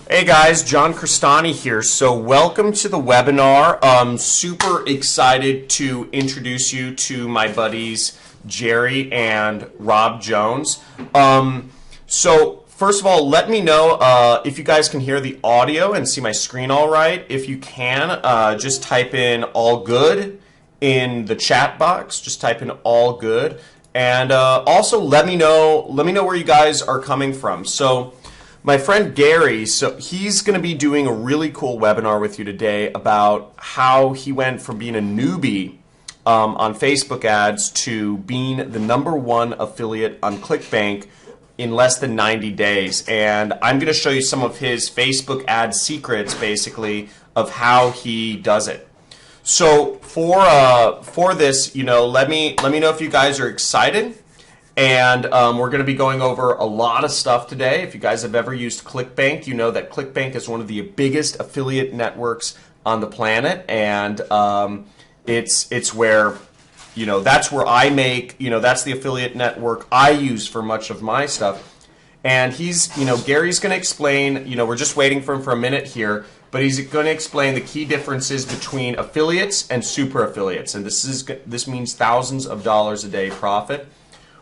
Hey guys, John Crestani here. So welcome to the webinar. I'm super excited to introduce you to my buddies Jerry and Rob Jones. So first of all, let me know if you guys can hear the audio and see my screen all right. If you can, just type in all good in the chat box. Just type in all good. And also let me know where you guys are coming from. So my friend Gary, so he's going to be doing a really cool webinar with you today about how he went from being a newbie on Facebook ads to being the #1 affiliate on ClickBank in less than 90 days. And I'm going to show you some of his Facebook ad secrets, basically, of how he does it. So for this, let me know if you guys are excited. And we're going to be going over a lot of stuff today. If you guys have ever used ClickBank, you know that ClickBank is one of the biggest affiliate networks on the planet, and it's where that's where I make that's the affiliate network I use for much of my stuff. And Gary's going to explain. We're just waiting for him for a minute here, but he's going to explain the key differences between affiliates and super affiliates, and this means thousands of dollars a day profit.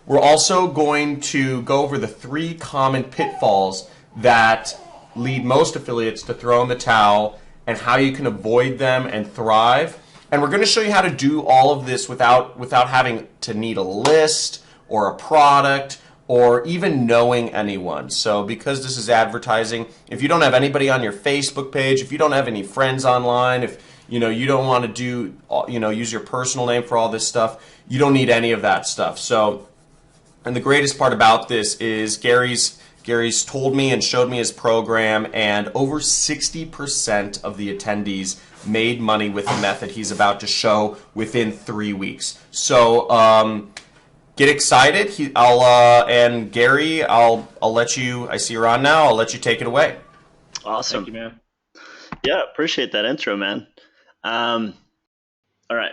We're also going to go over the 3 common pitfalls that lead most affiliates to throw in the towel and how you can avoid them and thrive. And we're going to show you how to do all of this without having to need a list or a product or even knowing anyone. So because this is advertising, if you don't have anybody on your Facebook page, if you don't have any friends online, if you don't want to use your personal name for all this stuff, you don't need any of that stuff. And the greatest part about this is Gary's told me and showed me his program, and over 60% of the attendees made money with the method he's about to show within 3 weeks. So get excited. And Gary, I'll let you. I see you're on now. I'll let you take it away. Awesome. Thank you, man. Yeah, appreciate that intro, man. All right.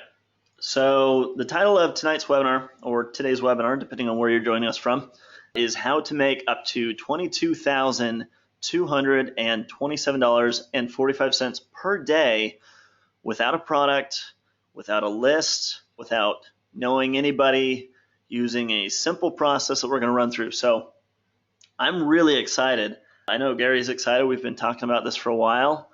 So the title of tonight's webinar, or today's webinar, depending on where you're joining us from, is how to make up to $22,227.45 per day without a product, without a list, without knowing anybody, using a simple process that we're going to run through. So I'm really excited. I know Gary's excited. We've been talking about this for a while.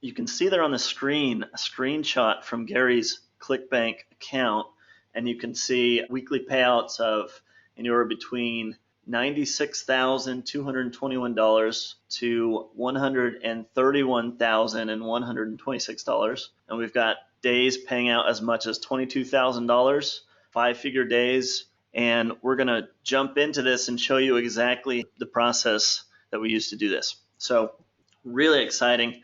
You can see there on the screen a screenshot from Gary's ClickBank account, and you can see weekly payouts of anywhere between $96,221 to $131,126, and we've got days paying out as much as $22,000, 5-figure days. And we're going to jump into this and show you exactly the process that we use to do this. So really exciting.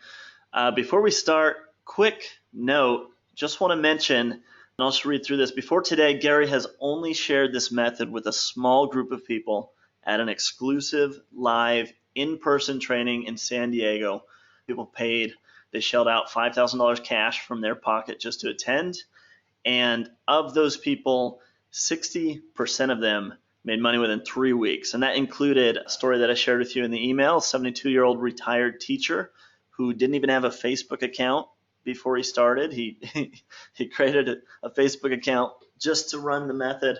Before we start, quick note, just want to mention, and I'll just read through this. Before today, Gary has only shared this method with a small group of people at an exclusive live in-person training in San Diego. People paid, they shelled out $5,000 cash from their pocket just to attend. And of those people, 60% of them made money within 3 weeks. And that included a story that I shared with you in the email, a 72-year-old retired teacher who didn't even have a Facebook account before he started. He created a Facebook account just to run the method,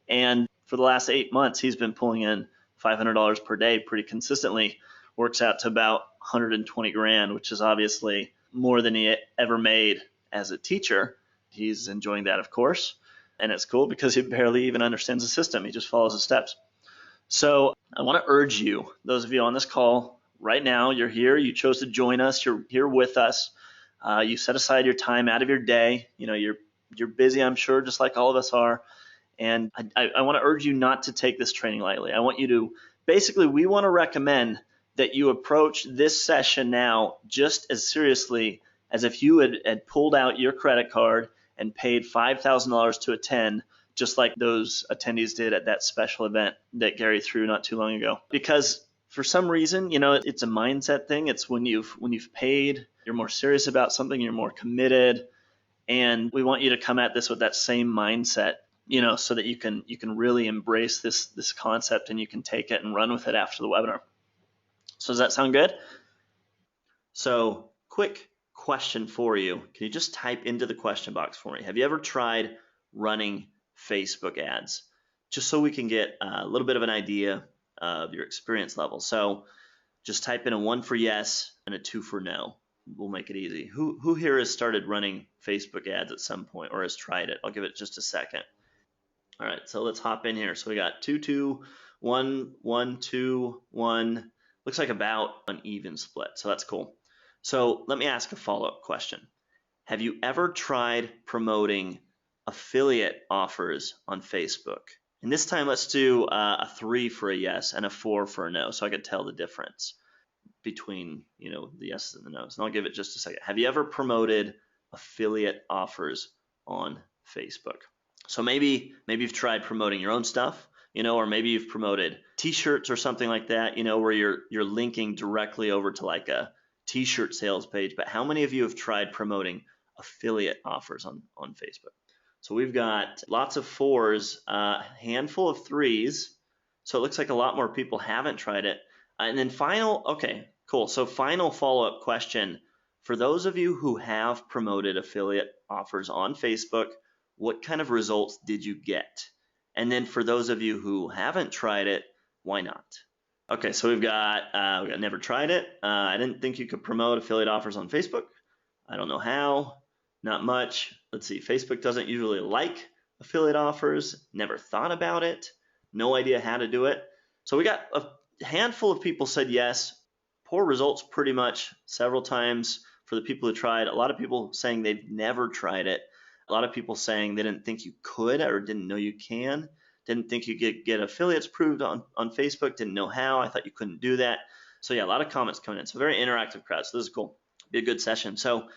and for the last 8 months he's been pulling in $500 per day pretty consistently. Works out to about 120 grand, which is obviously more than he ever made as a teacher. He's enjoying that, of course, and it's cool because he barely even understands the system. He just follows the steps. So I want to urge you, those of you on this call right now, you're here, you chose to join us, you're here with us. You set aside your time out of your day. You're busy, I'm sure, just like all of us are. And I want to urge you not to take this training lightly. I want you to, basically, we want to recommend that you approach this session now just as seriously as if you had pulled out your credit card and paid $5,000 to attend, just like those attendees did at that special event that Gary threw not too long ago. Because for some reason, it's a mindset thing. It's when you've paid, you're more serious about something, you're more committed, and we want you to come at this with that same mindset, so that you can really embrace this concept and you can take it and run with it after the webinar. So does that sound good? So quick question for you. Can you just type into the question box for me? Have you ever tried running Facebook ads? Just so we can get a little bit of an idea of your experience level. So just type in a 1 for yes and a 2 for no. We'll make it easy. Who here has started running Facebook ads at some point or has tried it? I'll give it just a second. All right, so let's hop in here. So we got 2, 2, 1, 1, 2, 1. Looks like about an even split, so that's cool. So let me ask a follow-up question. Have you ever tried promoting affiliate offers on Facebook? And this time let's do a 3 for a yes and a 4 for a no, so I could tell the difference between the yeses and the nos. And I'll give it just a second. Have you ever promoted affiliate offers on Facebook? So maybe you've tried promoting your own stuff, or maybe you've promoted t-shirts or something like that, where you're linking directly over to like a t-shirt sales page. But how many of you have tried promoting affiliate offers on Facebook? So we've got lots of 4s, a handful of 3s. So it looks like a lot more people haven't tried it. And then okay, cool. So final follow-up question. For those of you who have promoted affiliate offers on Facebook, what kind of results did you get? And then for those of you who haven't tried it, why not? Okay, so we've got never tried it. I didn't think you could promote affiliate offers on Facebook. I don't know how. Not much. Let's see. Facebook doesn't usually like affiliate offers. Never thought about it. No idea how to do it. So we got a handful of people said yes. Poor results pretty much several times for the people who tried. A lot of people saying they've never tried it. A lot of people saying they didn't think you could or didn't know you can. Didn't think you could get affiliates approved on Facebook. Didn't know how. I thought you couldn't do that. So yeah, a lot of comments coming in. So very interactive crowd. So this is cool. Be a good session. So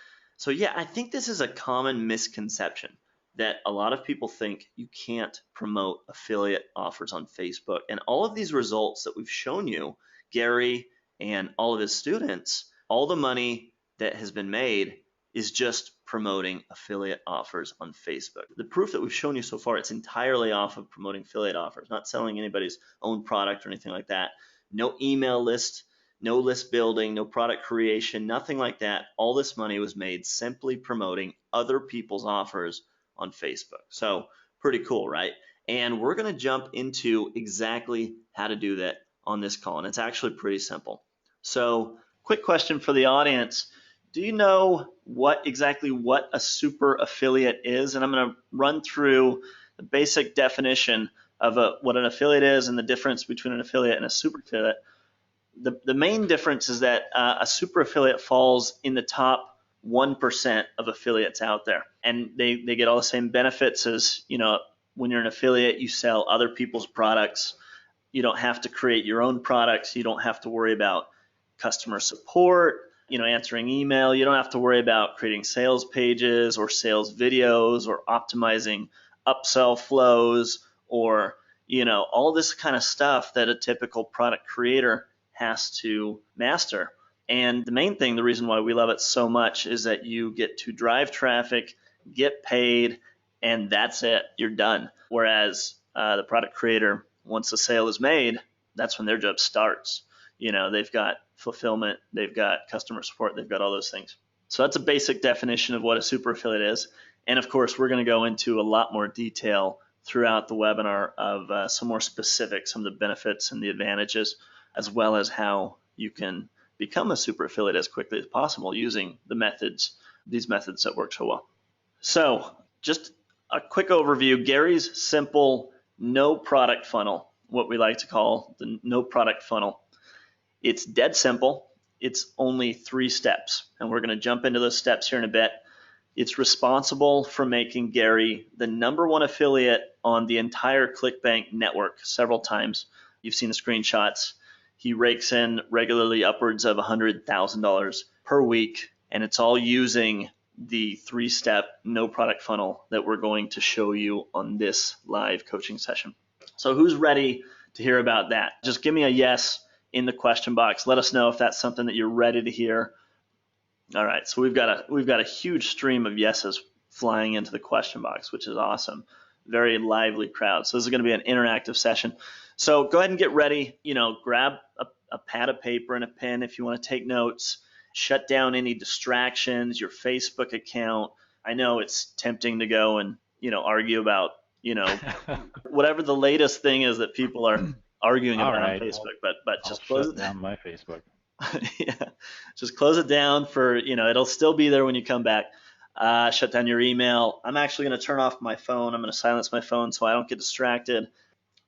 yeah, I think this is a common misconception that a lot of people think you can't promote affiliate offers on Facebook. And all of these results that we've shown you, Gary and all of his students, all the money that has been made is just promoting affiliate offers on Facebook. The proof that we've shown you so far, it's entirely off of promoting affiliate offers, not selling anybody's own product or anything like that. No email list, no list building, no product creation, nothing like that. All this money was made simply promoting other people's offers on Facebook. So pretty cool, right? And we're going to jump into exactly how to do that on this call. And it's actually pretty simple. So quick question for the audience. Do you know exactly what a super affiliate is? And I'm going to run through the basic definition of what an affiliate is and the difference between an affiliate and a super affiliate. The main difference is that a super affiliate falls in the top 1% of affiliates out there, and they get all the same benefits as, when you're an affiliate, you sell other people's products. You don't have to create your own products. You don't have to worry about customer support, answering email. You don't have to worry about creating sales pages or sales videos or optimizing upsell flows or, all this kind of stuff that a typical product creator has to master. And the main thing, the reason why we love it so much, is that you get to drive traffic, get paid, and that's it. You're done. Whereas the product creator, once the sale is made, that's when their job starts. They've got fulfillment, they've got customer support, they've got all those things. So that's a basic definition of what a super affiliate is. And of course, we're going to go into a lot more detail throughout the webinar of some more specifics, some of the benefits and the advantages, as well as how you can become a super affiliate as quickly as possible using these methods that work so well. So just a quick overview. Gary's simple no product funnel, what we like to call the no product funnel. It's dead simple. It's only 3 steps, and we're going to jump into those steps here in a bit. It's responsible for making Gary the #1 affiliate on the entire ClickBank network several times. You've seen the screenshots. He rakes in regularly upwards of $100,000 per week, and it's all using the 3-step no product funnel that we're going to show you on this live coaching session. So who's ready to hear about that? Just give me a yes in the question box. Let us know if that's something that you're ready to hear. All right, so we've got a huge stream of yeses flying into the question box, which is awesome. Very lively crowd. So this is going to be an interactive session. So go ahead and get ready. Grab a pad of paper and a pen if you want to take notes. shut down any distractions, your Facebook account. I know it's tempting to go and, argue about, whatever the latest thing is that people are arguing All about on right, Facebook, but I'll just close shut it. down my Facebook. Yeah, just close it down for, it'll still be there when you come back. Shut down your email. I'm actually going to turn off my phone. I'm going to silence my phone so I don't get distracted.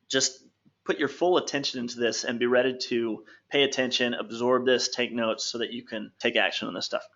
Just put your full attention into this and be ready to pay attention, absorb this, take notes so that you can take action on this stuff.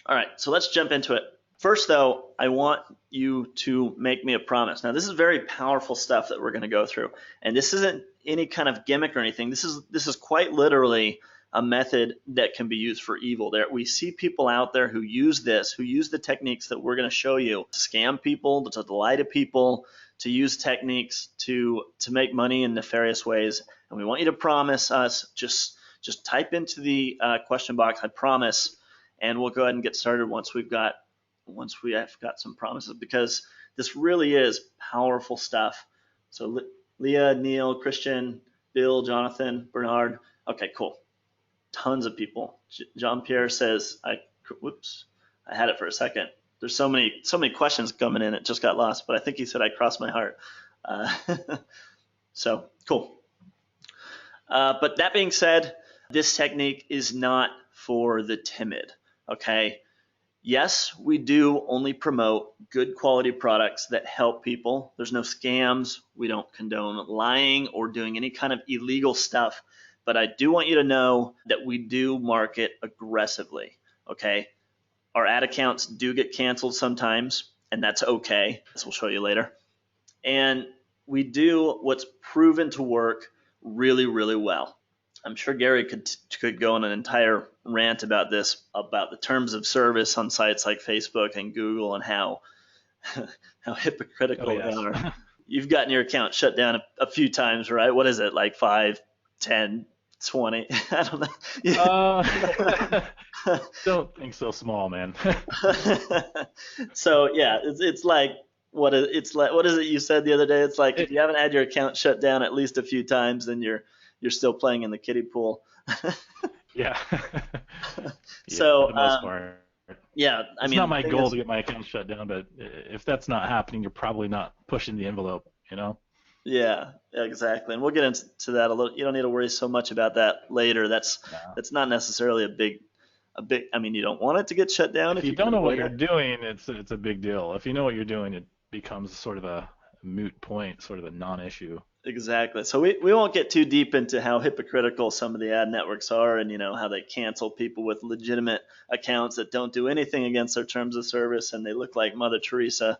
All right, so let's jump into it. First, though, I want you to make me a promise. Now, this is very powerful stuff that we're going to go through, and this isn't any kind of gimmick or anything. This is quite literally a method that can be used for evil. We see people out there who use the techniques that we're going to show you to scam people, to lie to people, to use techniques to make money in nefarious ways. And we want you to promise us, just type into the question box, I promise, and we'll go ahead and get started once we have got some promises, because this really is powerful stuff. So Leah, Neil, Christian, Bill, Jonathan, Bernard. Okay, cool. Tons of people. Jean-Pierre says, I had it for a second. There's so many questions coming in, it just got lost, but I think he said I crossed my heart. So cool. But that being said, this technique is not for the timid, okay? Yes, we do only promote good quality products that help people. There's no scams. We don't condone lying or doing any kind of illegal stuff. But I do want you to know that we do market aggressively, okay? Our ad accounts do get canceled sometimes, and that's okay, as we'll show you later. And we do what's proven to work really, really well. I'm sure Gary could go on an entire rant about this, about the terms of service on sites like Facebook and Google and how hypocritical they are. You've gotten your account shut down a few times, right? What is it, like 5, 10, 20? I don't know. Don't think so small, man. So yeah, it's like what is it you said the other day? It's like if you haven't had your account shut down at least a few times, then you're still playing in the kiddie pool. Yeah. So for the most part. Yeah, I mean, it's not my goal to get my account shut down, but if that's not happening, you're probably not pushing the envelope, Yeah, exactly. And we'll get into that a little. You don't need to worry so much about that later. That's not necessarily a big. I mean, you don't want it to get shut down. If you don't know what you're doing, it's a big deal. If you know what you're doing, it becomes sort of a moot point, sort of a non-issue. Exactly. So we won't get too deep into how hypocritical some of the ad networks are, and how they cancel people with legitimate accounts that don't do anything against their terms of service, and they look like Mother Teresa,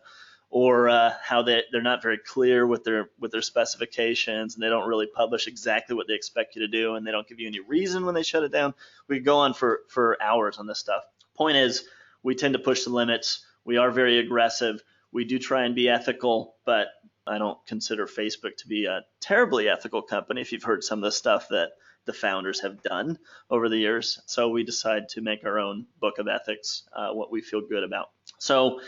or how they're not very clear with their specifications, and they don't really publish exactly what they expect you to do, and they don't give you any reason when they shut it down. We could go on for hours on this stuff. Point is, we tend to push the limits. We are very aggressive. We do try and be ethical, but I don't consider Facebook to be a terribly ethical company if you've heard some of the stuff that the founders have done over the years. So we decide to make our own book of ethics, what we feel good about. So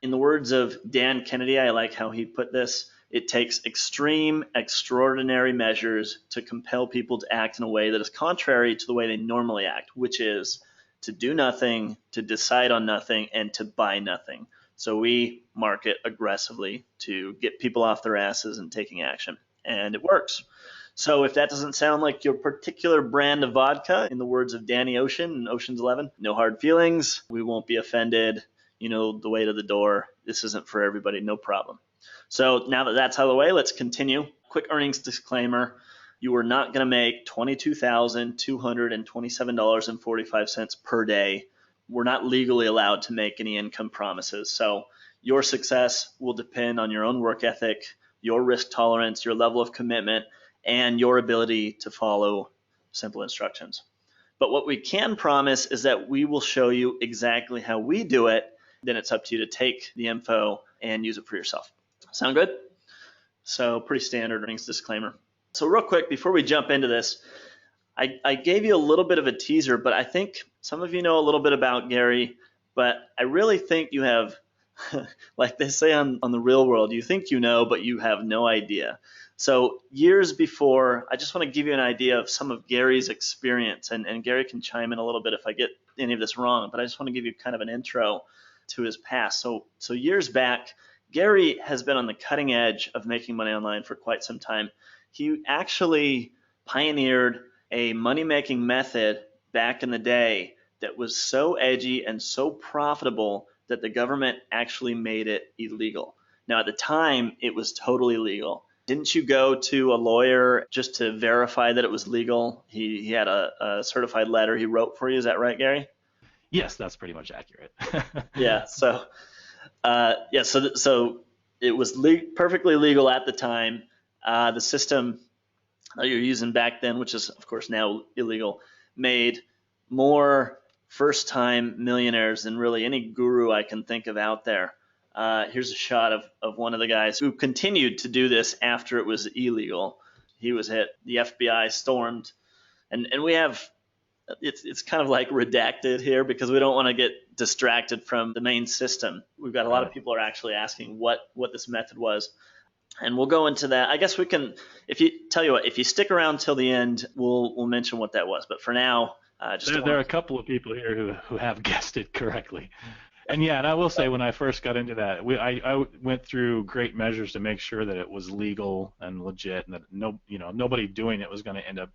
in the words of Dan Kennedy, I like how he put this, it takes extreme, extraordinary measures to compel people to act in a way that is contrary to the way they normally act, which is to do nothing, to decide on nothing, and to buy nothing. So we market aggressively to get people off their asses and taking action, and it works. So if that doesn't sound like your particular brand of vodka, in the words of Danny Ocean in Ocean's 11, no hard feelings, we won't be offended, the way to the door, this isn't for everybody, no problem. So now that that's out of the way, let's continue. Quick earnings disclaimer. You are not going to make $22,227.45 per day. We're not legally allowed to make any income promises. So your success will depend on your own work ethic, your risk tolerance, your level of commitment, and your ability to follow simple instructions. But what we can promise is that we will show you exactly how we do it. Then it's up to you to take the info and use it for yourself. Sound good? So pretty standard earnings disclaimer. So real quick, before we jump into this, I gave you a little bit of a teaser, but I think some of you know a little bit about Gary, but I really think you have, like they say on the real world, you think you know, but you have no idea. So years before, I just want to give you an idea of some of Gary's experience, and Gary can chime in a little bit if I get any of this wrong, but I just want to give you kind of an intro to his past. So years back, Gary has been on the cutting edge of making money online for quite some time. He actually pioneered a money-making method back in the day that was so edgy and so profitable that the government actually made it illegal. Now, at the time, it was totally legal. Didn't you go to a lawyer just to verify that it was legal? He had a certified letter he wrote for you. Is that right, Gary? Yes, that's pretty much accurate. Yeah. So it was perfectly legal at the time. The system that you're using back then, which is of course now illegal, made more first-time millionaires than really any guru I can think of out there. Here's a shot of one of the guys who continued to do this after it was illegal. He was hit. The FBI stormed, and we have it's kind of like redacted here because we don't want to get distracted from the main system. We've got a lot of people are actually asking what this method was, and we'll go into that. I guess we can. If you stick around till the end, we'll mention what that was. But for now, there are a couple of people here who have guessed it correctly. And yeah, and I will say when I first got into that, I went through great measures to make sure that it was legal and legit, and that nobody doing it was going to end up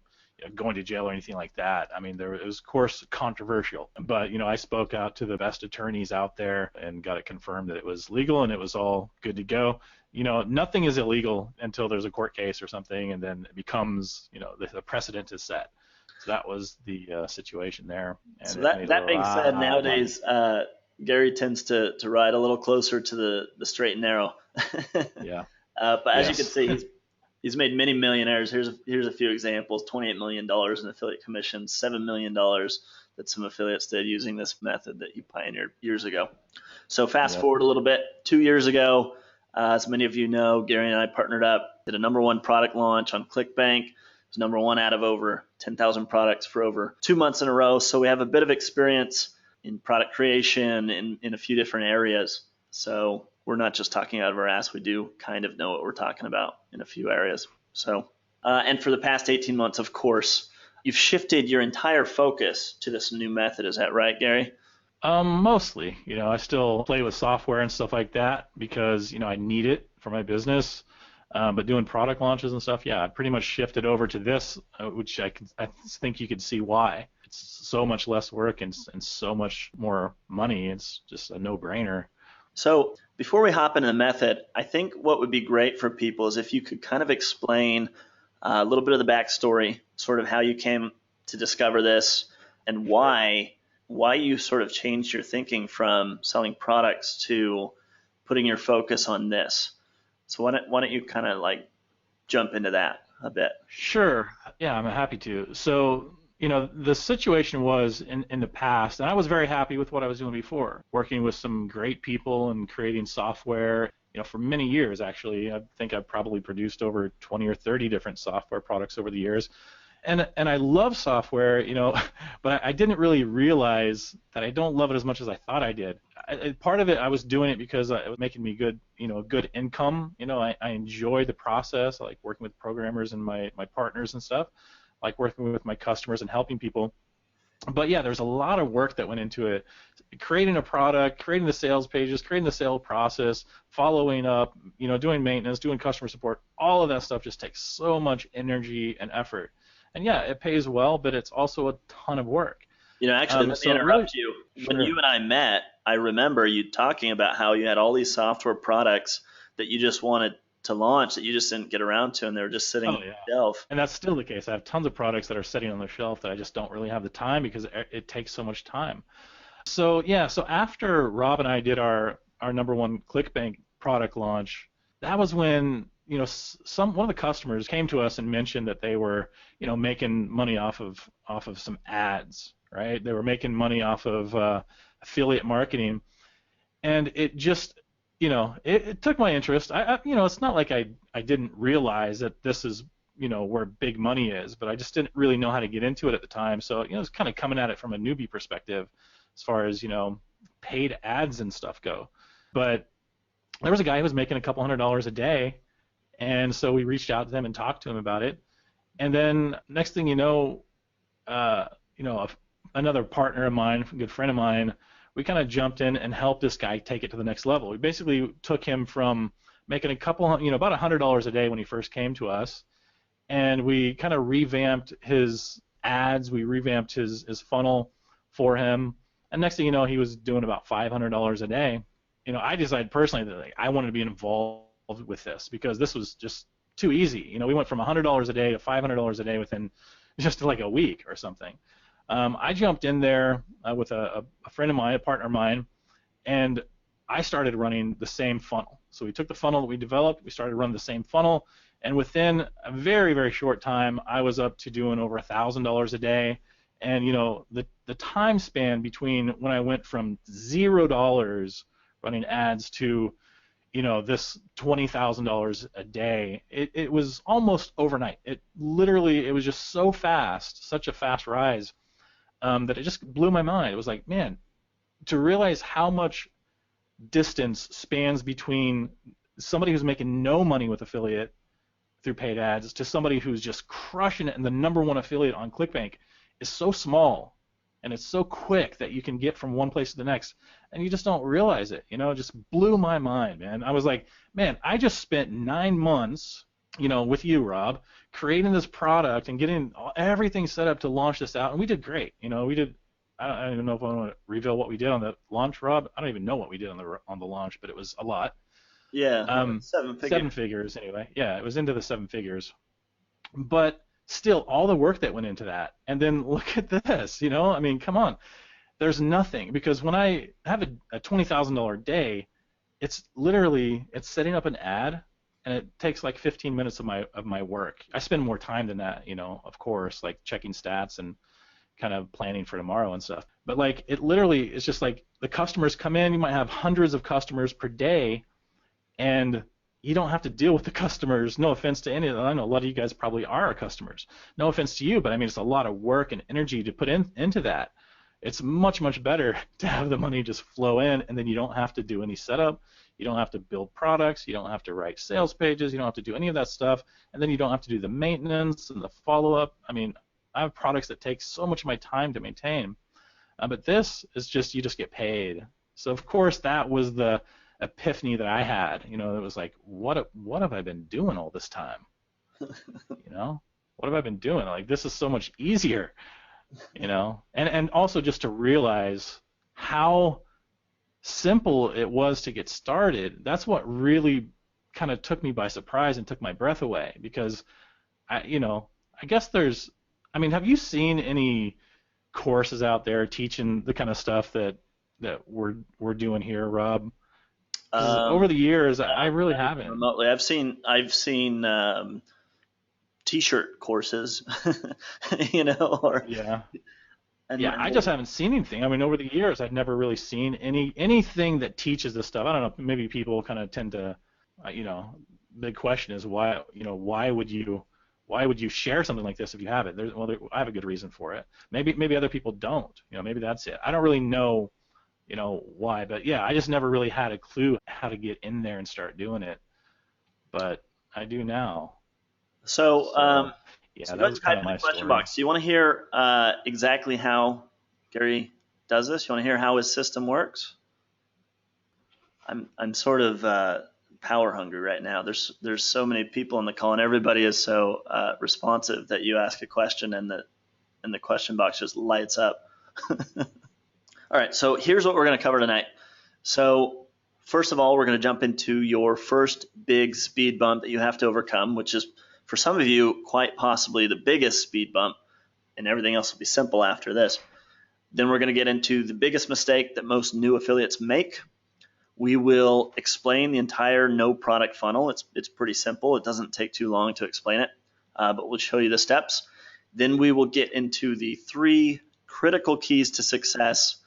going to jail or anything like that. I mean, it was of course controversial, but I spoke out to the best attorneys out there and got it confirmed that it was legal and it was all good to go. Nothing is illegal until there's a court case or something, and then it becomes the precedent is set. So that was the situation there. And so that being said, nowadays Gary tends to ride a little closer to the straight and narrow. Yeah. But as you can see, he's made many millionaires. Here's a few examples: $28 million in affiliate commissions, $7 million that some affiliates did using this method that he pioneered years ago. So fast forward a little bit, 2 years ago, as many of you know, Gary and I partnered up, did a #1 product launch on ClickBank. It was #1 out of over 10,000 products for over 2 months in a row. So we have a bit of experience in product creation in a few different areas. So we're not just talking out of our ass. We do kind of know what we're talking about in a few areas. So, and for the past 18 months, of course, you've shifted your entire focus to this new method. Is that right, Gary? Mostly. I still play with software and stuff like that because, I need it for my business. But doing product launches and stuff, I pretty much shifted over to this, which I think you could see why. It's so much less work and so much more money. It's just a no-brainer. So before we hop into the method, I think what would be great for people is if you could kind of explain a little bit of the backstory, sort of how you came to discover this and why you sort of changed your thinking from selling products to putting your focus on this. So why don't you kind of like jump into that a bit? Sure. Yeah, I'm happy to. So, the situation was in the past, and I was very happy with what I was doing before, working with some great people and creating software, for many years, actually. I think I've probably produced over 20 or 30 different software products over the years. And I love software, but I didn't really realize that I don't love it as much as I thought I did. Part of it, I was doing it because it was making me good income. I enjoy the process. I like working with programmers and my partners and stuff. I like working with my customers and helping people. But yeah, there's a lot of work that went into it. Creating a product, creating the sales pages, creating the sales process, following up, doing maintenance, doing customer support. All of that stuff just takes so much energy and effort. And yeah, it pays well, but it's also a ton of work. Actually, let me interrupt you. Sure. When you and I met, I remember you talking about how you had all these software products that you just wanted to launch that you just didn't get around to, and they were just sitting on the shelf. And that's still the case. I have tons of products that are sitting on the shelf that I just don't really have the time because it takes so much time. So yeah, so after Rob and I did our #1 ClickBank product launch, that was when one of the customers came to us and mentioned that they were making money off of some ads, right? They were making money off of affiliate marketing, and it just it took my interest. It's not like I didn't realize that this is where big money is, but I just didn't really know how to get into it at the time. So it was kind of coming at it from a newbie perspective as far as paid ads and stuff go. But there was a guy who was making a couple $100 a day, And so we reached out to them and talked to them about it. And then next thing you know, uh, another partner of mine, a good friend of mine, we kind of jumped in and helped this guy take it to the next level. We basically took him from making a couple, about $100 a day when he first came to us, and we kind of revamped his ads. We revamped his funnel for him. And next thing you know, he was doing about $500 a day. I decided personally that I wanted to be involved with this because this was just too easy. We went from $100 a day to $500 a day within just like a week or something. I jumped in there with a friend of mine, a partner of mine, and I started running the same funnel. So we took the funnel that we developed, we started running the same funnel, and within a very, very short time, I was up to doing over $1,000 a day. And the time span between when I went from $0 running ads to this $20,000 a day, it was almost overnight. It was just so fast, such a fast rise, that it just blew my mind. It was like, man, to realize how much distance spans between somebody who's making no money with affiliate through paid ads to somebody who's just crushing it and the #1 affiliate on ClickBank is so small, and it's so quick that you can get from one place to the next, and you just don't realize it. It just blew my mind, man. I was like, man, I just spent 9 months, with you, Rob, creating this product and getting everything set up to launch this out, and we did great. We did. I don't even know if I want to reveal what we did on the launch, Rob. I don't even know what we did on the launch, but it was a lot. Yeah, 7 figures. 7 figures, anyway. Yeah, it was into the 7 figures. But still, all the work that went into that, and then look at this, I mean, come on. There's nothing, because when I have a $20,000 day, it's setting up an ad, and it takes like 15 minutes of my work. I spend more time than that, of course, like checking stats and kind of planning for tomorrow and stuff. But like, it literally is just like the customers come in, you might have hundreds of customers per day, and you don't have to deal with the customers. No offense to any of them. I know a lot of you guys probably are our customers. No offense to you, but I mean, it's a lot of work and energy to put into that. It's much, much better to have the money just flow in, and then you don't have to do any setup. You don't have to build products. You don't have to write sales pages. You don't have to do any of that stuff, and then you don't have to do the maintenance and the follow-up. I mean, I have products that take so much of my time to maintain, but this is just, you just get paid. So of course that was the epiphany that I had. It was like, what have I been doing all this time? What have I been doing? Like, this is so much easier, and also just to realize how simple it was to get started. That's what really kind of took me by surprise and took my breath away, because I guess have you seen any courses out there teaching the kind of stuff that we're doing here, Rob? Over the years, I really haven't. Remotely, I've seen T-shirt courses, or yeah. I just haven't seen anything. I mean, over the years, I've never really seen anything that teaches this stuff. I don't know. Maybe people kind of tend to, big question is why would you share something like this if you have it? I have a good reason for it. Maybe other people don't. Maybe that's it. I don't really know. Why, but yeah, I just never really had a clue how to get in there and start doing it, but I do now. So that was kind of my question story. Box. Do you want to hear exactly how Gary does this? You want to hear how his system works? I'm sort of power hungry right now. There's so many people on the call, and everybody is so responsive that you ask a question and the question box just lights up. All right, so here's what we're going to cover tonight. So first of all, we're going to jump into your first big speed bump that you have to overcome, which is, for some of you, quite possibly the biggest speed bump, and everything else will be simple after this. Then we're going to get into the biggest mistake that most new affiliates make. We will explain the entire no product funnel. It's pretty simple. It doesn't take too long to explain it, but we'll show you the steps. Then we will get into the 3 critical keys to success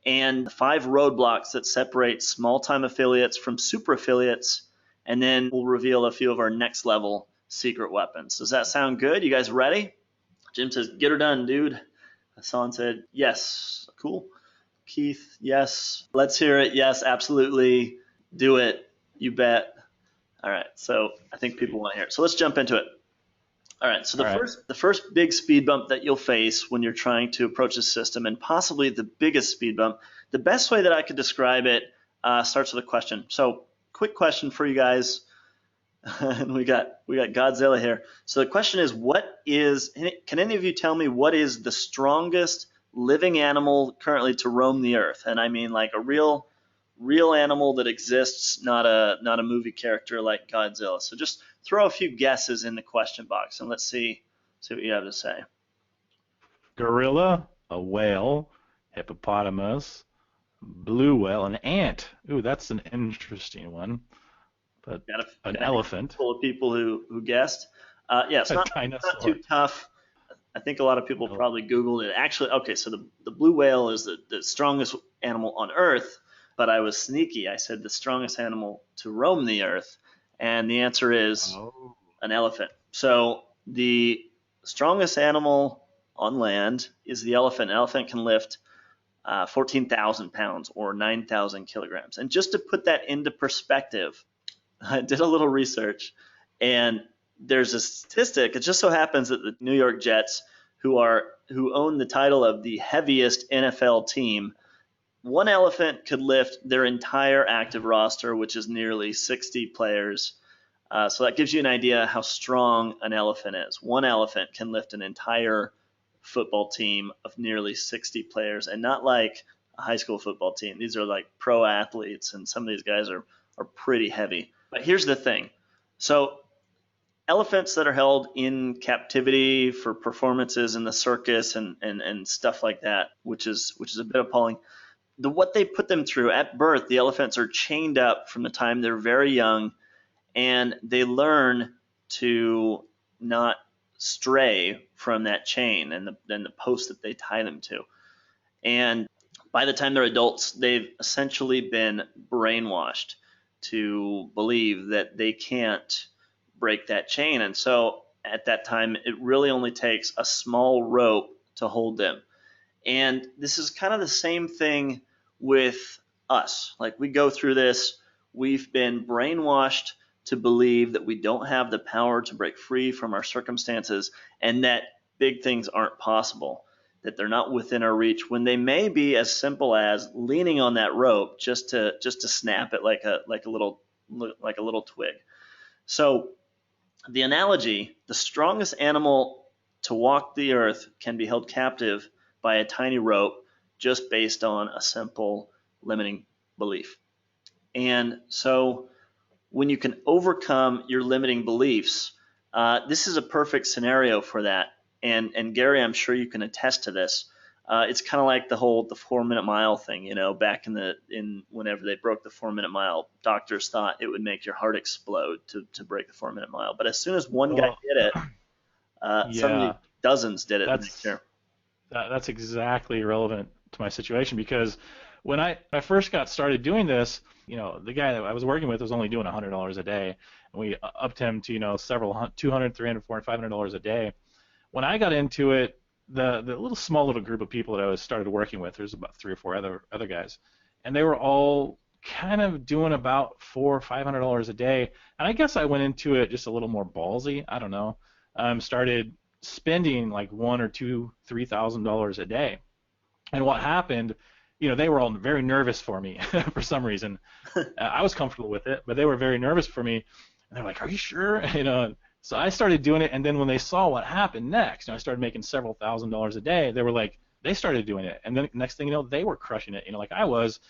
and 5 roadblocks that separate small-time affiliates from super affiliates, and then we'll reveal a few of our next level secret weapons. Does that sound good? You guys ready? Jim says, get her done, dude. Hassan said, yes. Cool. Keith, yes. Let's hear it. Yes, absolutely. Do it. You bet. All right, so I think people want to hear it. So let's jump into it. All right, so All right. the first big speed bump that you'll face when you're trying to approach a system, and possibly the biggest speed bump, the best way that I could describe it starts with a question. So, quick question for you guys, and we got Godzilla here. So the question is, can any of you tell me what is the strongest living animal currently to roam the earth? And I mean like a real animal that exists, not a movie character like Godzilla. So just throw a few guesses in the question box and let's see what you have to say. Gorilla, a whale, hippopotamus, blue whale, an ant. Ooh, that's an interesting one. But an elephant. Full of people who guessed. Yeah, it's not too tough. I think a lot of people probably Googled it. Actually, okay, so the blue whale is the strongest animal on Earth, but I was sneaky. I said the strongest animal to roam the Earth, and the answer is an elephant. So the strongest animal on land is the elephant. An elephant can lift 14,000 pounds or 9,000 kilograms. And just to put that into perspective, I did a little research, and there's a statistic. It just so happens that the New York Jets, who own the title of the heaviest NFL team, one elephant could lift their entire active roster, which is nearly 60 players. So that gives you an idea how strong an elephant is. One elephant can lift an entire football team of nearly 60 players, and not like a high school football team. These are like pro athletes, and some of these guys are pretty heavy. But here's the thing. So elephants that are held in captivity for performances in the circus and stuff like that, which is a bit appalling. What they put them through at birth, the elephants are chained up from the time they're very young, and they learn to not stray from that chain and the post that they tie them to. And by the time they're adults, they've essentially been brainwashed to believe that they can't break that chain. And so at that time, it really only takes a small rope to hold them. And this is kind of the same thing with us. Like, we go through this, we've been brainwashed to believe that we don't have the power to break free from our circumstances and that big things aren't possible, that they're not within our reach, when they may be as simple as leaning on that rope just to snap it like a little twig. So the analogy, the strongest animal to walk the earth can be held captive by a tiny rope just based on a simple limiting belief. And so when you can overcome your limiting beliefs, this is a perfect scenario for that. And Gary, I'm sure you can attest to this. It's kind of like the 4-minute mile thing, back in whenever they broke the 4-minute mile, doctors thought it would make your heart explode to break the 4-minute mile. But as soon as one guy did it, suddenly dozens did it the next year. That's exactly relevant to my situation, because when I first got started doing this, the guy that I was working with was only doing $100 a day, and we upped him to several $200, $300, $400, $500 a day. When I got into it, the small little group of people that I started working with, there's about 3 or 4 other guys, and they were all kind of doing about $400 or $500 a day. And I guess I went into it just a little more ballsy. I don't know. Started spending like $1,000 or $2,000, $3,000 a day. And what happened? They were all very nervous for me for some reason. I was comfortable with it, but they were very nervous for me. And they're like, "Are you sure?" So I started doing it, and then when they saw what happened next, I started making several $1,000s a day. They were like, they started doing it, and then next thing you know, they were crushing it, like I was.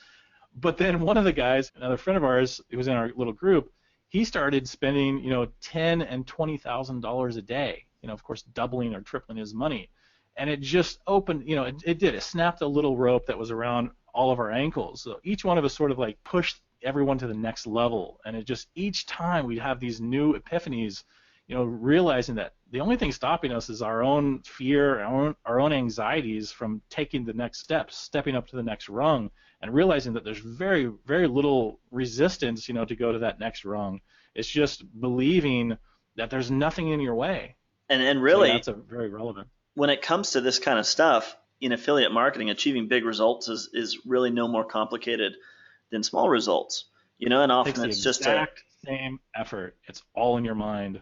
But then one of the guys, another friend of ours, who was in our little group, he started spending, $10,000 and $20,000 a day. Of course, doubling or tripling his money, and it just opened. It snapped a little rope that was around all of our ankles. So each one of us sort of like pushed everyone to the next level, and it just each time we'd have these new epiphanies. Realizing that the only thing stopping us is our own fear, our own anxieties from taking the next steps, stepping up to the next rung, and realizing that there's very, very little resistance, to go to that next rung. It's just believing that there's nothing in your way. And really, so that's a very relevant. When it comes to this kind of stuff in affiliate marketing, achieving big results is really no more complicated than small results. And often it's just same effort. It's all in your mind.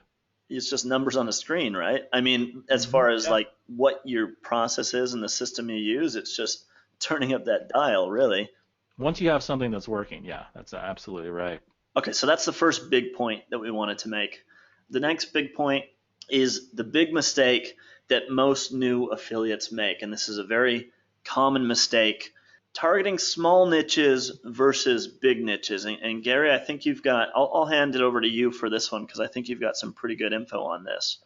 It's just numbers on a screen, right? I mean, as far as Yeah. like what your process is and the system you use, it's just turning up that dial, really. Once you have something that's working, yeah, that's absolutely right. Okay, so that's the first big point that we wanted to make. The next big point is the big mistake that most new affiliates make, and this is a very common mistake, targeting small niches versus big niches. And Gary, I think I'll hand it over to you for this one because I think you've got some pretty good info on this.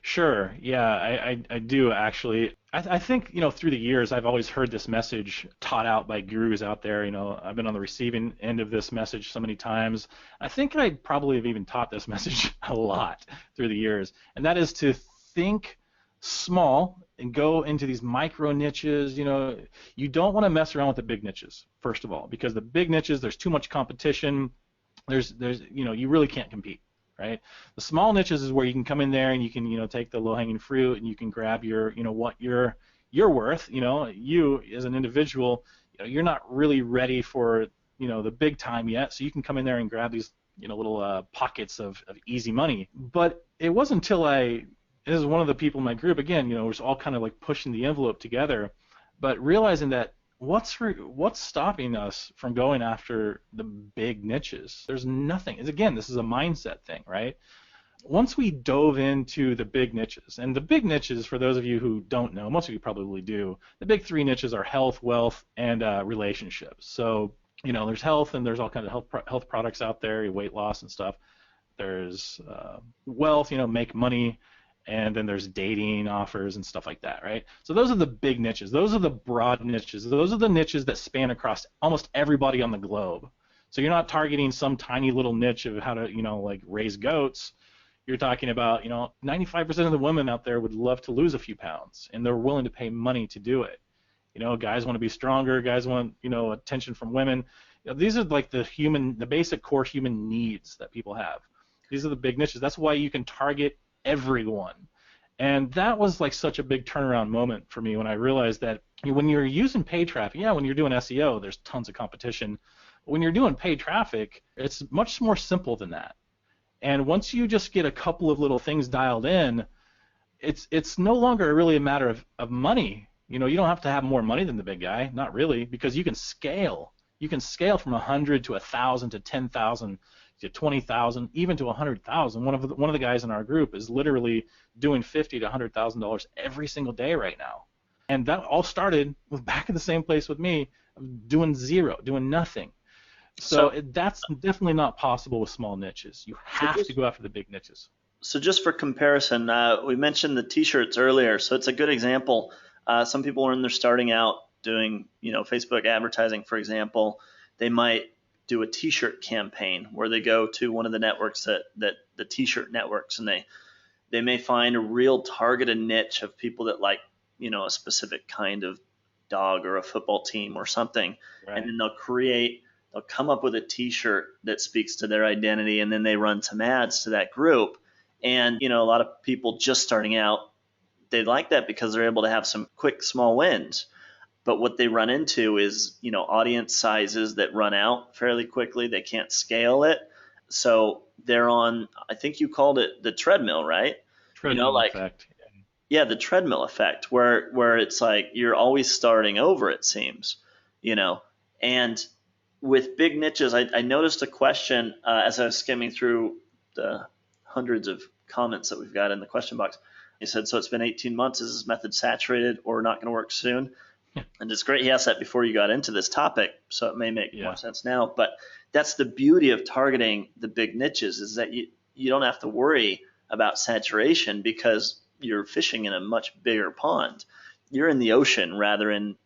Sure. Yeah, I do actually. I think, through the years, I've always heard this message taught out by gurus out there. I've been on the receiving end of this message so many times. I think I probably have even taught this message a lot through the years, and that is to think small and go into these micro niches. You don't want to mess around with the big niches, first of all, because the big niches, there's too much competition. You really can't compete, right? The small niches is where you can come in there and you can, take the low-hanging fruit and you can grab your, what you're worth. You as an individual, you're not really ready for, the big time yet, so you can come in there and grab these, little pockets of easy money. But it wasn't until this is one of the people in my group, again, was all kind of like pushing the envelope together, but realizing that what's stopping us from going after the big niches? There's nothing. Again, this is a mindset thing, right? Once we dove into the big niches, and the big niches, for those of you who don't know, most of you probably do, the big three niches are health, wealth, and relationships. So, there's health, and there's all kinds of health products out there, weight loss and stuff. There's wealth, make money, and then there's dating offers and stuff like that, right? So those are the big niches. Those are the broad niches. Those are the niches that span across almost everybody on the globe. So you're not targeting some tiny little niche of how to, like raise goats. You're talking about, 95% of the women out there would love to lose a few pounds, and they're willing to pay money to do it. Guys want to be stronger. Guys want, attention from women. These are like the basic core human needs that people have. These are the big niches. That's why you can target everyone. And that was like such a big turnaround moment for me when I realized that when you're using paid traffic, when you're doing SEO, there's tons of competition. But when you're doing paid traffic, it's much more simple than that. And once you just get a couple of little things dialed in, it's no longer really a matter of money. You don't have to have more money than the big guy, not really, because you can scale. You can scale from 100 to 1,000 to 10,000 to 20,000, even to 100,000. One of the guys in our group is literally doing $50,000 to $100,000 every single day right now, and that all started with back in the same place with me, doing zero, doing nothing. So that's definitely not possible with small niches. You have to go after the big niches. So just for comparison, we mentioned the T-shirts earlier, so it's a good example. Some people, when they're starting out doing, Facebook advertising, for example, they might do a T-shirt campaign where they go to one of the networks that the T-shirt networks, and they may find a real targeted niche of people that like, a specific kind of dog or a football team or something, right. And then they'll come up with a T-shirt that speaks to their identity, and then they run some ads to that group. And, a lot of people just starting out, they like that because they're able to have some quick, small wins. But what they run into is, audience sizes that run out fairly quickly. They can't scale it. So they're on, I think you called it the treadmill, right? Treadmill effect. Yeah, the treadmill effect, where it's like you're always starting over, it seems, And with big niches, I noticed a question as I was skimming through the hundreds of comments that we've got in the question box. He said, so it's been 18 months. Is this method saturated or not going to work soon? And it's great he asked that before you got into this topic, so it may make more sense now. But that's the beauty of targeting the big niches, is that you don't have to worry about saturation because you're fishing in a much bigger pond. You're in the ocean rather than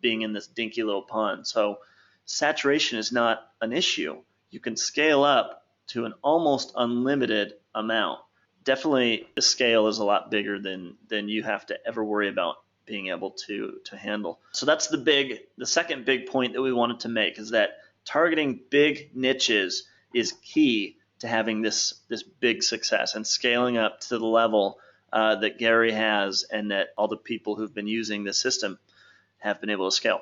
being in this dinky little pond. So saturation is not an issue. You can scale up to an almost unlimited amount. Definitely the scale is a lot bigger than you have to ever worry about being able to handle. So that's the second big point that we wanted to make, is that targeting big niches is key to having this big success and scaling up to the level that Gary has and that all the people who've been using the system have been able to scale.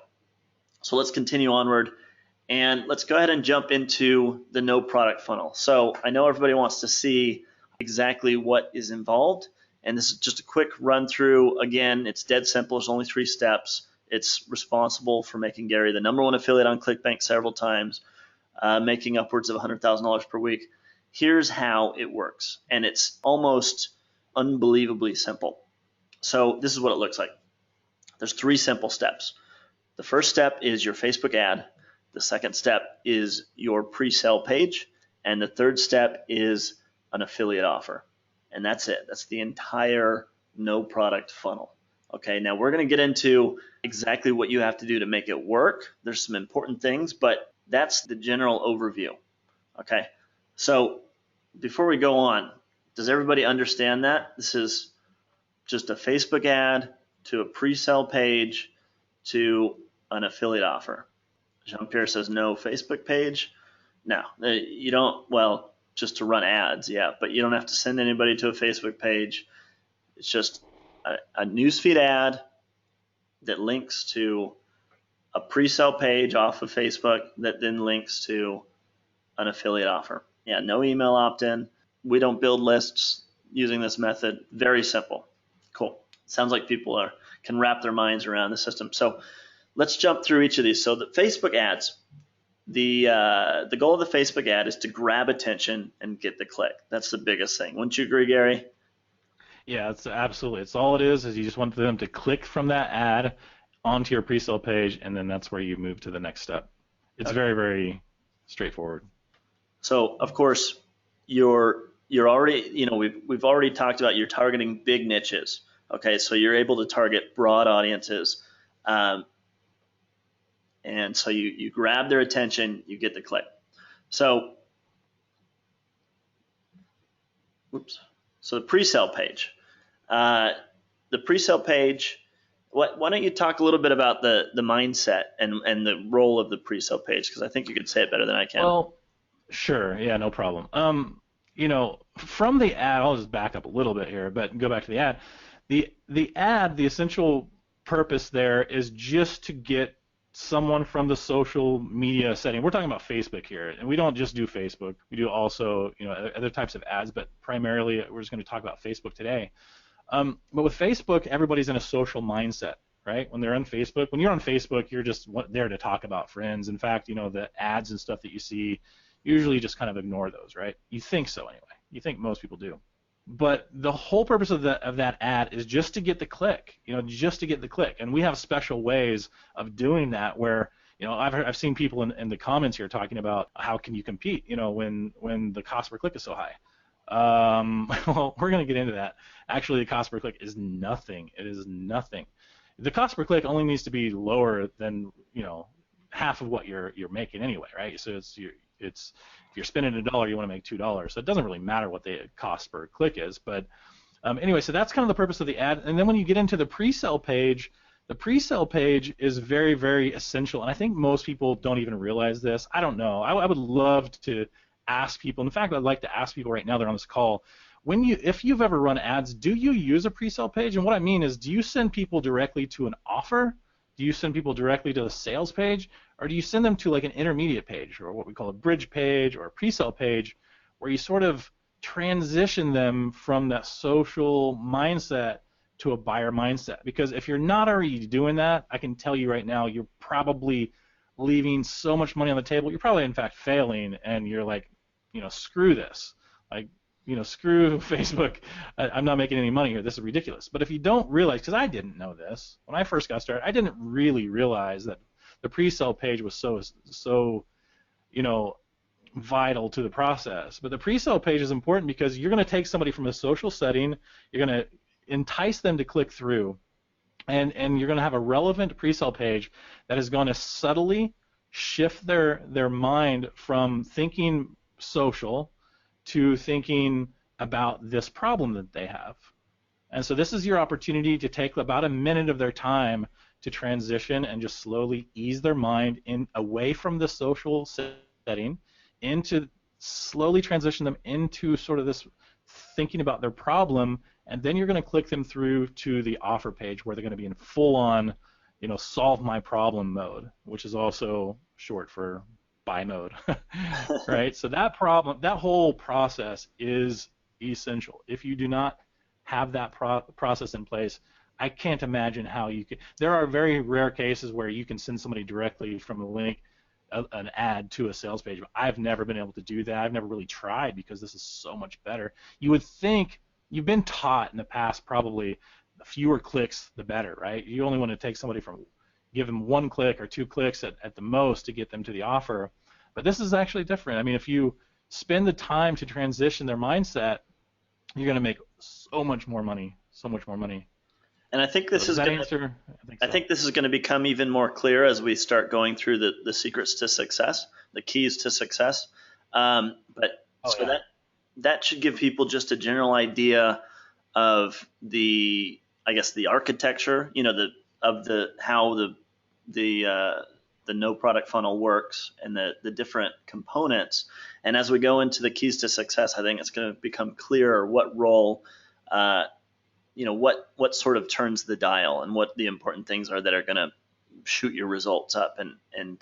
So let's continue onward. And let's go ahead and jump into the no product funnel. So I know everybody wants to see exactly what is involved, and this is just a quick run through. Again, it's dead simple. There's only 3 steps. It's responsible for making Gary the #1 affiliate on ClickBank several times, making upwards of $100,000 per week. Here's how it works, and it's almost unbelievably simple. So this is what it looks like. There's 3 simple steps. The first step is your Facebook ad. The second step is your pre-sale page. And the third step is an affiliate offer. And that's it. That's the entire no product funnel. Okay, now we're going to get into exactly what you have to do to make it work. There's some important things, but that's the general overview. Okay, so before we go on, does everybody understand that? This is just a Facebook ad to a pre-sale page to an affiliate offer. Jean-Pierre says no Facebook page. No, you don't, well, just to run ads, yeah, but you don't have to send anybody to a Facebook page. It's just a newsfeed ad that links to a pre-sale page off of Facebook that then links to an affiliate offer. Yeah, no email opt-in. We don't build lists using this method. Very simple. Cool. Sounds like people can wrap their minds around the system. So let's jump through each of these. So the Facebook ads, the goal of the Facebook ad is to grab attention and get the click. That's the biggest thing. Wouldn't you agree, Gary? Yeah, it's absolutely. It's all it is you just want them to click from that ad onto your pre-sale page, and then that's where you move to the next step. It's very, very straightforward. So of course you're already, we've already talked about you're targeting big niches. Okay, so you're able to target broad audiences. And so you grab their attention, you get the click. So, so the pre-sale page. The pre-sale page, why don't you talk a little bit about the mindset and the role of the pre-sale page, because I think you could say it better than I can. Well, sure, yeah, no problem. From the ad, I'll just back up a little bit here, but go back to the ad. The ad, the essential purpose there is just to get someone from the social media setting. We're talking about Facebook here, and we don't just do Facebook. We do also, other types of ads, but primarily we're just going to talk about Facebook today. But with Facebook, everybody's in a social mindset, right? When you're on Facebook, you're just there to talk about friends. In fact, the ads and stuff that you see, usually just kind of ignore those, right? You think so anyway. You think most people do. But the whole purpose of that ad is just to get the click, just to get the click. And we have special ways of doing that where, I've seen people in the comments here talking about how can you compete, when the cost per click is so high. Well, we're going to get into that. Actually, the cost per click is nothing. It is nothing. The cost per click only needs to be lower than, half of what you're making anyway, right? So it's if you're spending $1, you want to make $2. So it doesn't really matter what the cost per click is. But anyway, so that's kind of the purpose of the ad. And then when you get into the pre-sale page, the pre-sale page is very, very essential. And I think most people don't even realize this. I don't know. I would love to ask people. In fact, I'd like to ask people right now, they're on this call, if you've ever run ads, do you use a pre-sale page? And what I mean is, do you send people directly to an offer? Do you send people directly to the sales page? Or do you send them to like an intermediate page, or what we call a bridge page or a pre-sale page, where you sort of transition them from that social mindset to a buyer mindset? Because if you're not already doing that, I can tell you right now, you're probably leaving so much money on the table. You're probably in fact failing, and you're like, screw this. Like, screw Facebook. I'm not making any money here. This is ridiculous. But if you don't realize, because I didn't know this when I first got started, I didn't really realize that the pre-sale page was so vital to the process. But the pre-sale page is important because you're going to take somebody from a social setting, you're going to entice them to click through, and you're going to have a relevant pre-sale page that is going to subtly shift their mind from thinking social to thinking about this problem that they have. And so this is your opportunity to take about a minute of their time to transition and just slowly ease their mind away from the social setting, into slowly transition them into sort of this thinking about their problem, and then you're going to click them through to the offer page where they're going to be in full-on, solve my problem mode, which is also short for buy mode, right? So that whole process is essential. If you do not have that process in place, I can't imagine how you could. There are very rare cases where you can send somebody directly from a link, an ad to a sales page, but I've never been able to do that. I've never really tried because this is so much better. You would think you've been taught in the past probably the fewer clicks the better, right? You only want to take somebody from, give them 1 click or 2 clicks at the most to get them to the offer. But this is actually different. I mean, if you spend the time to transition their mindset, you're going to make so much more money, so much more money. And I think this is going to, I think this is going to become even more clear as we start going through the secrets to success, the keys to success. That should give people just a general idea of the, I guess, the architecture, you know, how the no product funnel works and the different components. And as we go into the keys to success, I think it's going to become clearer what role, what sort of turns the dial and what the important things are that are going to shoot your results up. And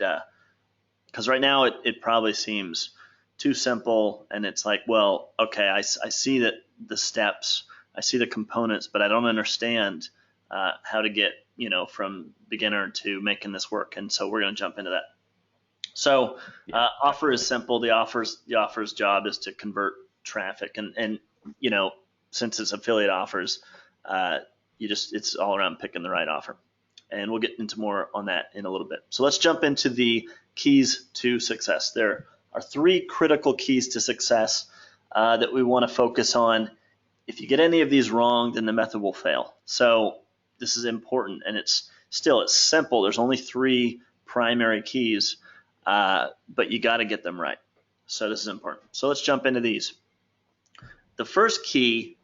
because right now it probably seems too simple, and it's like, well, okay, I see that the steps, I see the components, but I don't understand how to get, from beginner to making this work. And so we're going to jump into that. So offer is simple. The offer's job is to convert traffic, and since it's affiliate offers, it's all around picking the right offer. And we'll get into more on that in a little bit. So let's jump into the keys to success. There are 3 critical keys to success that we want to focus on. If you get any of these wrong, then the method will fail. So this is important, and it's simple. There's only 3 primary keys, but you got to get them right. So this is important. So let's jump into these. The first key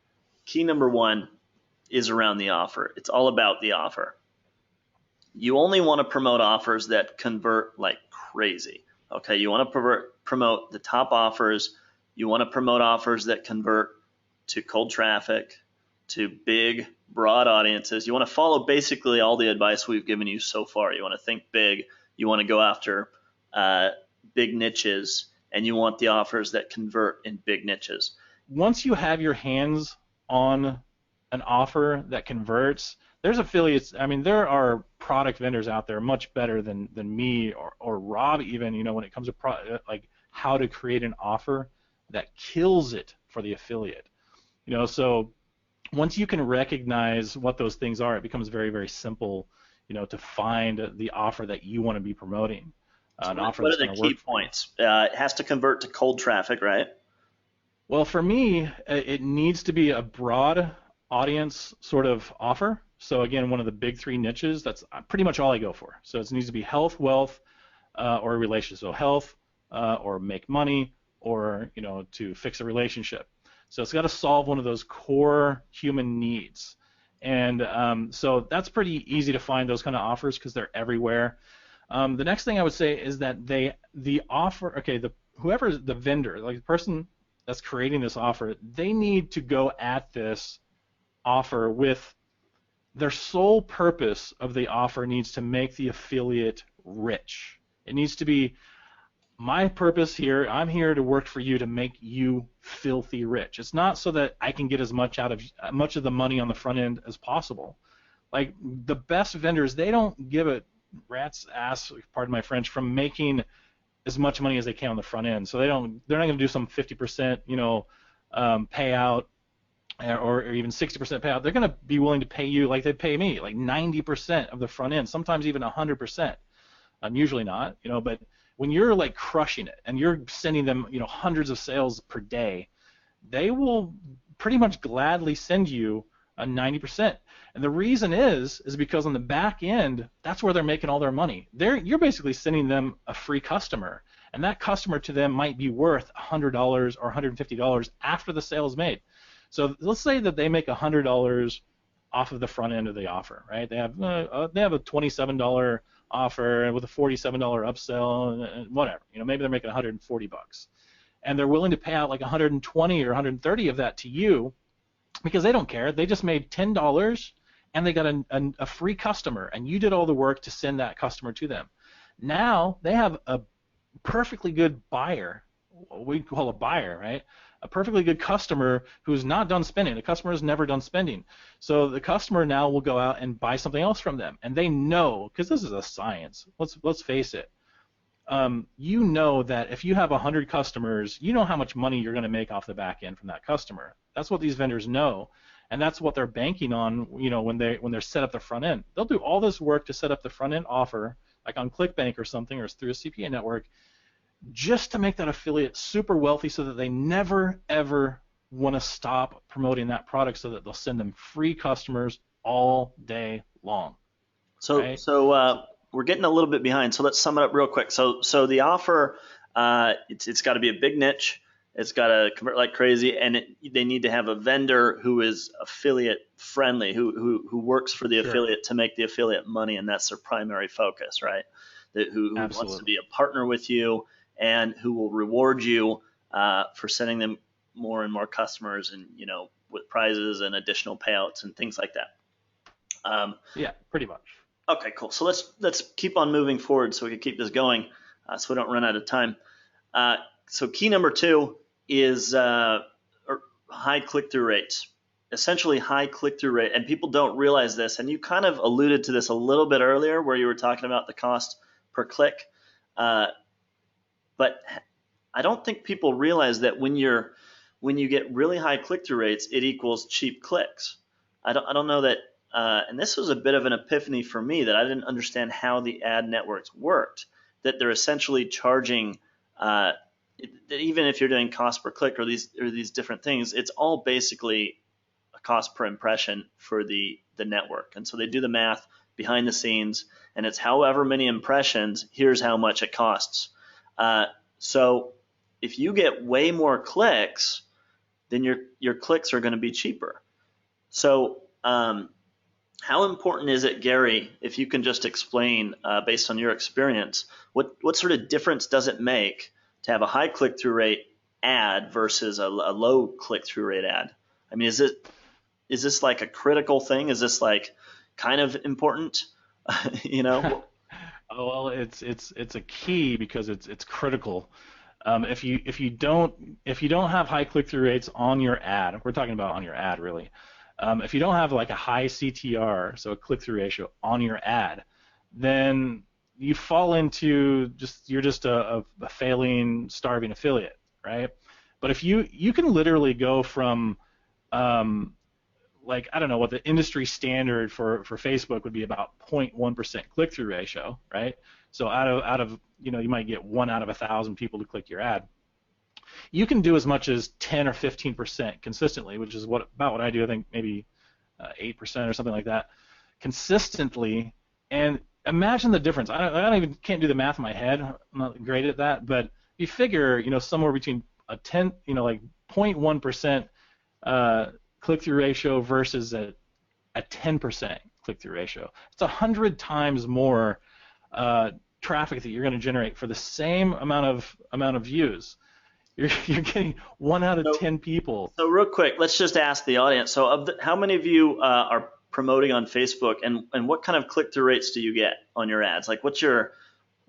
number 1, is around the offer. It's all about the offer. You only want to promote offers that convert like crazy. Okay, you want to promote the top offers. You want to promote offers that convert to cold traffic, to big, broad audiences. You want to follow basically all the advice we've given you so far. You want to think big. You want to go after big niches, and you want the offers that convert in big niches. Once you have your hands on an offer that converts, there's affiliates. I mean, there are product vendors out there much better than me or Rob even, when it comes to like how to create an offer that kills it for the affiliate. So once you can recognize what those things are, it becomes very, very simple, to find the offer that you want to be promoting. An offer that's going to work. What are the key points? It has to convert to cold traffic, right? Well, for me, it needs to be a broad audience sort of offer. So again, one of the big 3 niches, that's pretty much all I go for. So it needs to be health, wealth, or relationship. So health, or make money, or to fix a relationship. So it's got to solve one of those core human needs. And so that's pretty easy to find those kind of offers because they're everywhere. The next thing I would say is that whoever the vendor, like the person that's creating this offer, they need to go at this offer with their sole purpose of the offer needs to make the affiliate rich. It needs to be my purpose here. I'm here to work for you to make you filthy rich. It's not so that I can get as much of the money on the front end as possible. Like the best vendors, they don't give a rat's ass, pardon my French, from making as much money as they can on the front end. So they're not going to do some 50% payout or even 60% payout. They're going to be willing to pay you like they pay me, like 90% of the front end, sometimes even 100%. Usually not, but when you're like crushing it and you're sending them, hundreds of sales per day, they will pretty much gladly send you a 90%. And the reason is because on the back end, that's where they're making all their money. You're basically sending them a free customer, and that customer to them might be worth $100 or $150 after the sale is made. So let's say that they make $100 off of the front end of the offer, right? They have a $27 offer with a $47 upsell and whatever. Maybe they're making $140, and they're willing to pay out like 120 or 130 of that to you because they don't care. They just made $10 and they got a free customer, and you did all the work to send that customer to them. Now they have a perfectly good buyer, what we call a buyer, right? A perfectly good customer who's not done spending. The customer is never done spending. So the customer now will go out and buy something else from them. And they know, because this is a science, let's face it. You know that if you have 100 customers, you know how much money you're going to make off the back end from that customer. That's what these vendors know, and that's what they're banking on. When they're set up the front end, they'll do all this work to set up the front end offer, like on ClickBank or something, or through a CPA network, just to make that affiliate super wealthy, so that they never ever want to stop promoting that product, so that they'll send them free customers all day long. So, right? We're getting a little bit behind. So let's sum it up real quick. So the offer, it's got to be a big niche. It's got to convert like crazy, and they need to have a vendor who is affiliate friendly, who works for the Sure. affiliate to make the affiliate money, and that's their primary focus, right? Who wants to be a partner with you and who will reward you for sending them more and more customers, and with prizes and additional payouts and things like that. Yeah, pretty much. Okay, cool. So let's keep on moving forward so we can keep this going, so we don't run out of time. So key number 2 is high click-through rates. Essentially high click-through rate, and people don't realize this, and you kind of alluded to this a little bit earlier where you were talking about the cost per click. But I don't think people realize that when you get really high click-through rates, it equals cheap clicks. I don't know that. And this was a bit of an epiphany for me, that I didn't understand how the ad networks worked, that they're essentially charging, that even if you're doing cost per click or these different things, it's all basically a cost per impression for the network. And so they do the math behind the scenes, and it's however many impressions, here's how much it costs. So if you get way more clicks, then your clicks are going to be cheaper. So how important is it, Gary, if you can just explain, based on your experience, what sort of difference does it make to have a high click-through rate ad versus a low click-through rate ad? I mean, is this like a critical thing? Is this like kind of important? Oh, well, it's a key, because it's critical. If you don't have high click-through rates on your ad, we're talking about on your ad really. If you don't have like a high CTR, so a click-through ratio on your ad, then you fall into you're just a failing, starving affiliate, right? But if you can literally go from like, I don't know what the industry standard for Facebook would be, about 0.1% click-through ratio, right? So out of you might get 1 out of 1,000 people to click your ad. You can do as much as 10 or 15% consistently, which is about what I do. I think maybe 8% or something like that, consistently. And imagine the difference. Can't do the math in my head. I'm not great at that, but you figure somewhere between a 10, like 0.1% click-through ratio versus a 10% click-through ratio. It's 100 times more traffic that you're going to generate for the same amount of views. You're getting 1 out of 10 people. So real quick, let's just ask the audience. So how many of you are promoting on Facebook, and what kind of click-through rates do you get on your ads? Like what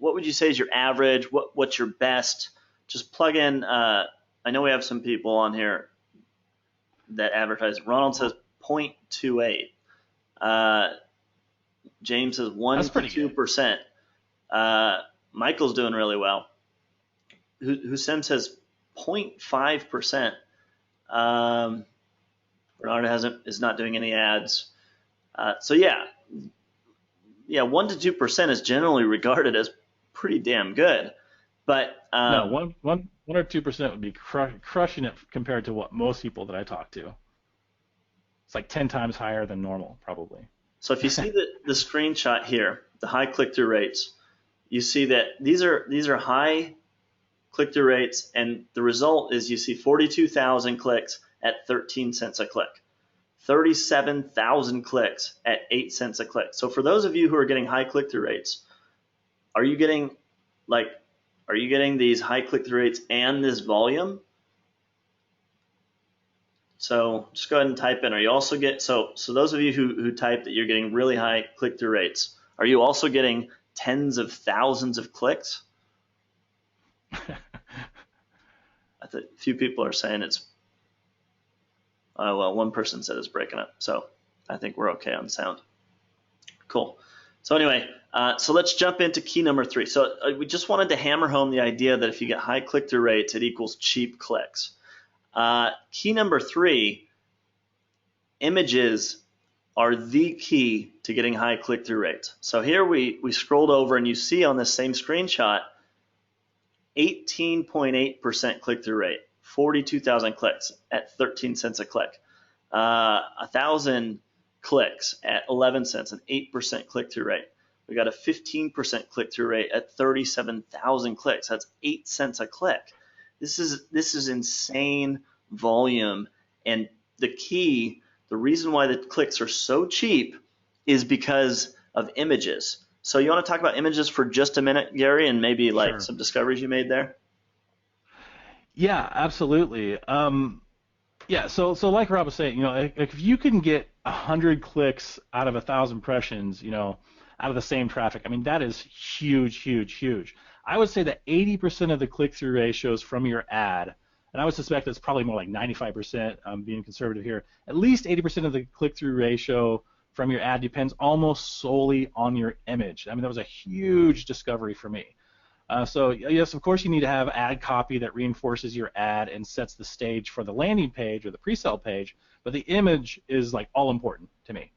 would you say is your average? What's your best? Just plug in. I know we have some people on here that advertise. Ronald says 0.28. James says 1 to 2%. Michael's doing really well. Hussein says 0.5%. Bernard is not doing any ads. So yeah, 1 to 2% is generally regarded as pretty damn good. But no, 1 or 2% would be crushing it compared to what most people that I talk to. It's like 10 times higher than normal, probably. So if you see the screenshot here, the high click-through rates, you see that these are high click-through rates, and the result is you see 42,000 clicks at 13 cents a click, 37,000 clicks at 8 cents a click. So for those of you who are getting high click-through rates, are you getting these high click-through rates and this volume? So just go ahead and type in. Are you also so those of you who type that you're getting really high click-through rates, are you also getting tens of thousands of clicks? I think a few people are saying it's, well, one person said it's breaking up. So I think we're okay on sound. Cool. So anyway, so let's jump into key number 3. So we just wanted to hammer home the idea that if you get high click-through rates, it equals cheap clicks. Key number 3, images are the key to getting high click-through rates. So here we scrolled over and you see on this same screenshot, 18.8% click-through rate, 42,000 clicks at 13 cents a click. 1,000 clicks at 11 cents, an 8% click-through rate. We got a 15% click-through rate at 37,000 clicks. That's 8 cents a click. This is insane volume, and the reason why the clicks are so cheap is because of images. So you want to talk about images for just a minute, Gary, and maybe like some discoveries you made there? Yeah, absolutely. Yeah, so like Rob was saying, if you can get 100 clicks out of 1,000 impressions, out of the same traffic, I mean, that is huge, huge, huge. I would say that 80% of the click-through ratios from your ad, and I would suspect it's probably more like 95%, being conservative here, at least 80% of the click-through ratio from your ad depends almost solely on your image. I mean, that was a huge discovery for me. So yes, of course you need to have ad copy that reinforces your ad and sets the stage for the landing page or the pre-sale page, but the image is like all important to me.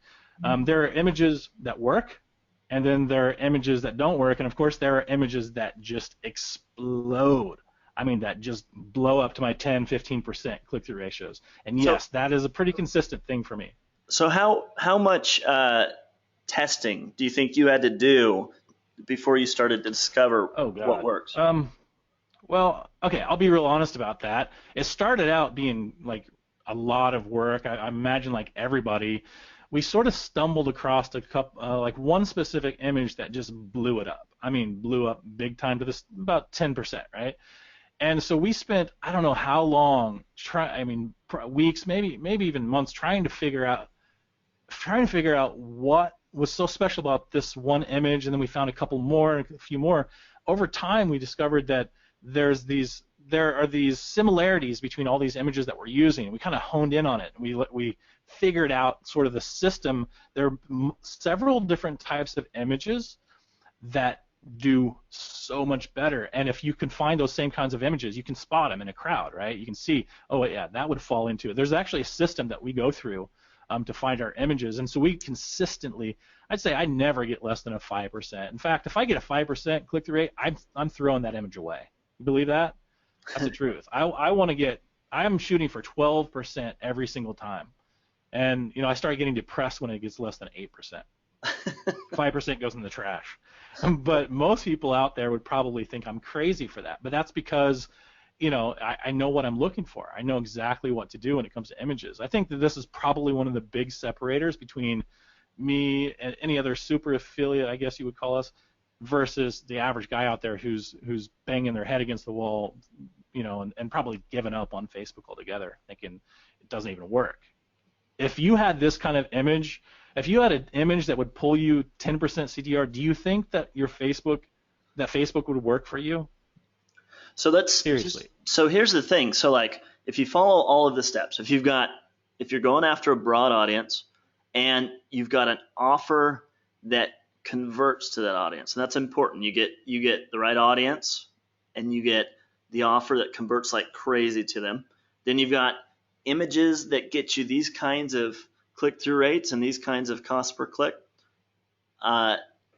There are images that work, and then there are images that don't work, and of course there are images that just explode. I mean, that just blow up to my 10-15% click-through ratios. And yes, that is a pretty consistent thing for me. So how much testing do you think you had to do before you started to discover what works? Well, okay, I'll be real honest about that. It started out being like a lot of work. I imagine like everybody, we sort of stumbled across a couple, like one specific image that just blew it up. I mean, blew up big time to this about 10%, right? And so we spent, I don't know how long, weeks, maybe even months trying to figure out what was so special about this one image, and then we found a couple more, a few more. Over time, we discovered that there are these similarities between all these images that we're using. We kind of honed in on it. We figured out sort of the system. There are several different types of images that do so much better, and if you can find those same kinds of images, you can spot them in a crowd, right? You can see, oh yeah, that would fall into it. There's actually a system that we go through to find our images, and so we consistently, I'd say I never get less than a 5%. In fact, if I get a 5% click-through rate, I'm throwing that image away. You believe that? That's the truth. I'm shooting for 12% every single time, and I start getting depressed when it gets less than 8%. 5% goes in the trash. But most people out there would probably think I'm crazy for that. But that's because, I know what I'm looking for. I know exactly what to do when it comes to images. I think that this is probably one of the big separators between me and any other super affiliate, I guess you would call us, versus the average guy out there who's banging their head against the wall, and probably giving up on Facebook altogether, thinking it doesn't even work. If you had this kind of image, if you had an image that would pull you 10% CTR, do you think that Facebook would work for you? So seriously. So here's the thing. So like, if you follow all of the steps, if you're going after a broad audience and you've got an offer that converts to that audience, and that's important. You get the right audience, and you get the offer that converts like crazy to them. Then you've got images that get you these kinds of click-through rates and these kinds of cost per click.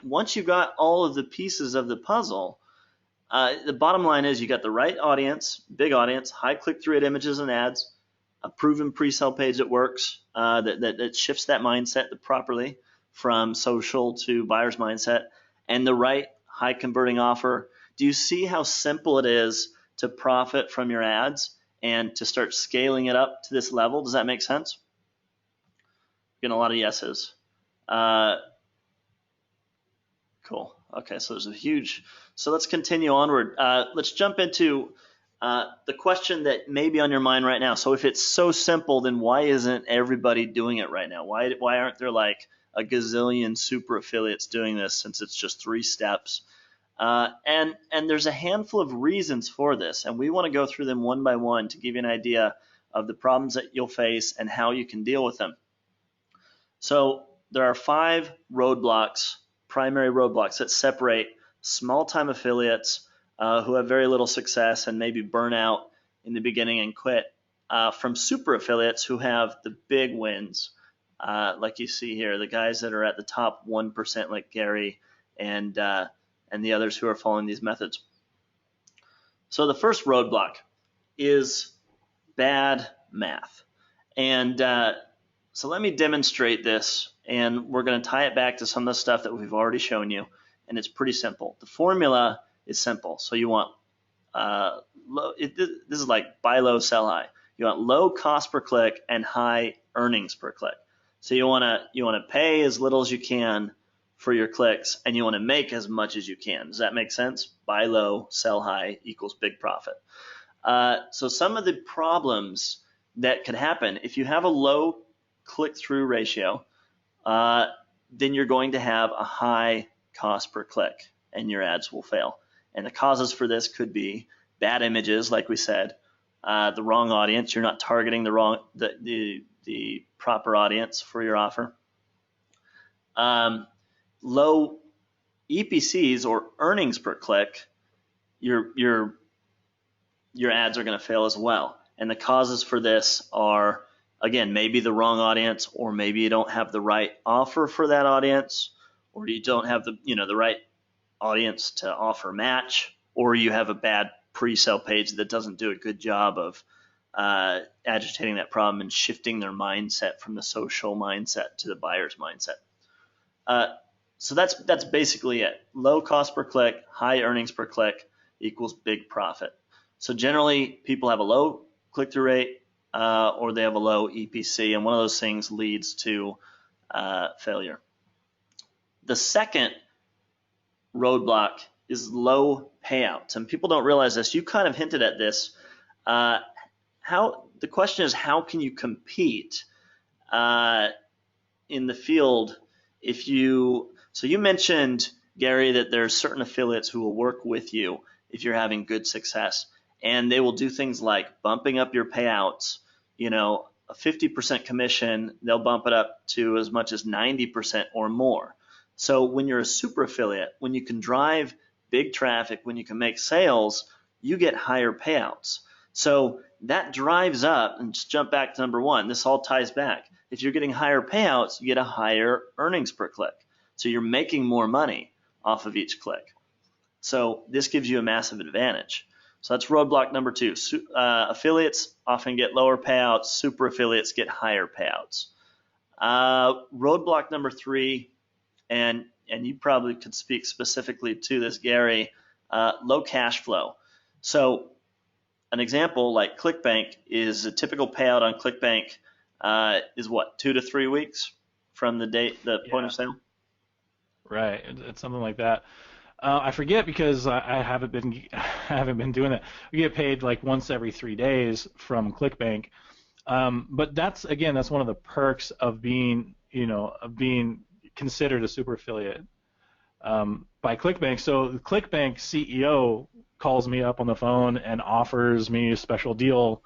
Once you've got all of the pieces of the puzzle, the bottom line is you got the right audience, big audience, high click-through rate images and ads, a proven pre-sale page that works, that shifts that mindset properly from social to buyer's mindset, and the right high converting offer. Do you see how simple it is to profit from your ads and to start scaling it up to this level? Does that make sense? Getting a lot of yeses. Cool. Okay, so there's a huge. So let's continue onward. Let's jump into the question that may be on your mind right now. So if it's so simple, then why isn't everybody doing it right now? Why aren't there like a gazillion super affiliates doing this, since it's just 3 steps? And there's a handful of reasons for this, and we want to go through them one by one to give you an idea of the problems that you'll face and how you can deal with them. So there are 5 roadblocks, primary roadblocks, that separate small-time affiliates who have very little success and maybe burn out in the beginning and quit from super affiliates who have the big wins, like you see here, the guys that are at the top 1% like Gary and the others who are following these methods. So the first roadblock is bad math. And so let me demonstrate this, and we're going to tie it back to some of the stuff that we've already shown you, and it's pretty simple. The formula is simple. So you want, this is like buy low, sell high. You want low cost per click and high earnings per click. So you want to pay as little as you can for your clicks, and you want to make as much as you can. Does that make sense? Buy low, sell high equals big profit. So some of the problems that could happen, if you have a low click-through ratio, then you're going to have a high cost per click, and your ads will fail. And the causes for this could be bad images, like we said, the wrong audience. You're not targeting the proper audience for your offer. Low EPCs or earnings per click, your ads are going to fail as well. And the causes for this are, again, maybe the wrong audience, or maybe you don't have the right offer for that audience, or you don't have the right audience to offer match, or you have a bad pre-sale page that doesn't do a good job of agitating that problem and shifting their mindset from the social mindset to the buyer's mindset. So that's basically it. Low cost per click, high earnings per click equals big profit. So generally, people have a low click-through rate or they have a low EPC, and one of those things leads to failure. The second roadblock is low payouts, and people don't realize this. You kind of hinted at this. The question is, how can you compete in the field so you mentioned, Gary, that there's certain affiliates who will work with you if you're having good success, and they will do things like bumping up your payouts. A 50% commission, they'll bump it up to as much as 90% or more. So when you're a super affiliate, when you can drive big traffic, when you can make sales, you get higher payouts. So that drives up, and just jump back to number 1. This all ties back. If you're getting higher payouts, you get a higher earnings per click. So you're making more money off of each click. So this gives you a massive advantage. So that's roadblock number 2. Affiliates often get lower payouts. Super affiliates get higher payouts. Roadblock number 3, and you probably could speak specifically to this, Gary, low cash flow. So an example like ClickBank is a typical payout on ClickBank is what, 2 to 3 weeks from the point of sale? Right, it's something like that. I forget because I haven't been doing that. We get paid like once every 3 days from ClickBank, but that's one of the perks of being considered a super affiliate by ClickBank. So the ClickBank CEO calls me up on the phone and offers me a special deal,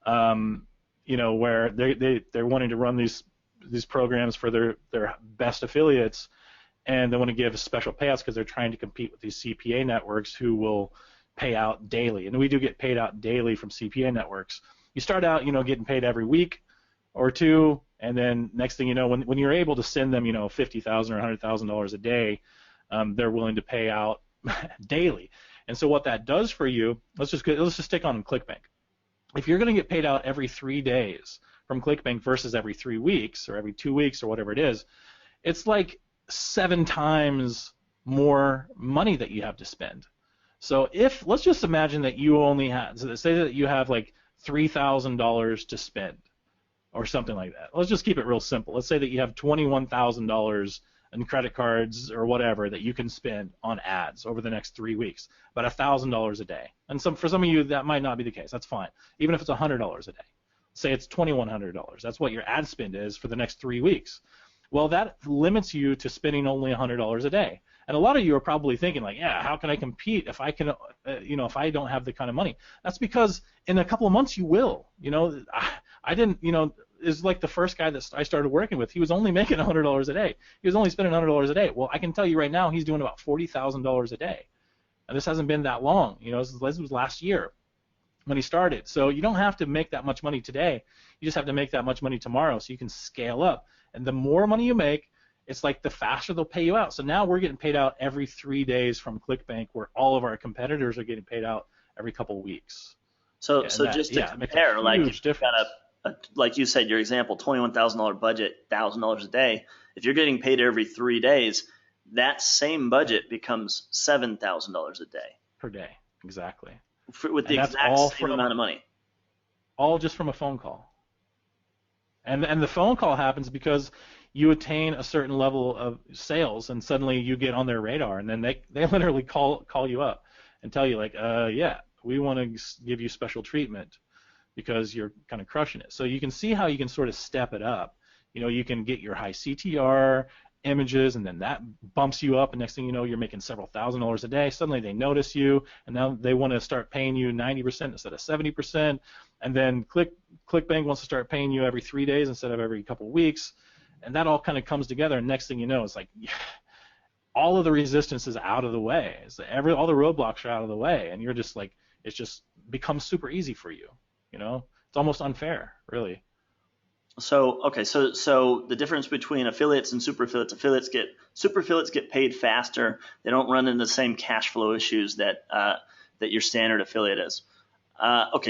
where they're wanting to run these programs for their best affiliates. And they want to give special payouts because they're trying to compete with these CPA networks who will pay out daily. And we do get paid out daily from CPA networks. You start out, getting paid every week or two, and then next thing you know, when you're able to send them, $50,000 or $100,000 a day, they're willing to pay out daily. And so what that does for you, let's just stick on ClickBank. If you're going to get paid out every 3 days from ClickBank versus every 3 weeks or every 2 weeks or whatever it is, it's like 7 times more money that you have to spend. So let's just imagine that you only have, say that you have like $3,000 to spend or something like that. Let's just keep it real simple. Let's say that you have $21,000 in credit cards or whatever that you can spend on ads over the next 3 weeks, about $1,000 a day. And for some of you, that might not be the case. That's fine. Even if it's $100 a day. Say it's $2,100. That's what your ad spend is for the next 3 weeks. Well, that limits you to spending only $100 a day. And a lot of you are probably thinking like, yeah, how can I compete if I can, if I don't have the kind of money? That's because in a couple of months you will. I didn't, is like the first guy that I started working with. He was only making $100 a day. He was only spending $100 a day. Well, I can tell you right now, he's doing about $40,000 a day. And this hasn't been that long. This was last year when he started. So you don't have to make that much money today. You just have to make that much money tomorrow so you can scale up. And the more money you make, it's like the faster they'll pay you out. So now we're getting paid out every 3 days from ClickBank, where all of our competitors are getting paid out every couple of weeks. So just to compare, like if you've got like you said, your example, $21,000 budget, $1,000 a day. If you're getting paid every 3 days, that same budget becomes $7,000 a day. Per day, exactly. With the exact same amount of money. All just from a phone call. And the phone call happens because you attain a certain level of sales, and suddenly you get on their radar, and then they literally call you up and tell you like, yeah, we want to give you special treatment because you're kind of crushing it. So you can see how you can sort of step it up. You can get your high CTR images, and then that bumps you up, and next thing you know, you're making several $1,000s a day. Suddenly they notice you, and now they want to start paying you 90% instead of 70%, and then ClickBank wants to start paying you every 3 days instead of every couple of weeks, and that all kind of comes together, and next thing you know, it's like all of the resistance is out of the way. All the roadblocks are out of the way, and you're just like, it's just becomes super easy for you. It's almost unfair, really. So the difference between affiliates and super affiliates, super affiliates get paid faster. They don't run into the same cash flow issues that your standard affiliate is.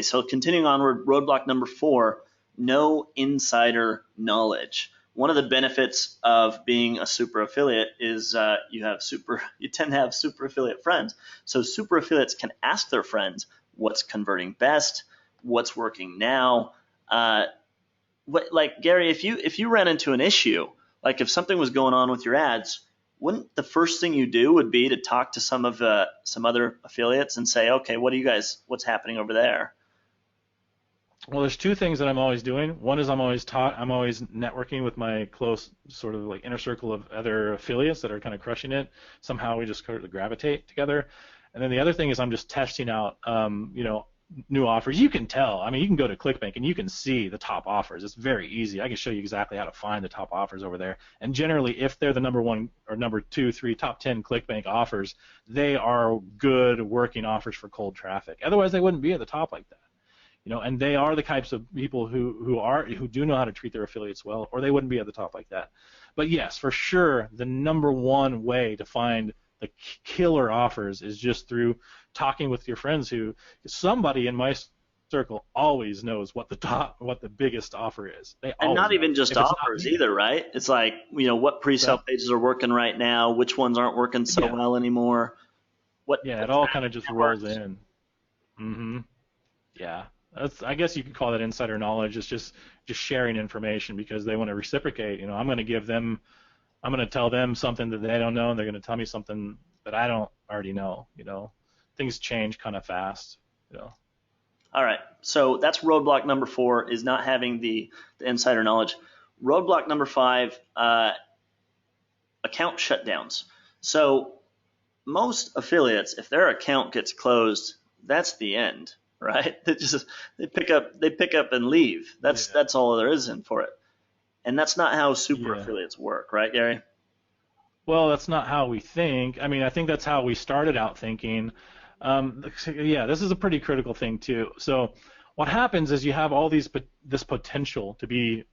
So continuing onward, roadblock number 4, no insider knowledge. One of the benefits of being a super affiliate is you tend to have super affiliate friends. So super affiliates can ask their friends what's converting best, what's working now. Like Gary, if you ran into an issue, like if something was going on with your ads, wouldn't the first thing you do would be to talk to some other affiliates and say, okay, what's happening over there? Well, there's 2 things that I'm always doing. One is I'm always networking with my close sort of like inner circle of other affiliates that are kind of crushing it. Somehow we just sort of gravitate together. And then the other thing is I'm just testing out, new offers. You can tell. I mean, you can go to ClickBank and you can see the top offers. It's very easy. I can show you exactly how to find the top offers over there. And generally, if they're the number 1 or number 2, 3, top 10 ClickBank offers, they are good working offers for cold traffic. Otherwise, they wouldn't be at the top like that. And they are the types of people who do know how to treat their affiliates well, or they wouldn't be at the top like that. But yes, for sure, the number 1 way to find the killer offers is just through talking with your friends. Somebody in my circle always knows what the biggest offer is. And not even just offers either, right? It's like, what pre-sale pages are working right now, which ones aren't working so well anymore. It all kind of just rolls in. Mm-hmm. Yeah. I guess you could call that insider knowledge. It's just sharing information because they want to reciprocate. I'm going to tell them something that they don't know, and they're going to tell me something that I don't already know. Things change kind of fast. All right. So that's roadblock number 4, is not having the insider knowledge. Roadblock number 5, account shutdowns. So most affiliates, if their account gets closed, that's the end, right? They pick up and leave. That's all there is in for it. And that's not how super affiliates work, right, Gary? Well, that's not how we think. I mean, I think that's how we started out thinking. This is a pretty critical thing too. So what happens is you have all this potential to be,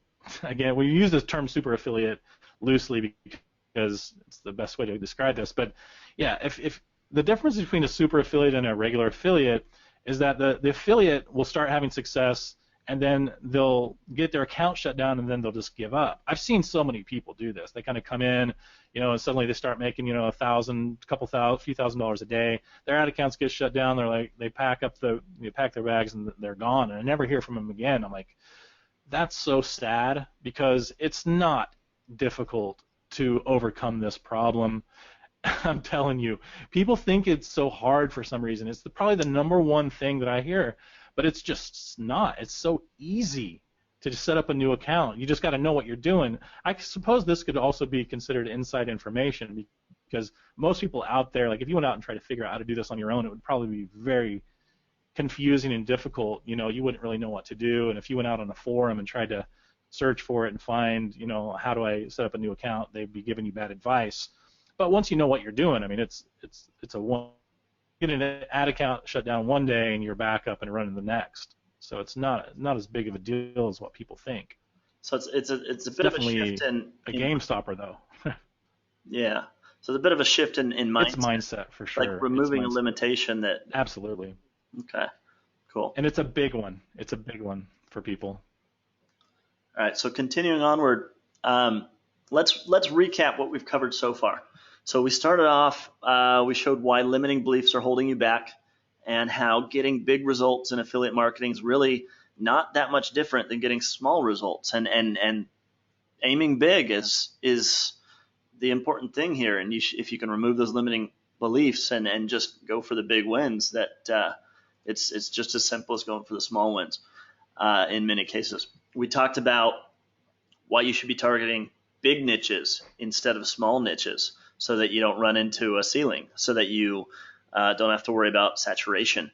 again, we use this term super affiliate loosely because it's the best way to describe this. But yeah, if the difference between a super affiliate and a regular affiliate is that the affiliate will start having success, and then they'll get their account shut down, and then they'll just give up. I've seen so many people do this. They kind of come in, and suddenly they start making, few $1,000s a day. Their ad accounts get shut down. They're like, they pack their bags and they're gone, and I never hear from them again. I'm like, that's so sad because it's not difficult to overcome this problem. I'm telling you, people think it's so hard for some reason. It's probably the number 1 thing that I hear. But it's just not. It's so easy to just set up a new account. You just got to know what you're doing. I suppose this could also be considered inside information because most people out there, like if you went out and tried to figure out how to do this on your own, it would probably be very confusing and difficult. You wouldn't really know what to do. And if you went out on a forum and tried to search for it and find, how do I set up a new account, they'd be giving you bad advice. But once you know what you're doing, I mean, it's a one, get an ad account shut down one day and you're back up and running the next. So it's not as big of a deal as what people think. So it's a bit of a shift in a game stopper though. Yeah. So it's a bit of a shift in mindset. It's mindset for sure. Like removing a limitation that. Absolutely. Okay. Cool. And it's a big one. It's a big one for people. All right. So continuing onward, let's recap what we've covered so far. So we started off. We showed why limiting beliefs are holding you back, and how getting big results in affiliate marketing is really not that much different than getting small results. And aiming big is the important thing here. And if you can remove those limiting beliefs and just go for the big wins, that it's just as simple as going for the small wins in many cases. We talked about why you should be targeting big niches instead of small niches, so that you don't run into a ceiling, so that you don't have to worry about saturation,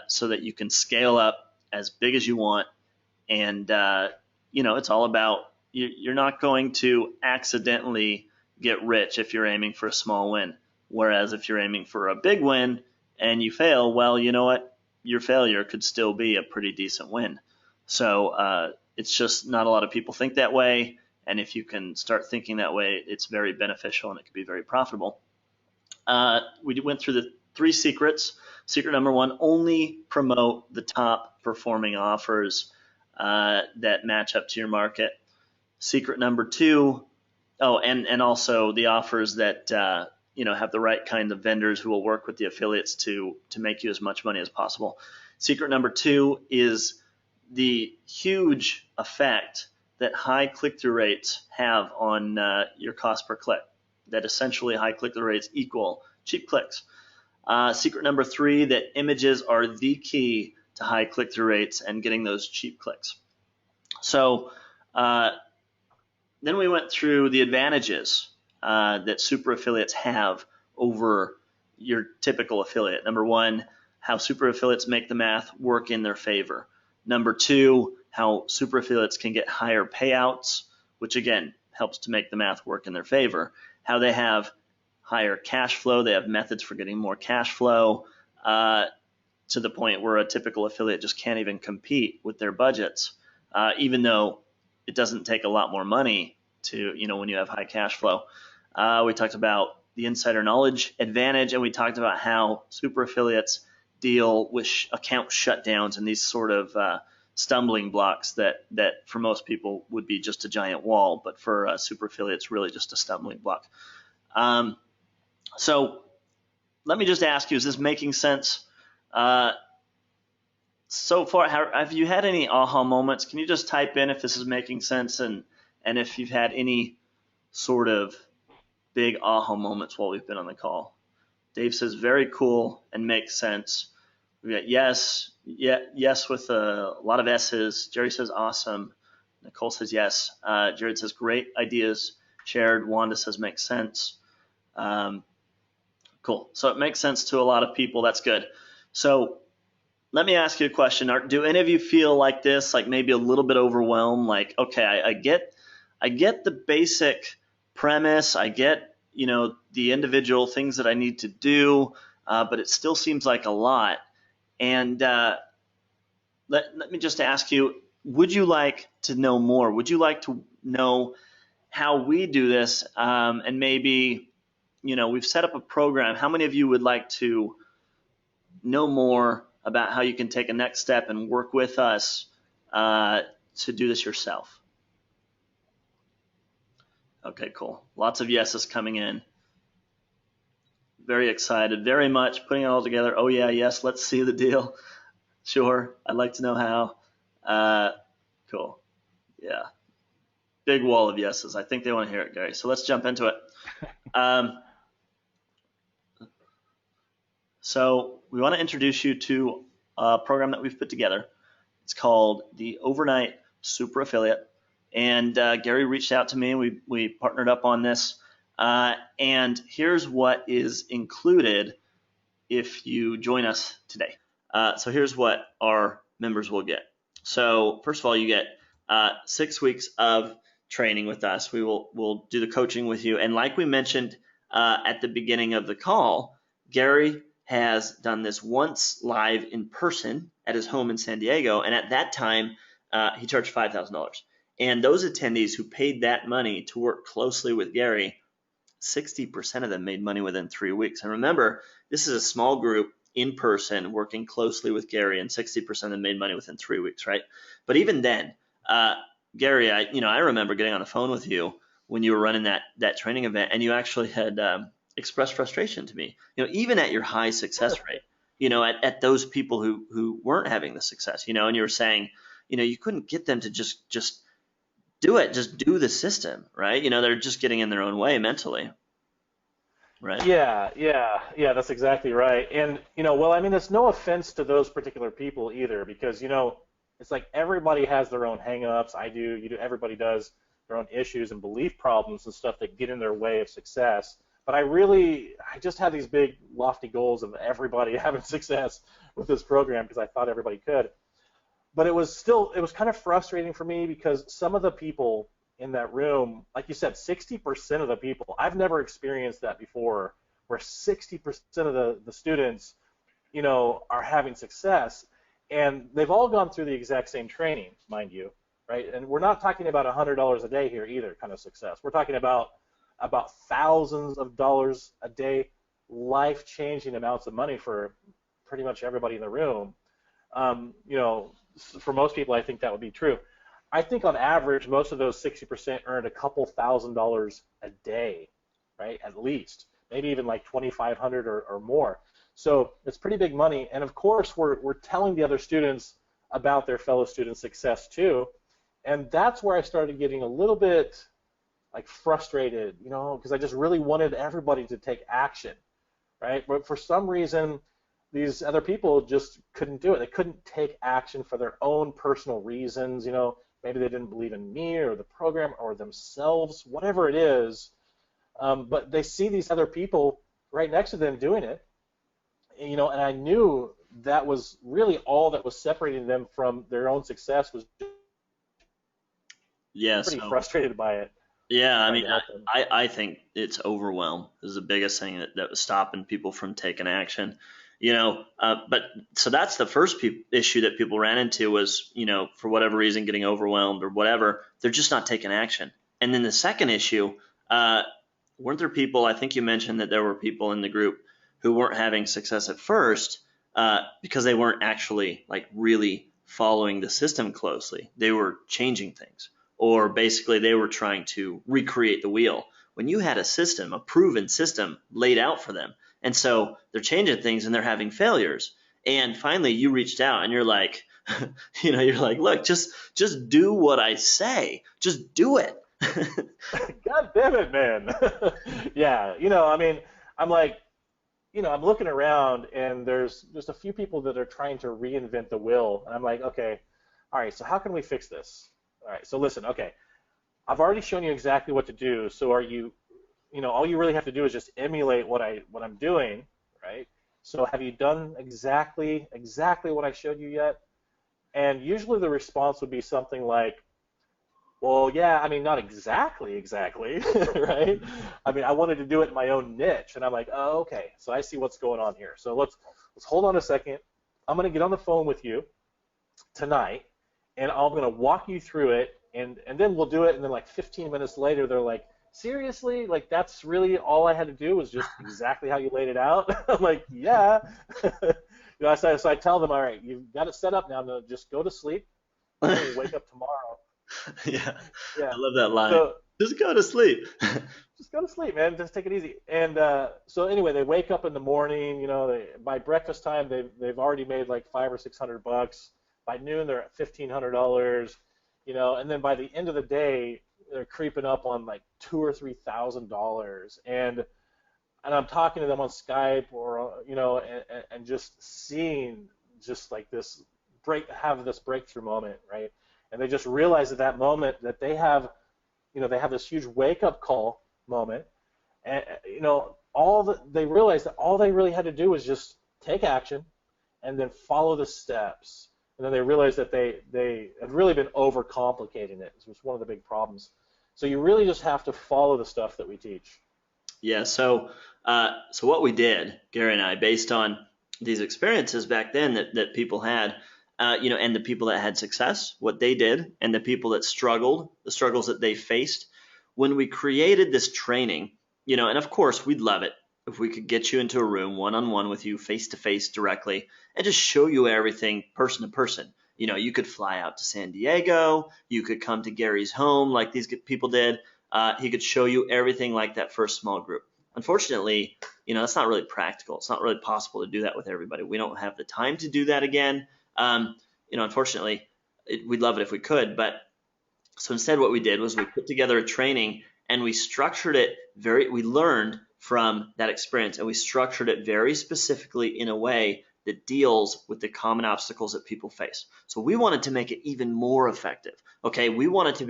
so that you can scale up as big as you want. And it's all about, you're not going to accidentally get rich if you're aiming for a small win. Whereas if you're aiming for a big win and you fail, well, you know what? Your failure could still be a pretty decent win. So it's just not a lot of people think that way. And if you can start thinking that way, it's very beneficial and it can be very profitable. We went through the 3 secrets. Secret number 1, only promote the top performing offers that match up to your market. Secret number 2, and also the offers that have the right kind of vendors who will work with the affiliates to make you as much money as possible. Secret number 2 is the huge effect that high click-through rates have on your cost per click. That essentially high click-through rates equal cheap clicks. Secret number 3, that images are the key to high click-through rates and getting those cheap clicks. So then we went through the advantages that super affiliates have over your typical affiliate. Number 1, how super affiliates make the math work in their favor. Number 2, how super affiliates can get higher payouts, which again helps to make the math work in their favor. How they have higher cash flow. They have methods for getting more cash flow to the point where a typical affiliate just can't even compete with their budgets, even though it doesn't take a lot more money to, when you have high cash flow. We talked about the insider knowledge advantage, and we talked about how super affiliates deal with account shutdowns and these sort of stumbling blocks that for most people would be just a giant wall, but for super affiliates, really just a stumbling block. So let me just ask you, is this making sense? So far, have you had any aha moments? Can you just type in if this is making sense, and if you've had any sort of big aha moments while we've been on the call? Dave says very cool and makes sense. We got yes with a lot of S's. Jerry says awesome. Nicole says yes. Jared says great ideas shared. Wanda says makes sense. Cool. So it makes sense to a lot of people. That's good. So let me ask you a question. Do any of you feel like this, like maybe a little bit overwhelmed? Like, okay, I get the basic premise. I get, the individual things that I need to do, but it still seems like a lot. And let me just ask you, would you like to know more? Would you like to know how we do this? And maybe, we've set up a program. How many of you would like to know more about how you can take a next step and work with us to do this yourself? Okay, cool. Lots of yeses coming in. Very excited, very much, putting it all together. Oh yeah, yes, let's see the deal. Sure, I'd like to know how. Cool, yeah. Big wall of yeses. I think they want to hear it, Gary. So let's jump into it. So we want to introduce you to a program that we've put together. It's called the Overnight Super Affiliate. And Gary reached out to me. We partnered up on this. And here's what is included if you join us today. So here's what our members will get. So first of all, you get 6 weeks of training with us. We'll do the coaching with you. And like we mentioned at the beginning of the call, Gary has done this once live in person at his home in San Diego. And at that time, he charged $5,000. And those attendees who paid that money to work closely with Gary, 60% of them made money within 3 weeks. And remember, this is a small group in person working closely with Gary, and 60% of them made money within 3 weeks, right? But even then, Gary, I remember getting on the phone with you when you were running that training event, and you actually had expressed frustration to me. Even at your high success rate, at those people who weren't having the success, and you were saying, you couldn't get them to just do it, just do the system, right? They're just getting in their own way mentally, right? Yeah, that's exactly right. And, well, I mean, it's no offense to those particular people either, because, it's like everybody has their own hang-ups. I do, you do, everybody does their own issues and belief problems and stuff that get in their way of success. But I just had these big, lofty goals of everybody having success with this program because I thought everybody could. But it was kind of frustrating for me because some of the people in that room, like you said, 60% of the people, I've never experienced that before, where 60% of the students, are having success, and they've all gone through the exact same training, mind you, right? And we're not talking about $100 a day here either kind of success. We're talking about thousands of dollars a day, life-changing amounts of money for pretty much everybody in the room. For most people, I think that would be true. I think on average, most of those 60% earned a couple $1,000s a day, right? At least, maybe even like $2,500 or more. So it's pretty big money. And of course, we're telling the other students about their fellow students' success too. And that's where I started getting a little bit like frustrated, because I just really wanted everybody to take action, right? But for some reason, these other people just couldn't do it. They couldn't take action for their own personal reasons. Maybe they didn't believe in me or the program or themselves, whatever it is. But they see these other people right next to them doing it, and I knew that was really all that was separating them from their own success. Was pretty frustrated by it. Yeah, I mean, I think it's overwhelm is the biggest thing that was stopping people from taking action. But so that's the first issue that people ran into was, for whatever reason, getting overwhelmed or whatever, they're just not taking action. And then the second issue, weren't there people, I think you mentioned that there were people in the group who weren't having success at first because they weren't actually like really following the system closely. They were changing things, or basically they were trying to recreate the wheel. When you had a system, a proven system laid out for them, and so they're changing things and they're having failures. And finally you reached out and you're like, look, just do what I say. Just do it. God damn it, man. Yeah, I mean, I'm like, I'm looking around and there's just a few people that are trying to reinvent the wheel. And I'm like, okay, all right, so how can we fix this? All right, so listen, okay, I've already shown you exactly what to do. So all you really have to do is just emulate what I'm doing, right? So have you done exactly what I showed you yet? And usually the response would be something like, well, yeah, I mean, not exactly, right? I mean, I wanted to do it in my own niche, and I'm like, oh, okay, so I see what's going on here. So let's hold on a second. I'm going to get on the phone with you tonight, and I'm going to walk you through it, and then we'll do it, and then like 15 minutes later, they're like, seriously? Like, that's really all I had to do was just exactly how you laid it out? I'm like, yeah. So I tell them, all right, you've got it set up now. No, just go to sleep. And wake up tomorrow. Yeah, I love that line. So, just go to sleep. Just go to sleep, man. Just take it easy. And so anyway, they wake up in the morning. By breakfast time, they've already made like $500 or $600. By noon, they're at $1,500. And then by the end of the day, they're creeping up on like $2,000 or $3,000. And I'm talking to them on Skype or and just seeing just like this have this breakthrough moment, right? And they just realize at that moment that they have this huge wake-up call moment, And they realized that all they really had to do was just take action and then follow the steps. And then they realized that they had really been overcomplicating it. It was one of the big problems. So you really just have to follow the stuff that we teach. Yeah. So what we did, Gary and I, based on these experiences back then that people had, and the people that had success, what they did, and the people that struggled, the struggles that they faced, when we created this training, and of course we'd love it if we could get you into a room one-on-one with you, face-to-face directly, and just show you everything person to person. You could fly out to San Diego, you could come to Gary's home like these people did. He could show you everything like that for a small group. Unfortunately, that's not really practical. It's not really possible to do that with everybody. We don't have the time to do that again. Unfortunately, we'd love it if we could, but so instead what we did was we put together a training and we structured it we learned from that experience and we structured it very specifically in a way that deals with the common obstacles that people face. So we wanted to make it even more effective. Okay, we wanted you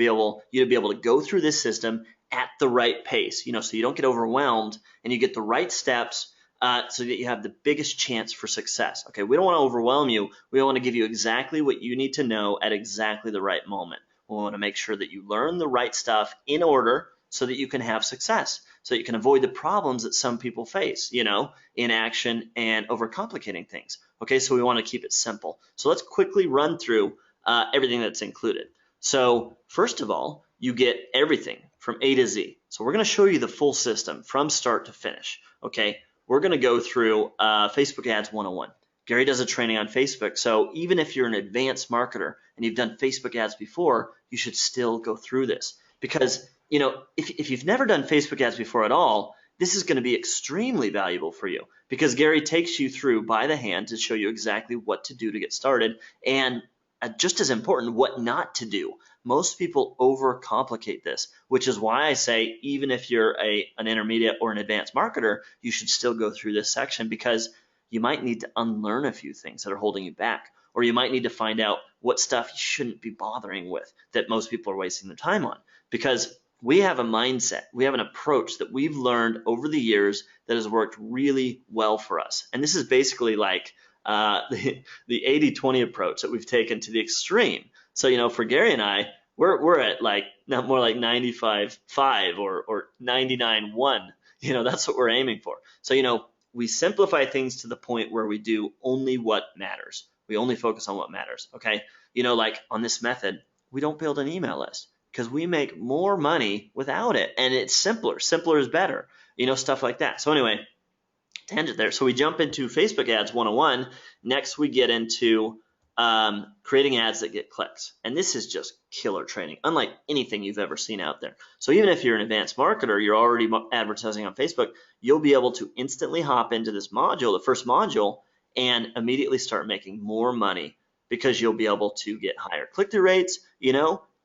to be able to go through this system at the right pace, so you don't get overwhelmed and you get the right steps so that you have the biggest chance for success. Okay, we don't want to overwhelm you. We want to give you exactly what you need to know at exactly the right moment. We want to make sure that you learn the right stuff in order so that you can have success, so that you can avoid the problems that some people face, inaction and overcomplicating things. Okay, so we want to keep it simple. So let's quickly run through everything that's included. So first of all, you get everything from A to Z. So we're going to show you the full system from start to finish. Okay, we're going to go through Facebook Ads 101. Gary does a training on Facebook, so even if you're an advanced marketer and you've done Facebook ads before, you should still go through this because if you've never done Facebook ads before at all, this is going to be extremely valuable for you because Gary takes you through by the hand to show you exactly what to do to get started and just as important, what not to do. Most people overcomplicate this, which is why I say even if you're an intermediate or an advanced marketer, you should still go through this section because you might need to unlearn a few things that are holding you back, or you might need to find out what stuff you shouldn't be bothering with that most people are wasting their time on. Because we have a mindset, we have an approach that we've learned over the years that has worked really well for us. And this is basically like the 80-20 approach that we've taken to the extreme. So, for Gary and I, we're at like not more like 95.5 or 99.1. That's what we're aiming for. So, we simplify things to the point where we do only what matters. We only focus on what matters. Okay. Like on this method, we don't build an email list because we make more money without it. And it's simpler. Simpler is better, stuff like that. So anyway, tangent there. So we jump into Facebook Ads 101. Next, we get into creating ads that get clicks. And this is just killer training, unlike anything you've ever seen out there. So even if you're an advanced marketer, you're already advertising on Facebook, you'll be able to instantly hop into this module, the first module, and immediately start making more money because you'll be able to get higher click-through rates,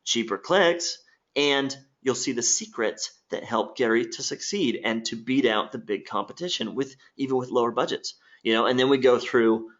cheaper clicks, and you'll see the secrets that help Gary to succeed and to beat out the big competition even with lower budgets. And then we go through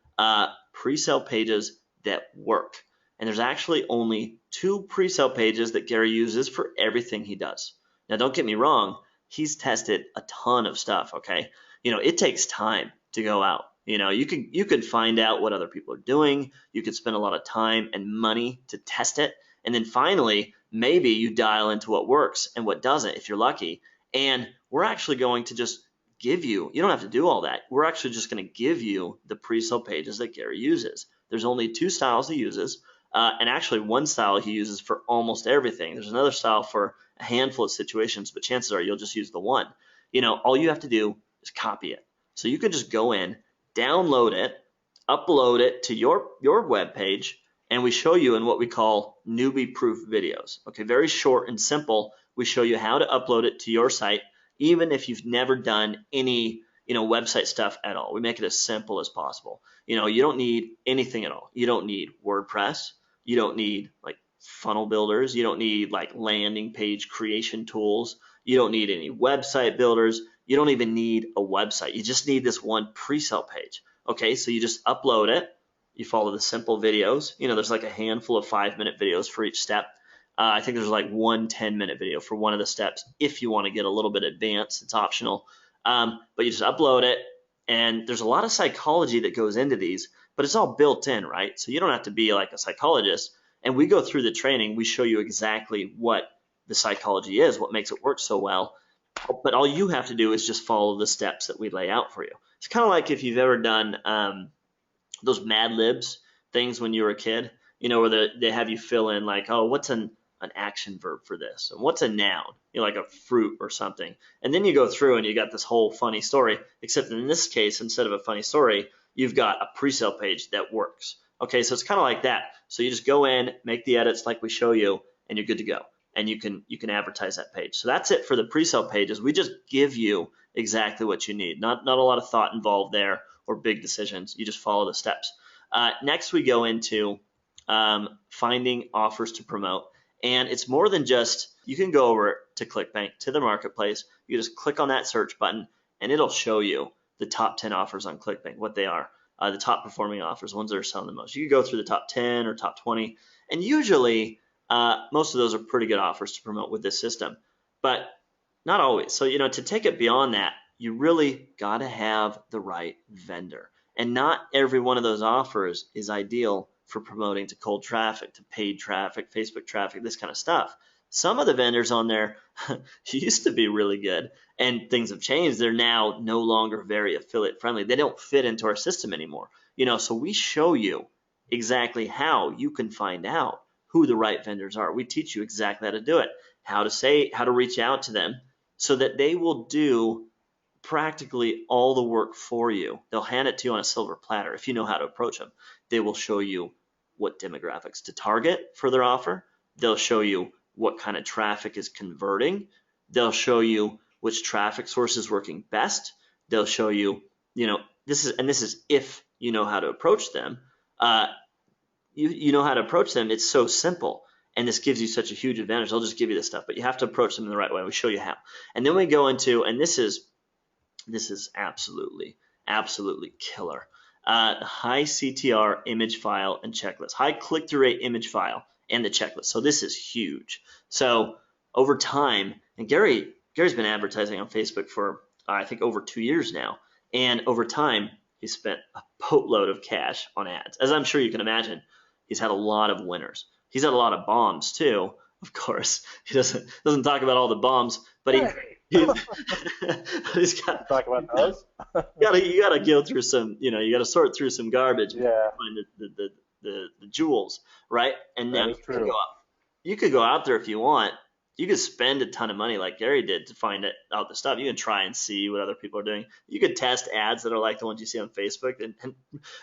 pre-sale pages that work. And there's actually only 2 pre-sale pages that Gary uses for everything he does. Now, don't get me wrong, he's tested a ton of stuff, okay? It takes time to go out. You could find out what other people are doing. You could spend a lot of time and money to test it. And then finally, maybe you dial into what works and what doesn't if you're lucky. And we're actually going to just give you don't have to do all that. We're actually just going to give you the pre-sale pages that Gary uses. There's only 2 styles he uses, and actually 1 style he uses for almost everything. There's another style for a handful of situations, but chances are you'll just use the one. All you have to do is copy it. So you can just go in, download it, upload it to your web page, and we show you in what we call newbie-proof videos. Okay, very short and simple. We show you how to upload it to your site, even if you've never done any website stuff at all. We make it as simple as possible. You don't need anything at all. You don't need WordPress. You don't need like funnel builders. You don't need like landing page creation tools. You don't need any website builders. You don't even need a website. You just need this one pre-sale page. Okay, so you just upload it. You follow the simple videos. There's like a handful of 5-minute videos for each step. I think there's like one 10-minute video for one of the steps. If you want to get a little bit advanced, it's optional. But you just upload it, and there's a lot of psychology that goes into these, but it's all built in, right? So you don't have to be like a psychologist. And we go through the training. We show you exactly what the psychology is, what makes it work so well. But all you have to do is just follow the steps that we lay out for you. It's kind of like if you've ever done those Mad Libs things when you were a kid, where they have you fill in like, oh, what's an action verb for this? And what's a noun? Like a fruit or something. And then you go through and you got this whole funny story, except in this case, instead of a funny story, you've got a pre-sale page that works. Okay, so it's kind of like that. So you just go in, make the edits like we show you, and you're good to go. And you can advertise that page. So that's it for the pre-sale pages. We just give you exactly what you need. Not a lot of thought involved there or big decisions. You just follow the steps. Next, we go into finding offers to promote. And it's more than just, you can go over to ClickBank, to the marketplace. You just click on that search button, and it'll show you the top 10 offers on ClickBank, what they are, the top performing offers, ones that are selling the most. You can go through the top 10 or top 20, and usually most of those are pretty good offers to promote with this system, but not always. So, to take it beyond that, you really got to have the right vendor. And not every one of those offers is ideal for promoting to cold traffic, to paid traffic, Facebook traffic, this kind of stuff. Some of the vendors on there used to be really good, and things have changed. They're now no longer very affiliate friendly. They don't fit into our system anymore. So we show you exactly how you can find out who the right vendors are. We teach you exactly how to do it, how to reach out to them so that they will do practically all the work for you. They'll hand it to you on a silver platter if you know how to approach them. They will show you what demographics to target for their offer. They'll show you what kind of traffic is converting. They'll show you which traffic source is working best. They'll show you, this is if you know how to approach them. You know how to approach them. It's so simple. And this gives you such a huge advantage. I'll just give you this stuff, but you have to approach them in the right way. We show you how. And then we go into, and this is absolutely killer. High CTR image file and checklist, high click-through rate image file and the checklist. So this is huge. So over time, and Gary's been advertising on Facebook for I think over 2 years now, and over time he spent a boatload of cash on ads. As I'm sure you can imagine, he's had a lot of winners. He's had a lot of bombs too. Of course, he doesn't talk about all the bombs, but he's got talk about those. you gotta go through some, you gotta sort through some garbage. Yeah. Find the jewels, right? And now you could go out there if you want. You could spend a ton of money like Gary did to find out the stuff. You can try and see what other people are doing. You could test ads that are like the ones you see on Facebook and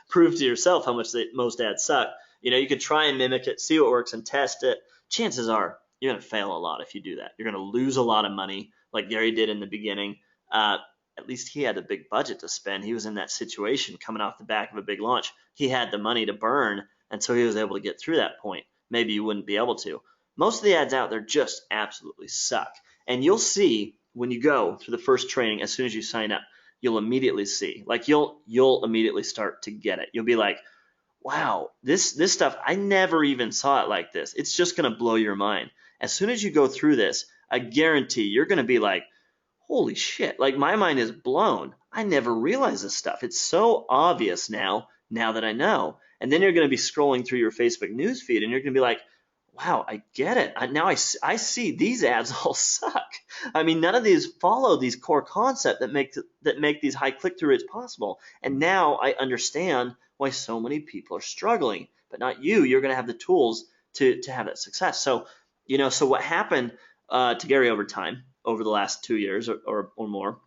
prove to yourself how much most ads suck. You could try and mimic it, see what works, and test it. Chances are you're going to fail a lot if you do that. You're going to lose a lot of money like Gary did in the beginning. At least he had a big budget to spend. He was in that situation coming off the back of a big launch. He had the money to burn, and so he was able to get through that point. Maybe you wouldn't be able to. Most of the ads out there just absolutely suck. And you'll see when you go through the first training, as soon as you sign up, you'll immediately see. Like you'll immediately start to get it. You'll be like, wow, this stuff, I never even saw it like this. It's just going to blow your mind. As soon as you go through this, I guarantee you're going to be like, holy shit, like my mind is blown. I never realized this stuff. It's so obvious now that I know. And then you're going to be scrolling through your Facebook news feed and you're going to be like, wow, I get it. Now I see these ads all suck. I mean, none of these follow these core concepts that make these high click-through rates possible. And now I understand why so many people are struggling, but not you. You're going to have the tools to have that success. So, so what happened to Gary over time, over the last 2 years or more,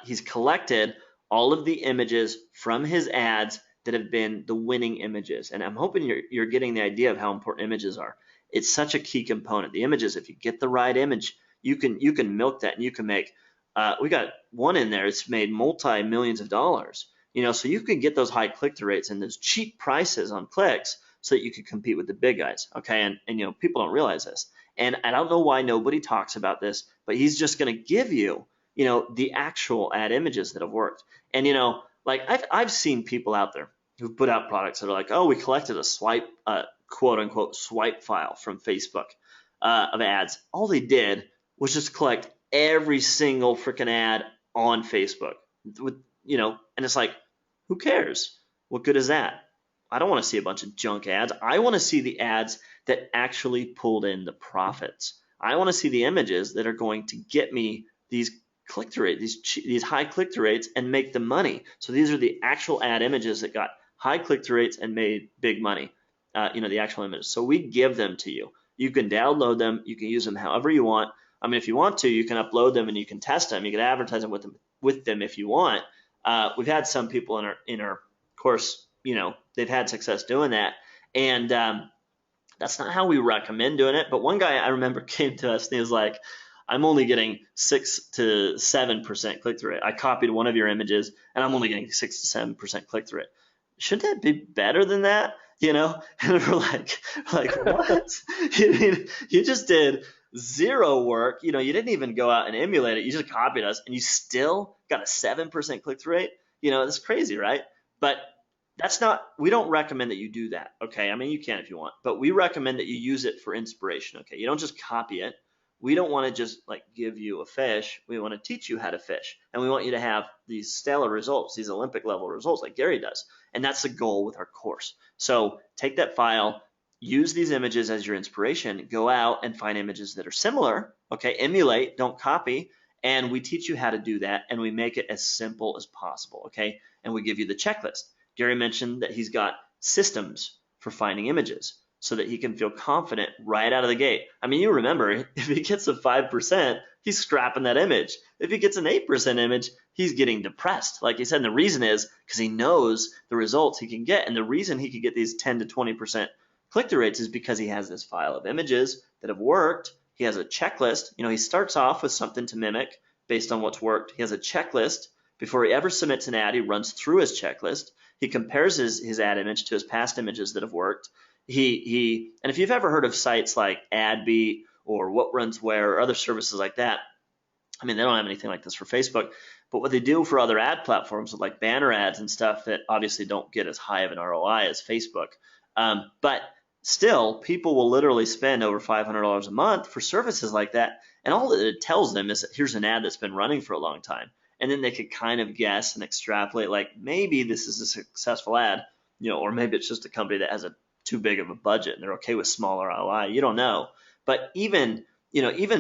he's collected all of the images from his ads that have been the winning images. And I'm hoping you're getting the idea of how important images are. It's such a key component. The images, if you get the right image, you can milk that and you can make, we got one in there, it's made multi-millions of dollars. So you can get those high click-through rates and those cheap prices on clicks so that you can compete with the big guys. Okay, and people don't realize this. And I don't know why nobody talks about this, but he's just going to give you, the actual ad images that have worked. And like I've seen people out there who've put out products that are like, oh, we collected a swipe quote unquote swipe file from Facebook of ads. All they did was just collect every single freaking ad on Facebook with, and it's like, who cares? What good is that? I don't want to see a bunch of junk ads. I want to see the ads that actually pulled in the profits. I want to see the images that are going to get me these click-through rates, these high click-through rates, and make the money. So these are the actual ad images that got high click-through rates and made big money. The actual images. So we give them to you. You can download them. You can use them however you want. I mean, if you want to, you can upload them and you can test them. You can advertise them with them if you want. We've had some people in our course, they've had success doing that, and that's not how we recommend doing it. But one guy I remember came to us and he was like, I'm only getting 6 to 7% click-through rate. I copied one of your images and I'm only getting 6 to 7% click-through rate. Shouldn't that be better than that? And we're like what? You just did zero work. You didn't even go out and emulate it. You just copied us and you still got a 7% click-through rate. That's crazy, right? But we don't recommend that you do that, okay? I mean, you can if you want, but we recommend that you use it for inspiration, okay? You don't just copy it. We don't want to just give you a fish. We want to teach you how to fish. And we want you to have these stellar results, these Olympic level results like Gary does. And that's the goal with our course. So take that file, use these images as your inspiration, go out and find images that are similar, okay? Emulate, don't copy. And we teach you how to do that, and we make it as simple as possible, okay? And we give you the checklist. Gary mentioned that he's got systems for finding images so that he can feel confident right out of the gate. I mean, you remember, if he gets a 5%, he's scrapping that image. If he gets an 8% image, he's getting depressed. Like he said, and the reason is because he knows the results he can get. And the reason he can get these 10 to 20% click-through rates is because he has this file of images that have worked. He has a checklist. He starts off with something to mimic based on what's worked. He has a checklist. Before he ever submits an ad, he runs through his checklist. He compares his ad image to his past images that have worked. And if you've ever heard of sites like AdBeat or What Runs Where or other services like that, I mean, they don't have anything like this for Facebook, but what they do for other ad platforms with like banner ads and stuff that obviously don't get as high of an ROI as Facebook. But still, people will literally spend over $500 a month for services like that. And all that it tells them is that here's an ad that's been running for a long time. And then they could kind of guess and extrapolate, like maybe this is a successful ad, or maybe it's just a company that has too big of a budget and they're okay with smaller ROI. You don't know. But even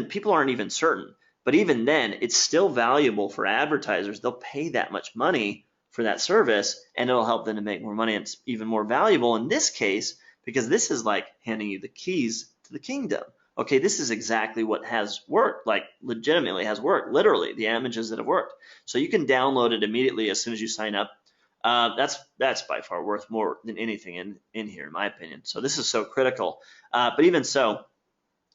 people aren't even certain. But even then, it's still valuable for advertisers. They'll pay that much money for that service, and it'll help them to make more money. And it's even more valuable in this case because this is like handing you the keys to the kingdom. Okay, this is exactly what has worked, like legitimately has worked, literally, the images that have worked. So you can download it immediately as soon as you sign up. That's by far worth more than anything in here, in my opinion. So this is so critical. But even so,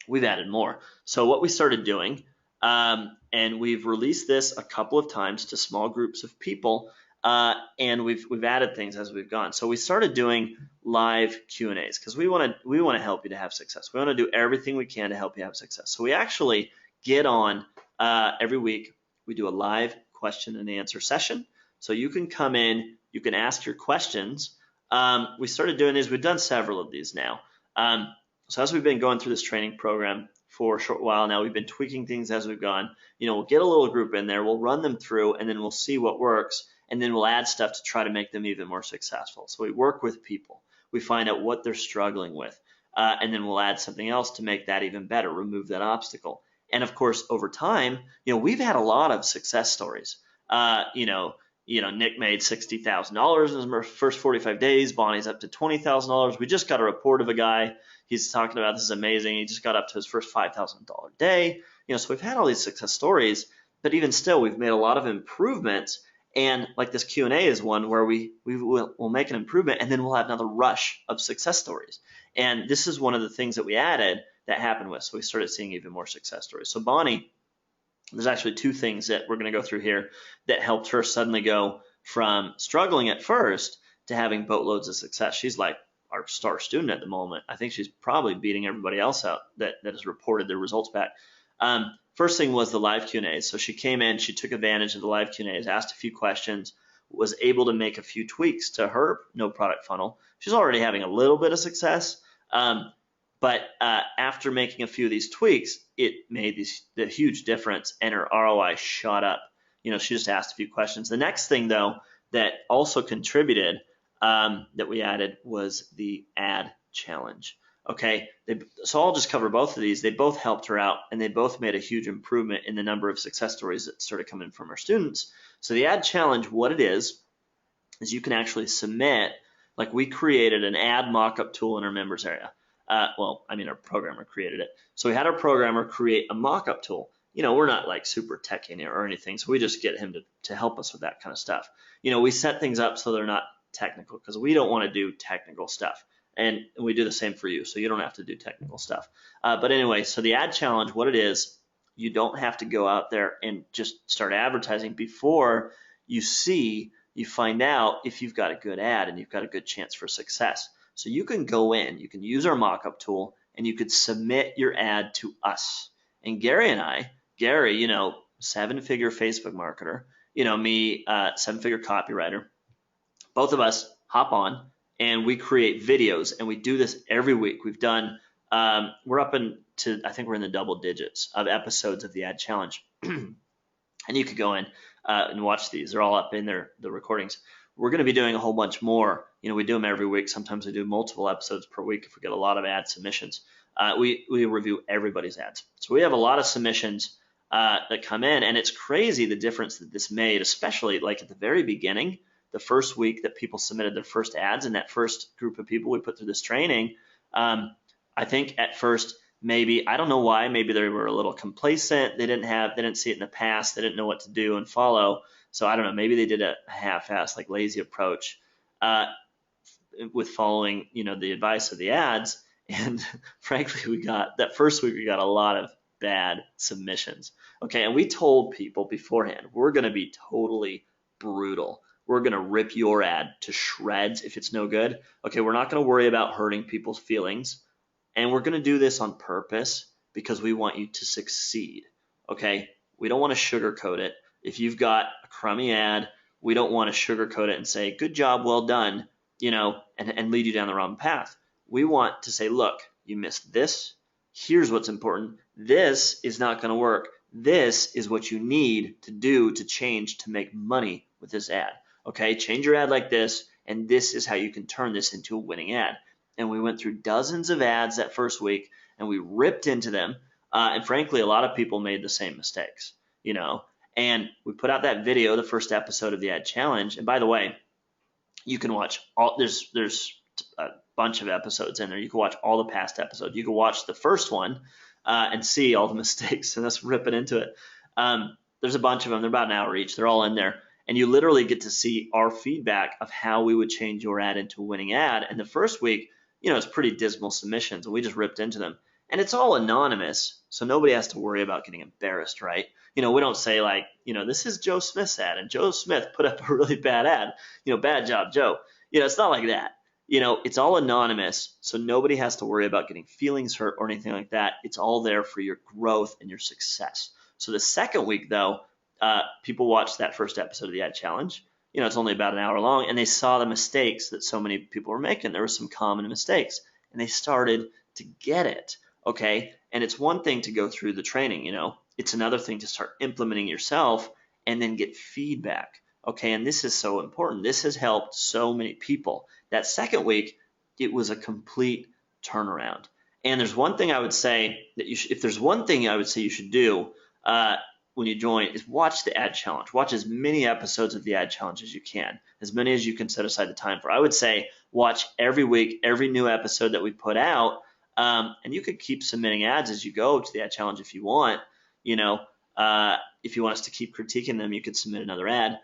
we've added more. So what we started doing, and we've released this a couple of times to small groups of people, and we've added things as we've gone. So we started doing live Q&As because we want to help you to have success. We want to do everything we can to help you have success. So we actually get on every week. We do a live question and answer session. So you can come in, you can ask your questions. We started doing these. We've done several of these now. So as we've been going through this training program for a short while now, we've been tweaking things as we've gone. We'll get a little group in there, we'll run them through, and then we'll see what works, and then we'll add stuff to try to make them even more successful. So we work with people. We find out what they're struggling with, and then we'll add something else to make that even better, remove that obstacle. And of course, over time, we've had a lot of success stories. Nick made $60,000 in his first 45 days. Bonnie's up to $20,000. We just got a report of a guy. He's talking about this is amazing. He just got up to his first $5,000 day. So we've had all these success stories, but even still, we've made a lot of improvements. And like this Q&A is one where we'll make an improvement, and then we'll have another rush of success stories. And this is one of the things that we added that happened with. So we started seeing even more success stories. So Bonnie, there's actually two things that we're going to go through here that helped her suddenly go from struggling at first to having boatloads of success. She's like our star student at the moment. I think she's probably beating everybody else out that has reported their results back. First thing was the live Q&As. So she came in, she took advantage of the live Q&As, asked a few questions, was able to make a few tweaks to her no product funnel. She's already having a little bit of success, But after making a few of these tweaks, it made the huge difference, and her ROI shot up. She just asked a few questions. The next thing, though, that also contributed that we added was the ad challenge. Okay, so I'll just cover both of these. They both helped her out, and they both made a huge improvement in the number of success stories that started coming from our students. So the ad challenge, what it is you can actually submit, like we created an ad mock-up tool in our members area. Our programmer created it. So we had our programmer create a mock-up tool. We're not like super techy or anything, so we just get him to help us with that kind of stuff. We set things up so they're not technical because we don't want to do technical stuff. And we do the same for you, so you don't have to do technical stuff. But anyway, so the ad challenge, what it is, you don't have to go out there and just start advertising before you find out if you've got a good ad and you've got a good chance for success. So you can go in, you can use our mock-up tool, and you could submit your ad to us. And Gary, 7-figure Facebook marketer, me, 7-figure copywriter, both of us hop on and we create videos, and we do this every week. We've done, we're up into, I think we're in the double digits of episodes of the ad challenge. And you could go in and watch these. They're all up in the recordings. We're going to be doing a whole bunch more. We do them every week. Sometimes we do multiple episodes per week if we get a lot of ad submissions. We review everybody's ads. So we have a lot of submissions that come in, and it's crazy the difference that this made, especially like at the very beginning, the first week that people submitted their first ads, and that first group of people we put through this training. I think at first, maybe, I don't know why, maybe they were a little complacent. They didn't see it in the past. They didn't know what to do and follow. So I don't know, maybe they did a half-assed, like lazy approach with following, the advice of the ads. And frankly, that first week, we got a lot of bad submissions. Okay, and we told people beforehand, we're going to be totally brutal. We're going to rip your ad to shreds if it's no good. Okay, we're not going to worry about hurting people's feelings. And we're going to do this on purpose because we want you to succeed. Okay, we don't want to sugarcoat it. If you've got a crummy ad, we don't want to sugarcoat it and say, good job, well done, and lead you down the wrong path. We want to say, look, you missed this. Here's what's important. This is not going to work. This is what you need to do to change to make money with this ad. Okay, change your ad like this, and this is how you can turn this into a winning ad. And we went through dozens of ads that first week, and we ripped into them. And frankly, a lot of people made the same mistakes, And we put out that video, the first episode of the ad challenge. And by the way, you can watch there's a bunch of episodes in there. You can watch all the past episodes. You can watch the first one and see all the mistakes, and let's rip it into it. There's a bunch of them. They're about an hour each. They're all in there. And you literally get to see our feedback of how we would change your ad into a winning ad. And the first week, it's pretty dismal submissions, and we just ripped into them. And it's all anonymous, so nobody has to worry about getting embarrassed, right? We don't say like, this is Joe Smith's ad, and Joe Smith put up a really bad ad. Bad job, Joe. It's not like that. It's all anonymous, so nobody has to worry about getting feelings hurt or anything like that. It's all there for your growth and your success. So the second week, though, people watched that first episode of the ad challenge. It's only about an hour long, and they saw the mistakes that so many people were making. There were some common mistakes, and they started to get it, okay? And it's one thing to go through the training, It's another thing to start implementing yourself and then get feedback, okay? And this is so important. This has helped so many people. That second week, it was a complete turnaround. And there's one thing I would say that if there's one thing I would say you should do when you join is watch the ad challenge. Watch as many episodes of the ad challenge as you can, as many as you can set aside the time for. I would say watch every week, every new episode that we put out, and you could keep submitting ads as you go to the ad challenge if you want. If you want us to keep critiquing them, you could submit another ad.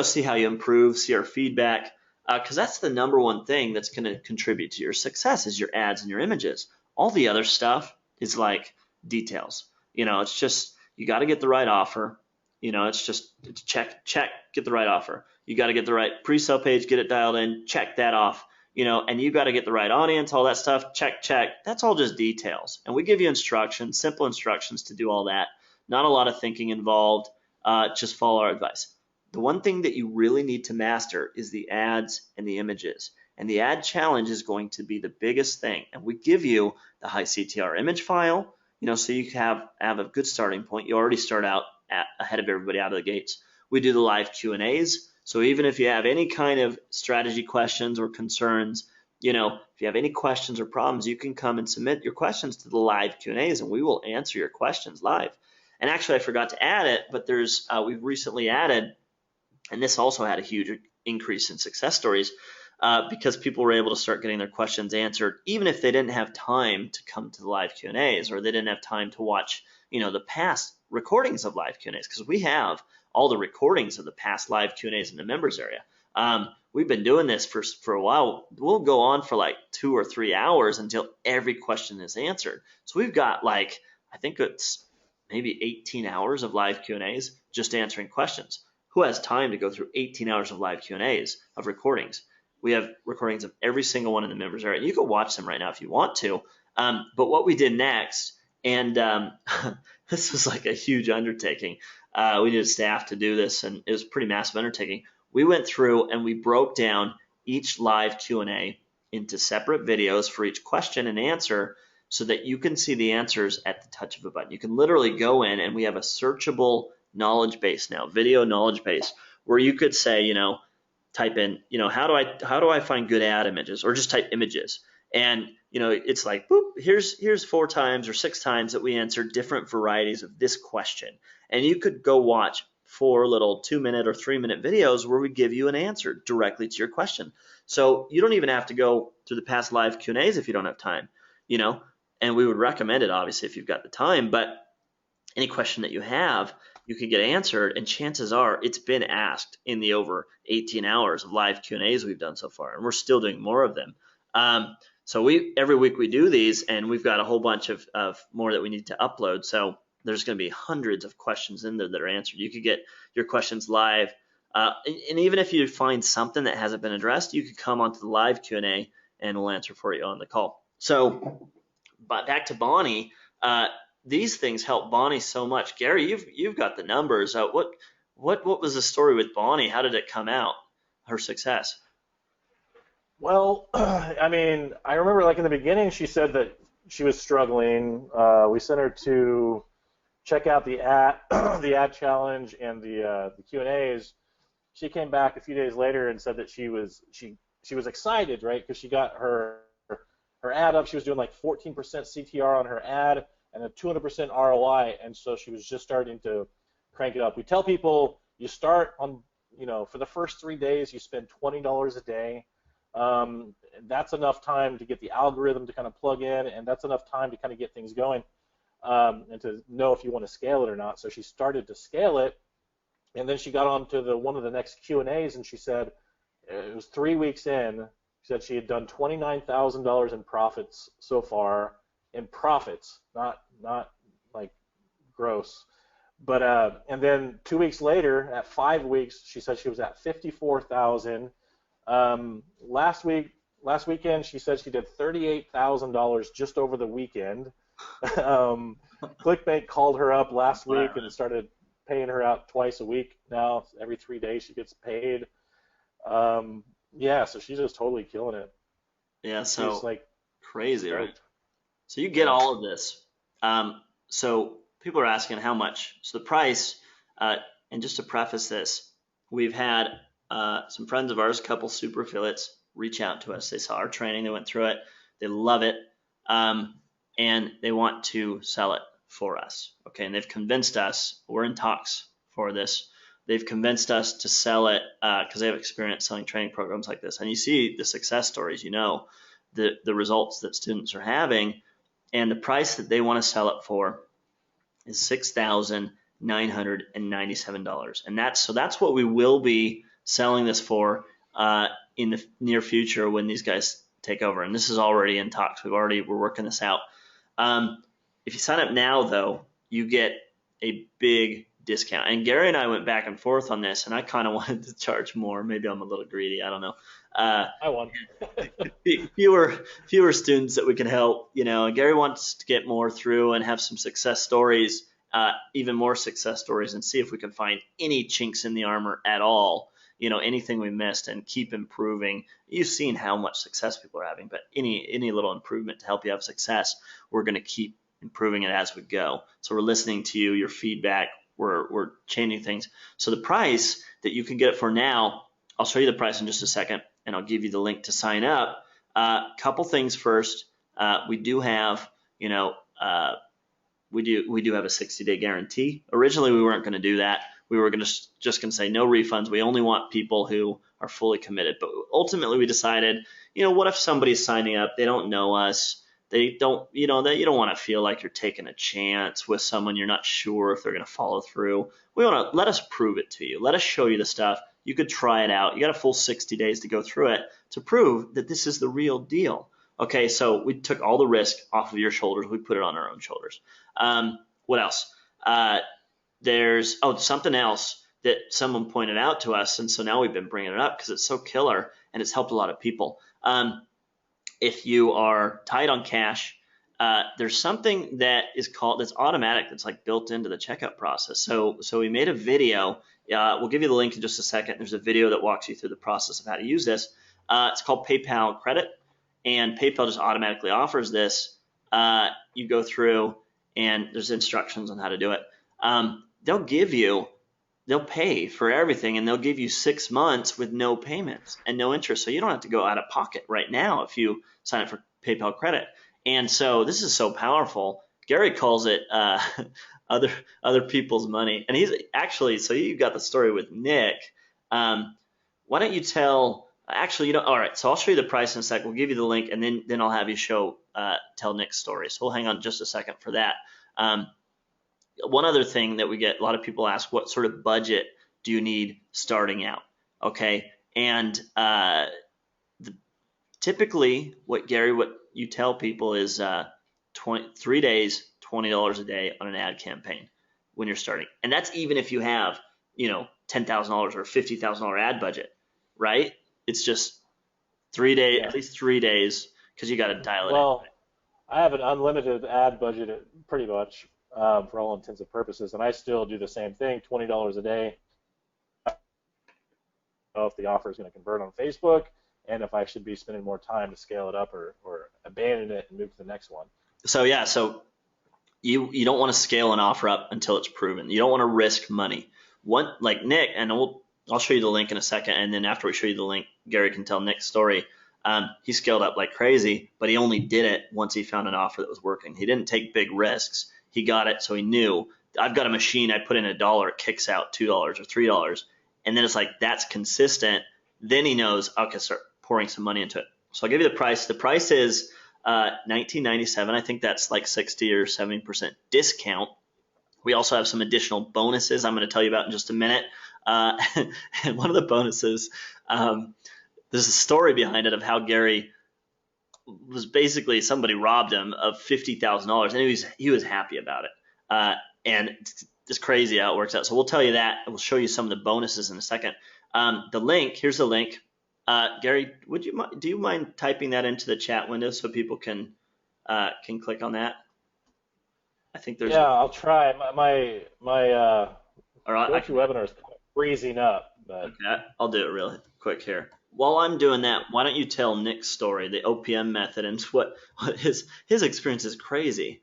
See how you improve, see our feedback, because that's the number one thing that's going to contribute to your success is your ads and your images. All the other stuff is like details. It's just you got to get the right offer. It's check, get the right offer. You got to get the right pre-sale page, get it dialed in, check that off. And you got to get the right audience, all that stuff, check. That's all just details. And we give you instructions, simple instructions to do all that. Not a lot of thinking involved. Just follow our advice. The one thing that you really need to master is the ads and the images. And the ad challenge is going to be the biggest thing. And we give you the high CTR image file, so you have a good starting point. You already start out ahead of everybody out of the gates. We do the live Q&As. So even if you have any kind of strategy questions or concerns, if you have any questions or problems, you can come and submit your questions to the live Q&As, and we will answer your questions live. And actually, I forgot to add it, but we've recently added, and this also had a huge increase in success stories, because people were able to start getting their questions answered, even if they didn't have time to come to the live Q&As, or they didn't have time to watch, the past recordings of live Q&As, because we have all the recordings of the past live Q&As in the members area. We've been doing this for a while. We'll go on for like 2 or 3 hours until every question is answered. So we've got I think it's maybe 18 hours of live Q&As just answering questions. Who has time to go through 18 hours of live Q&As of recordings? We have recordings of every single one in the members area. You can watch them right now if you want to. But what we did next, and this was like a huge undertaking. We needed staff to do this, and it was a pretty massive undertaking. We went through and we broke down each live Q&A into separate videos for each question and answer, so that you can see the answers at the touch of a button. You can literally go in, and we have a searchable knowledge base now, video knowledge base, where you could say, type in, how do I find good ad images, or just type images. And, it's like, boop, here's 4 times or 6 times that we answered different varieties of this question. And you could go watch 4 little 2-minute or 3-minute videos where we give you an answer directly to your question. So you don't even have to go through the past live Q&As if you don't have time, and we would recommend it, obviously, if you've got the time. But any question that you have, you can get answered, and chances are it's been asked in the over 18 hours of live Q&As we've done so far, and we're still doing more of them. So every week we do these, and we've got a whole bunch of more that we need to upload. So there's going to be hundreds of questions in there that are answered. You could get your questions live, and even if you find something that hasn't been addressed, you could come onto the live Q&A, and we'll answer for you on the call. So, but back to Bonnie. These things help Bonnie so much. Gary, you've got the numbers. What was the story with Bonnie? How did it come out? Her success? Well, I remember in the beginning she said that she was struggling. We sent her to check out the ad challenge and the Q&As. She came back a few days later and said that she was excited, right? Because she got her ad up. She was doing 14% CTR on her ad and a 200% ROI, and so she was just starting to crank it up. We tell people you start on, for the first 3 days you spend $20 a day. That's enough time to get the algorithm to kind of plug in, and that's enough time to kind of get things going, and to know if you want to scale it or not. So she started to scale it, and then she got on to one of the next Q&As, and she said it was 3 weeks in. She said she had done $29,000 in profits so far. In profits, not like gross. But and then 2 weeks later, at 5 weeks, she said she was at 54,000. Last weekend, she said she did $38,000 just over the weekend. ClickBank called her up last week and started paying her out twice a week now. Every 3 days she gets paid. So she's just totally killing it. Yeah, so she's crazy, right? So you get all of this. So people are asking how much. So the price, and just to preface this, we've had some friends of ours, a couple super affiliates, reach out to us. They saw our training, they went through it, they love it, and they want to sell it for us. Okay, and they've convinced us, we're in talks for this, they've convinced us to sell it because they have experience selling training programs like this. And you see the success stories, the results that students are having. And the price that they want to sell it for is $6,997, and that's what we will be selling this for in the near future when these guys take over. And this is already in talks. We're working this out. If you sign up now, though, you get a big discount. And Gary and I went back and forth on this, and I kind of wanted to charge more. Maybe I'm a little greedy. I don't know. I won. fewer students that we can help. And Gary wants to get more through and have some success stories, even more success stories, and see if we can find any chinks in the armor at all, anything we missed and keep improving. You've seen how much success people are having, but any little improvement to help you have success, we're going to keep improving it as we go. So we're listening to you, your feedback, we're changing things. So the price that you can get it for now, I'll show you the price in just a second, and I'll give you the link to sign up. Couple things first. We do have, we do have a 60-day guarantee. Originally, we weren't going to do that. We were just going to say no refunds. We only want people who are fully committed. But ultimately, we decided, what if somebody's signing up? They don't know us. They don't, you don't want to feel like you're taking a chance with someone you're not sure if they're going to follow through. We want to let us prove it to you. Let us show you the stuff. You could try it out. You got a full 60 days to go through it to prove that this is the real deal. Okay, so we took all the risk off of your shoulders. We put it on our own shoulders. What else? There's something else that someone pointed out to us, and so now we've been bringing it up because it's so killer and it's helped a lot of people. If you are tight on cash, there's something that's automatic, that's like built into the checkout process. So we made a video. We'll give you the link in just a second. There's a video that walks you through the process of how to use this. It's called PayPal Credit, and PayPal just automatically offers this. You go through, and there's instructions on how to do it. They'll pay for everything, and they'll give you 6 months with no payments and no interest. So you don't have to go out of pocket right now if you sign up for PayPal Credit. And so this is so powerful. Gary calls it other people's money. And he's actually, so you got the story with Nick. Why don't you tell, all right, so I'll show you the price in a sec. We'll give you the link, and then I'll have you tell Nick's story. So we'll hang on just a second for that. One other thing that we get, a lot of people ask, what sort of budget do you need starting out? Okay, and typically what you tell people is 3 days, $20 a day on an ad campaign when you're starting. And that's even if you have, $10,000 or $50,000 ad budget, right? It's just 3 days, at least 3 days, because you got to dial it in. Well, I have an unlimited ad budget pretty much. For all intents and purposes, and I still do the same thing, $20 a day. I don't know if the offer is going to convert on Facebook, and if I should be spending more time to scale it up or abandon it and move to the next one. So you don't want to scale an offer up until it's proven. You don't want to risk money. Like Nick, and I'll show you the link in a second, and then after we show you the link, Gary can tell Nick's story. He scaled up like crazy, but he only did it once he found an offer that was working. He didn't take big risks. He got it, so he knew, I've got a machine, I put in $1, it kicks out $2 or $3, and then it's like, that's consistent. Then he knows, okay, start pouring some money into it. So I'll give you the price. The price is $19.97. I think that's like 60 or 70% discount. We also have some additional bonuses I'm going to tell you about in just a minute. And one of the bonuses, there's a story behind it of how Gary was basically, somebody robbed him of $50,000, and he was happy about it. And it's crazy how it works out. So we'll tell you that, and we'll show you some of the bonuses in a second. The link, here's the link. Gary, do you mind typing that into the chat window so people can click on that? I think there's. Yeah, I'll try. My webinar is freezing up, but okay, I'll do it really quick here. While I'm doing that, why don't you tell Nick's story, the OPM method, and what his experience is crazy.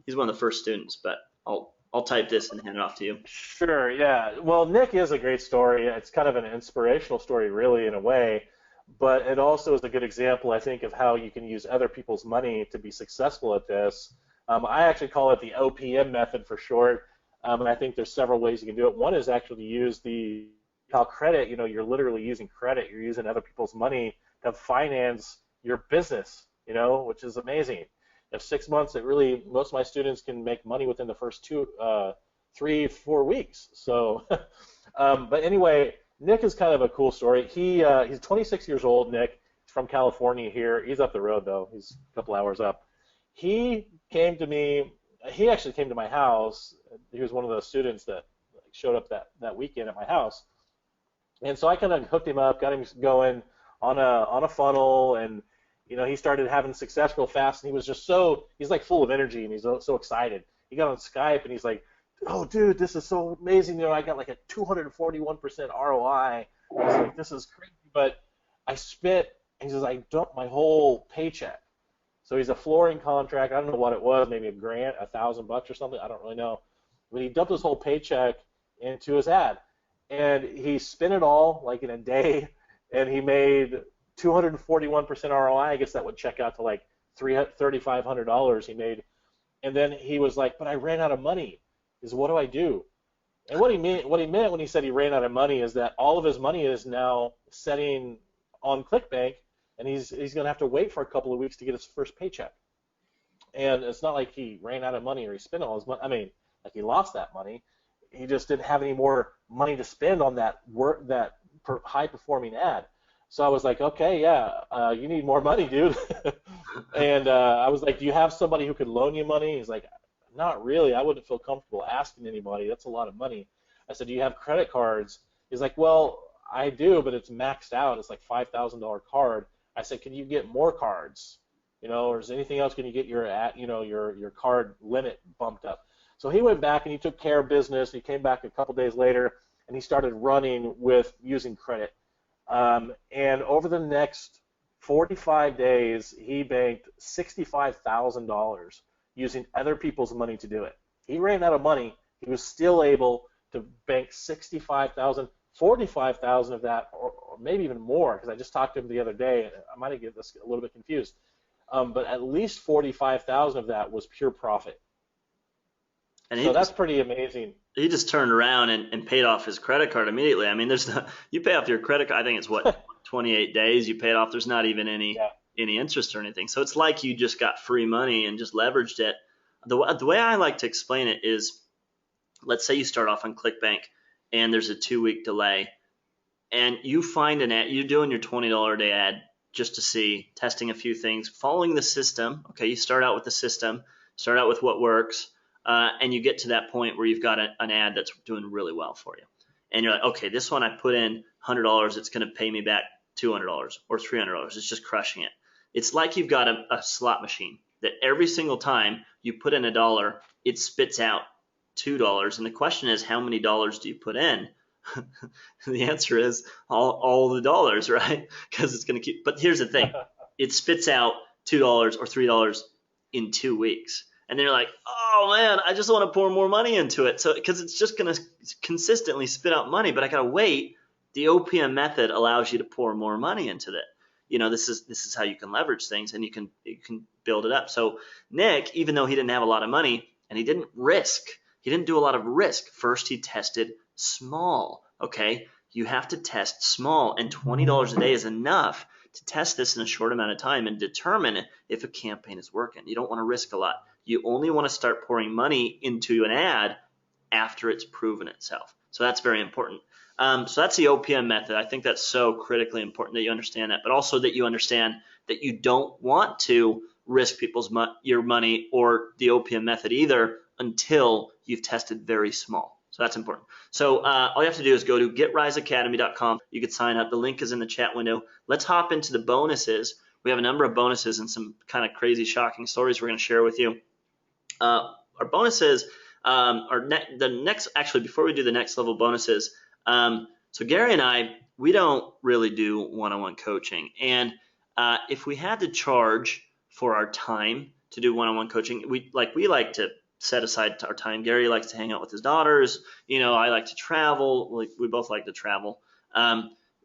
He's one of the first students, but I'll type this and hand it off to you. Sure, yeah. Well, Nick is a great story. It's kind of an inspirational story, really, in a way, but it also is a good example, I think, of how you can use other people's money to be successful at this. I actually call it the OPM method for short, and I think there's several ways you can do it. One is actually to use the credit. You're literally using credit. You're using other people's money to finance your business, which is amazing. In 6 months, most of my students can make money within the first 3, 4 weeks. So, but anyway, Nick is kind of a cool story. He's 26 years old, Nick. He's from California here. He's up the road, though. He's a couple hours up. He came to me. He actually came to my house. He was one of the students that showed up that weekend at my house. And so I kind of hooked him up, got him going on a funnel, and he started having success real fast. And he was just he's like full of energy, and he's so excited. He got on Skype, and he's like, "Oh, dude, this is so amazing! I got like a 241% ROI He's like, this is crazy, but I spent, he says, I dumped my whole paycheck. So he's a flooring contract. I don't know what it was, maybe $1,000, $1,000 or something. I don't really know. But he dumped his whole paycheck into his ad, and he spent it all like in a day, and he made 241% ROI. I guess that would check out to like $3,500 he made. And then he was like, but I ran out of money. He said, what do I do? And what he meant when he said he ran out of money is that all of his money is now setting on ClickBank, and he's going to have to wait for a couple of weeks to get his first paycheck. And it's not like he ran out of money or he spent all his money. I mean, like he lost that money. He just didn't have any more money to spend on that high-performing ad. So I was like, okay, yeah, you need more money, dude. And I was like, do you have somebody who could loan you money? He's like, not really. I wouldn't feel comfortable asking anybody. That's a lot of money. I said, do you have credit cards? He's like, well, I do, but it's maxed out. It's like $5,000 card. I said, can you get more cards? Or is there anything else? Can you get your card limit bumped up? So he went back and he took care of business. He came back a couple days later and he started running with using credit. And over the next 45 days, he banked $65,000 using other people's money to do it. He ran out of money. He was still able to bank $65,000, $45,000 of that, or maybe even more, because I just talked to him the other day, and I might have get this a little bit confused. But at least $45,000 of that was pure profit. And so that's pretty amazing. He just turned around and paid off his credit card immediately. I mean, you pay off your credit card, I think it's what, 28 days you pay it off. There's not even any interest or anything. So it's like you just got free money and just leveraged it. The way I like to explain it is, let's say you start off on ClickBank and there's a 2-week delay, and you find an ad, you're doing your $20 a day ad just to see, testing a few things, following the system. Okay, you start out with the system, start out with what works, and you get to that point where you've got an ad that's doing really well for you. And you're like, okay, this one I put in $100, it's going to pay me back $200 or $300. It's just crushing it. It's like you've got a slot machine that every single time you put in $1, it spits out $2. And the question is, how many dollars do you put in? The answer is all the dollars, right? Because it's going to keep. But here's the thing. It spits out $2 or $3 in 2 weeks. And then you're like, oh, man, I just want to pour more money into it. So because it's just going to consistently spit out money, but I got to wait. The OPM method allows you to pour more money into it. This is how you can leverage things, and you can build it up. So Nick, even though he didn't have a lot of money and he didn't do a lot of risk. First, he tested small. Okay, you have to test small, and $20 a day is enough to test this in a short amount of time and determine if a campaign is working. You don't want to risk a lot. You only want to start pouring money into an ad after it's proven itself. So that's very important. So that's the OPM method. I think that's so critically important that you understand that, but also that you understand that you don't want to risk your money or the OPM method either until you've tested very small. So that's important. So all you have to do is go to getriseacademy.com. You can sign up. The link is in the chat window. Let's hop into the bonuses. We have a number of bonuses and some kind of crazy, shocking stories we're going to share with you. Our bonuses actually, before we do the next level bonuses, so Gary and I, we don't really do one-on-one coaching. And if we had to charge for our time to do one-on-one coaching, we like to set aside our time. Gary likes to hang out with his daughters. I like to travel. We both like to travel.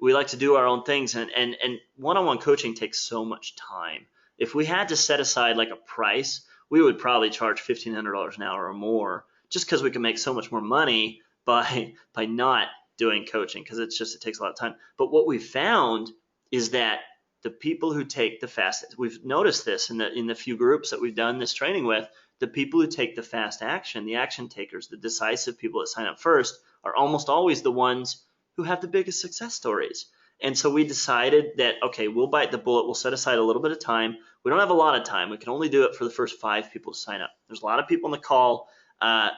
We like to do our own things, and one-on-one coaching takes so much time. If we had to set aside like a price, we would probably charge $1,500 an hour or more, just because we can make so much more money by not doing coaching, because it takes a lot of time. But what we found is that the people who take the fastest, we've noticed this in the few groups that we've done this training with, the people who take the fast action, the action takers, the decisive people that sign up first, are almost always the ones who have the biggest success stories. And so we decided that, okay, we'll bite the bullet. We'll set aside a little bit of time. We don't have a lot of time. We can only do it for the first 5 people to sign up. There's a lot of people on the call. I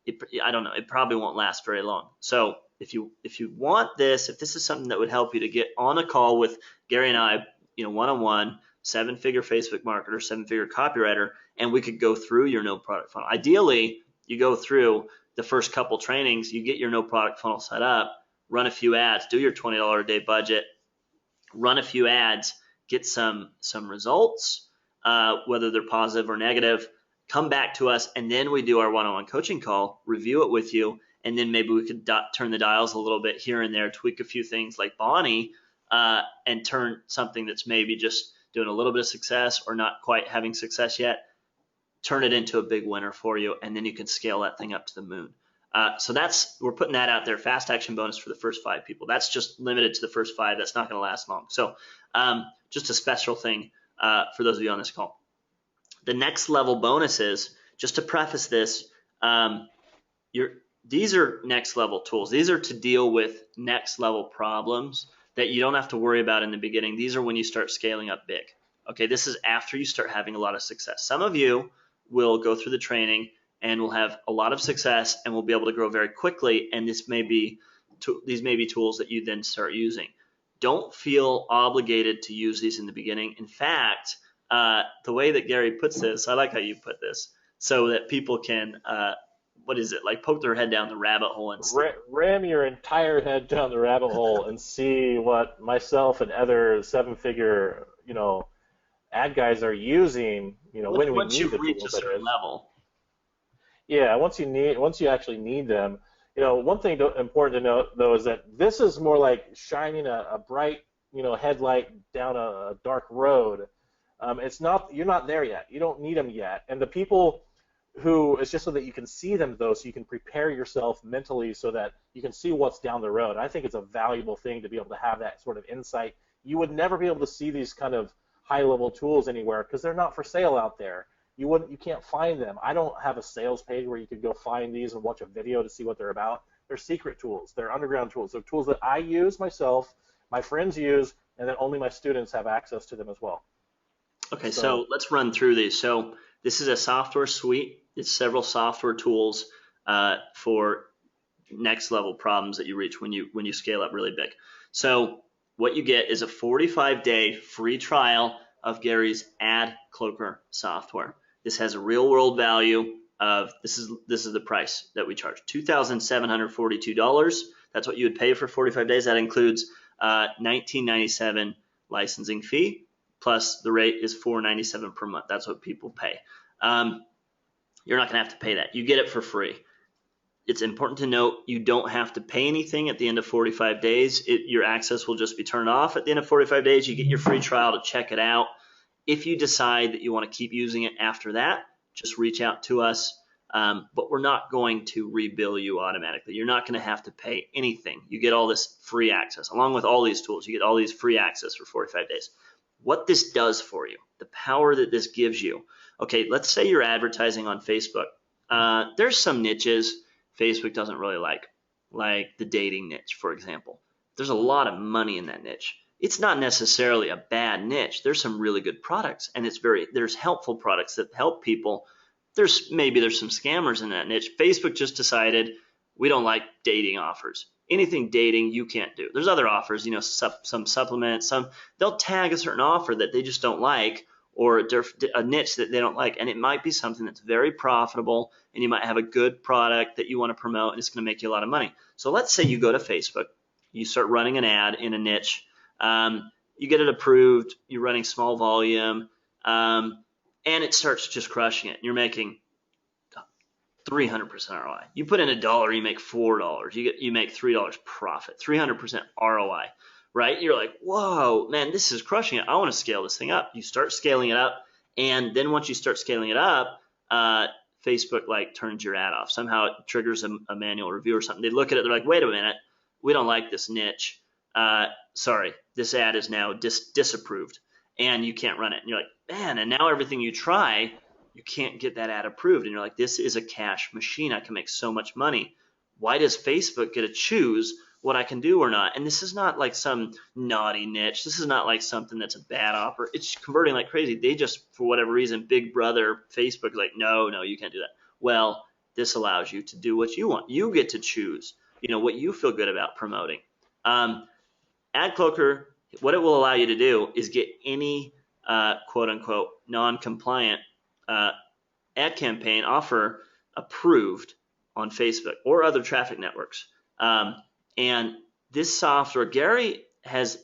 don't know. It probably won't last very long. So if you want this, if this is something that would help you to get on a call with Gary and I, one-on-one, 7-figure Facebook marketer, 7-figure copywriter, and we could go through your no product funnel. Ideally, you go through the first couple trainings, you get your no product funnel set up, run a few ads, do your $20 a day budget, run a few ads, get some results, whether they're positive or negative, come back to us, and then we do our one-on-one coaching call, review it with you, and then maybe we could turn the dials a little bit here and there, tweak a few things like Bonnie, and turn something that's maybe just doing a little bit of success or not quite having success yet, turn it into a big winner for you, and then you can scale that thing up to the moon. So we're putting that out there, fast action bonus for the first 5 people. That's just limited to the first 5. That's not going to last long. So just a special thing for those of you on this call. The next level bonuses, just to preface this, these are next level tools. These are to deal with next level problems that you don't have to worry about in the beginning. These are when you start scaling up big. Okay, this is after you start having a lot of success. Some of you will go through the training and will have a lot of success and will be able to grow very quickly, and these may be tools that you then start using. Don't feel obligated to use these in the beginning. In fact, the way that Gary puts this, I like how you put this, so that people can, like poke their head down the rabbit hole and ram your entire head down the rabbit hole and see what myself and other 7-figure, ad guys are using, when we once need you the reach tools, a certain level. Yeah, once you actually need them. One thing important to note though is that this is more like shining a bright, headlight down a dark road. You're not there yet. You don't need them yet. And the people who, it's just so that you can see them though, so you can prepare yourself mentally so that you can see what's down the road. I think it's a valuable thing to be able to have that sort of insight. You would never be able to see these kind of high-level tools anywhere because they're not for sale out there. You can't find them. I don't have a sales page where you could go find these and watch a video to see what they're about. They're secret tools. They're underground tools. They're tools that I use myself, my friends use, and then only my students have access to them as well. Okay, so let's run through these. So this is a software suite. It's several software tools for next level problems that you reach when you scale up really big. So what you get is a 45-day free trial of Gary's Ad Cloaker software. This has a real world value of, this is the price that we charge, $2,742. That's what you would pay for 45 days. That includes $19.97 licensing fee, plus the rate is $4.97 per month. That's what people pay. You're not going to have to pay that. You get it for free. It's important to note you don't have to pay anything at the end of 45 days. Your access will just be turned off at the end of 45 days. You get your free trial to check it out. If you decide that you want to keep using it after that, just reach out to us. But we're not going to rebill you automatically. You're not going to have to pay anything. You get all this free access. Along with all these tools, you get all these free access for 45 days. What this does for you, the power that this gives you. Okay, let's say you're advertising on Facebook. There's some niches Facebook doesn't really like the dating niche, for example. There's a lot of money in that niche. It's not necessarily a bad niche. There's some really good products, and there's helpful products that help people. There's some scammers in that niche. Facebook just decided we don't like dating offers. Anything dating you can't do. There's other offers, some supplements, they'll tag a certain offer that they just don't like, or a niche that they don't like, and it might be something that's very profitable, and you might have a good product that you want to promote, and it's going to make you a lot of money. So let's say you go to Facebook, you start running an ad in a niche, you get it approved, you're running small volume, and it starts just crushing it. You're making 300% ROI. You put in $1, you make $4. You make $3 profit, 300% ROI. Right? You're like, whoa, man, this is crushing it. I want to scale this thing up. You start scaling it up, and then once you start scaling it up, Facebook turns your ad off. Somehow it triggers a manual review or something. They look at it, they're like, wait a minute, we don't like this niche. Sorry, this ad is now disapproved, and you can't run it. And you're like, man, and now everything you try, you can't get that ad approved. And you're like, this is a cash machine. I can make so much money. Why does Facebook get to choose what I can do or not? And this is not like some naughty niche. This is not like something that's a bad offer. It's converting like crazy. They just, for whatever reason, Big Brother, Facebook is like, no, you can't do that. Well, this allows you to do what you want. You get to choose, what you feel good about promoting. Ad Cloaker, what it will allow you to do is get any quote unquote non-compliant ad campaign offer approved on Facebook or other traffic networks. And this software, Gary has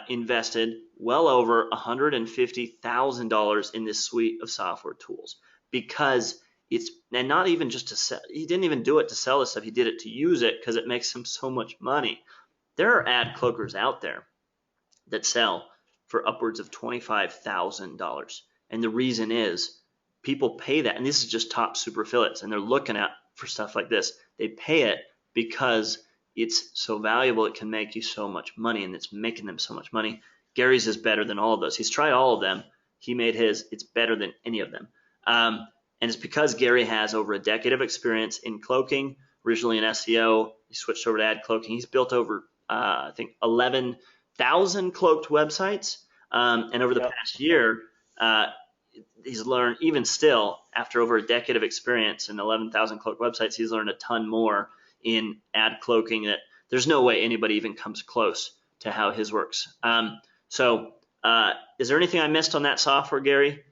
invested well over $150,000 in this suite of software tools because and not even just to sell. He didn't even do it to sell this stuff. He did it to use it because it makes him so much money. There are ad cloakers out there that sell for upwards of $25,000. And the reason is people pay that. And this is just top super affiliates. And they're looking at for stuff like this. They pay it because it's so valuable. It can make you so much money, and it's making them so much money. Gary's is better than all of those. He's tried all of them. He made his. It's better than any of them. And it's because Gary has over a decade of experience in cloaking, originally in SEO. He switched over to ad cloaking. He's built over, I think, 11,000 cloaked websites. And over the past year, he's learned, even still, after over a decade of experience and 11,000 cloaked websites, he's learned a ton more in ad cloaking that there's no way anybody even comes close to how his works. So is there anything I missed on that software, Gary?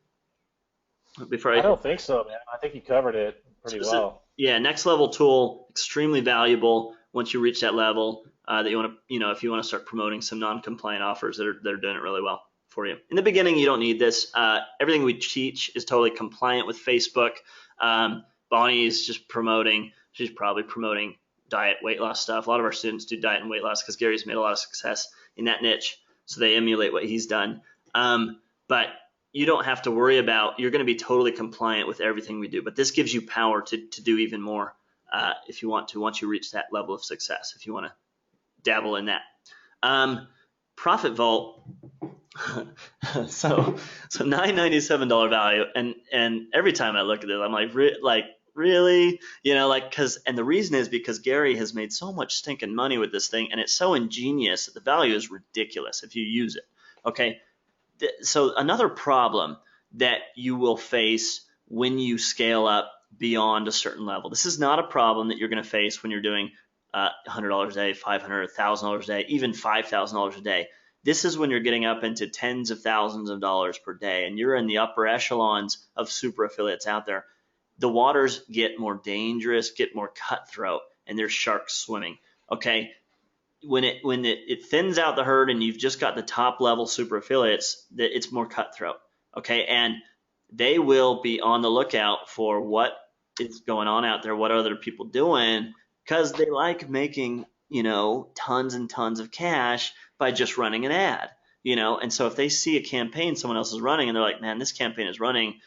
I don't think so, man. I think you covered it pretty well. Yeah, next level tool, extremely valuable once you reach that level that you want to, if you want to start promoting some non-compliant offers that are doing it really well for you. In the beginning, you don't need this. Everything we teach is totally compliant with Facebook. Bonnie is just promoting. She's probably promoting diet, weight loss stuff. A lot of our students do diet and weight loss because Gary's made a lot of success in that niche, so they emulate what he's done. But you don't have to worry about, you're going to be totally compliant with everything we do. But this gives you power to do even more if you want to, once you reach that level of success, if you want to dabble in that. Profit Vault, so $997 value, and every time I look at it, I'm like really, and the reason is because Gary has made so much stinking money with this thing, and it's so ingenious that the value is ridiculous if you use it. Okay, so another problem that you will face when you scale up beyond a certain level. This is not a problem that you're going to face when you're doing $100 a day, $500, $1,000 a day, even $5,000 a day. This is when you're getting up into tens of thousands of dollars per day, and you're in the upper echelons of super affiliates out there. The waters get more dangerous, get more cutthroat, and there's sharks swimming. Okay, when it thins out the herd and you've just got the top level super affiliates, it's more cutthroat. Okay, and they will be on the lookout for what is going on out there, what other people doing, because they like making tons and tons of cash by just running an ad. And so if they see a campaign someone else is running and they're like, man, this campaign is running,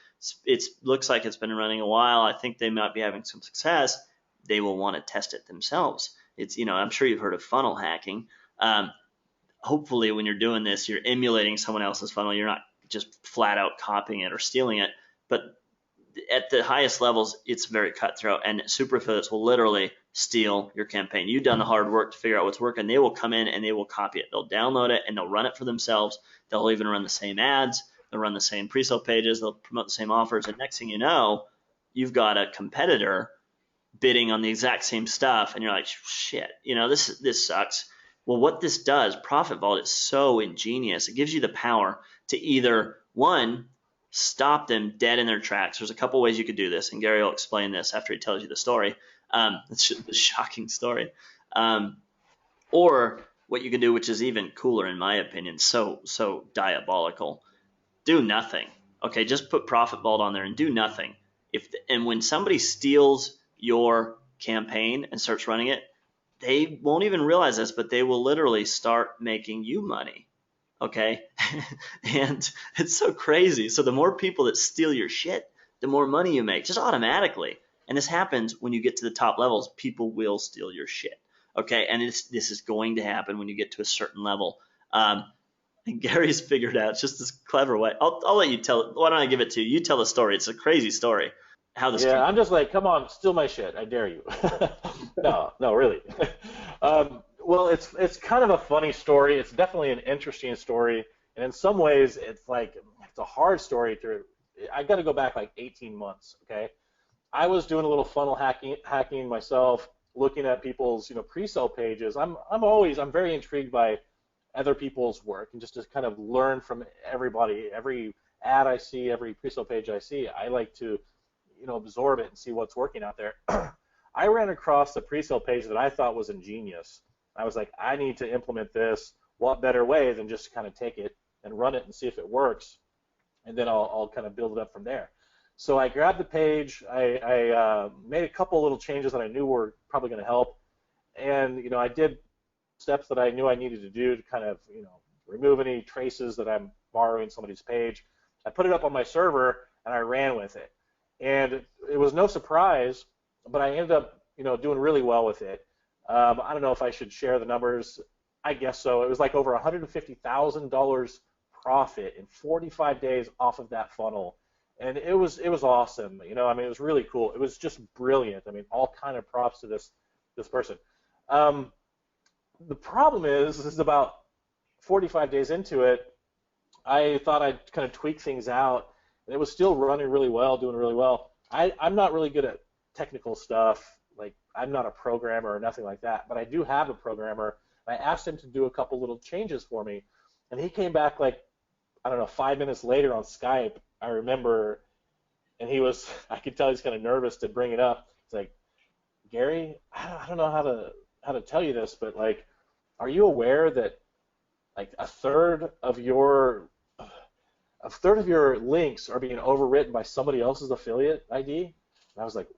it looks like it's been running a while, I think they might be having some success, they will want to test it themselves. It's, I'm sure you've heard of funnel hacking. Hopefully when you're doing this, you're emulating someone else's funnel. You're not just flat out copying it or stealing it. But at the highest levels, it's very cutthroat, and super affiliates will literally steal your campaign. You've done the hard work to figure out what's working. They will come in and they will copy it. They'll download it and they'll run it for themselves. They'll even run the same ads. They'll run the same pre-sale pages. They'll promote the same offers. And next thing you know, you've got a competitor bidding on the exact same stuff, and you're like, shit, this sucks. Well, what this does, Profit Vault, is so ingenious. It gives you the power to either, one, stop them dead in their tracks. There's a couple ways you could do this, and Gary will explain this after he tells you the story. It's a shocking story. Or what you can do, which is even cooler in my opinion, so diabolical, do nothing. Okay, just put Profit Vault on there and do nothing. And when somebody steals your campaign and starts running it, they won't even realize this, but they will literally start making you money. Okay, and it's so crazy. So the more people that steal your shit, the more money you make, just automatically. And this happens when you get to the top levels. People will steal your shit. Okay, and this is going to happen when you get to a certain level. And Gary's figured out just this clever way. I'll let you tell. Why don't I give it to you? You tell the story. It's a crazy story. How this? Yeah, I'm just like, come on, steal my shit. I dare you. No, really. Well, it's kind of a funny story. It's definitely an interesting story, and in some ways, it's a hard story I got to go back like 18 months. Okay, I was doing a little funnel hacking myself, looking at people's pre-sale pages. I'm very intrigued by other people's work, and just to kind of learn from everybody. Every ad I see, every pre-sale page I see, I like to absorb it and see what's working out there. I ran across the pre-sale page that I thought was ingenious, I was like, I need to implement this. What better way than just kind of take it and run it and see if it works, and then I'll kind of build it up from there. So I grabbed the page. I made a couple little changes that I knew were probably going to help, and I did steps that I knew I needed to do to kind of remove any traces that I'm borrowing somebody's page. I put it up on my server and I ran with it, and it was no surprise, but I ended up doing really well with it. I don't know if I should share the numbers. I guess so. It was like over $150,000 profit in 45 days off of that funnel, and it was awesome. It was really cool. It was just brilliant. All kind of props to this person. The problem is about 45 days into it, I thought I'd kind of tweak things out, and it was still running really well, doing really well. I'm not really good at technical stuff. Like, I'm not a programmer or nothing like that, but I do have a programmer. I asked him to do a couple little changes for me, and he came back like, I don't know, 5 minutes later on Skype, I remember, and I could tell he's kind of nervous to bring it up. He's like, Gary, I don't know how to tell you this, but like, are you aware that like a third of your links are being overwritten by somebody else's affiliate ID? And I was like,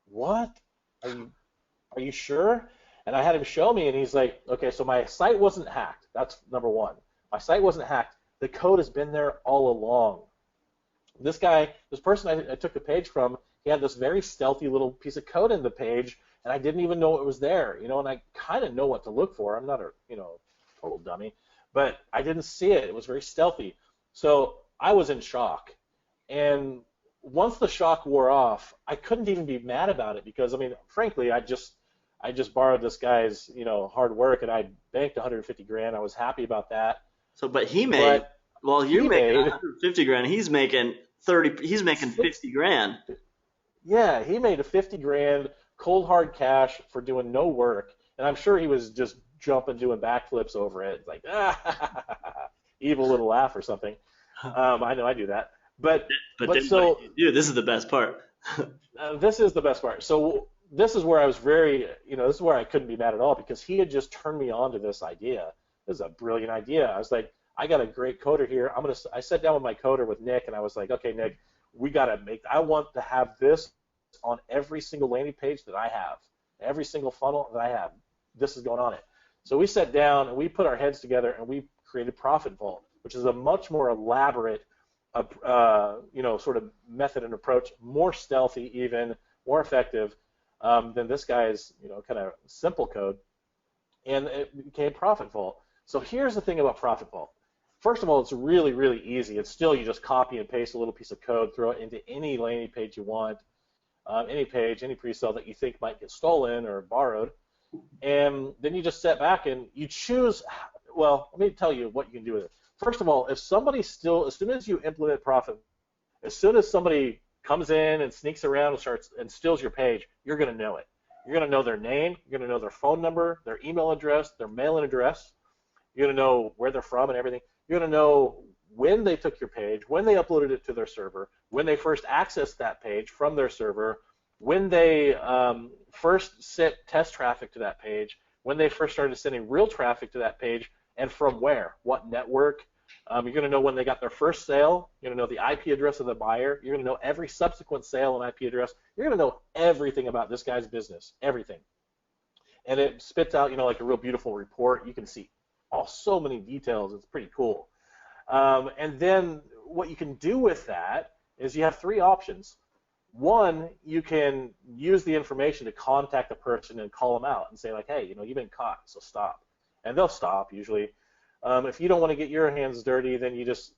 what? Are you sure? And I had him show me, and he's like, okay, so my site wasn't hacked. That's number one. My site wasn't hacked. The code has been there all along. This person I took the page from, he had this very stealthy little piece of code in the page, and I didn't even know it was there, and I kind of know what to look for. I'm not a, total dummy, but I didn't see it. It was very stealthy. So I was in shock. And once the shock wore off, I couldn't even be mad about it because, frankly, I just borrowed this guy's, hard work, and I banked 150 grand. I was happy about that. So, but he made, you're making 150 grand. He's making 30. He's making 50 grand. Yeah, he made a 50 grand cold hard cash for doing no work, and I'm sure he was just jumping, doing backflips over it, like evil little laugh or something. I know I do that, but so dude, this is the best part. This is the best part. So this is where I was very, this is where I couldn't be mad at all because he had just turned me on to this idea. This is a brilliant idea. I was like, I got a great coder here. I sat down with my coder with Nick, and I was like, okay, Nick, I want to have this on every single landing page that I have, every single funnel that I have. This is going on it. So we sat down and we put our heads together and we created Profit Vault, which is a much more elaborate, sort of method and approach, more stealthy even, more effective than this guy's, kind of simple code. And it became Profit Vault. So here's the thing about Profit Vault. First of all, it's really, really easy. It's still, you just copy and paste a little piece of code, throw it into any landing page you want, any page, any pre-sale that you think might get stolen or borrowed. And then you just sit back and you choose, well, let me tell you what you can do with it. First of all, if somebody as soon as you implement Profit, as soon as somebody comes in and sneaks around and steals your page, you're going to know it. You're going to know their name, you're going to know their phone number, their email address, their mailing address. You're going to know where they're from and everything. You're going to know when they took your page, when they uploaded it to their server, when they first accessed that page from their server, when they first sent test traffic to that page, when they first started sending real traffic to that page, and from where, what network. You're going to know when they got their first sale. You're going to know the IP address of the buyer. You're going to know every subsequent sale and IP address. You're going to know everything about this guy's business, everything. And it spits out, like a real beautiful report. You can see so many details. It's pretty cool. And then what you can do with that is you have three options. One, you can use the information to contact the person and call them out and say, like, hey, you've been caught, so stop. And they'll stop, usually. If you don't want to get your hands dirty, then you just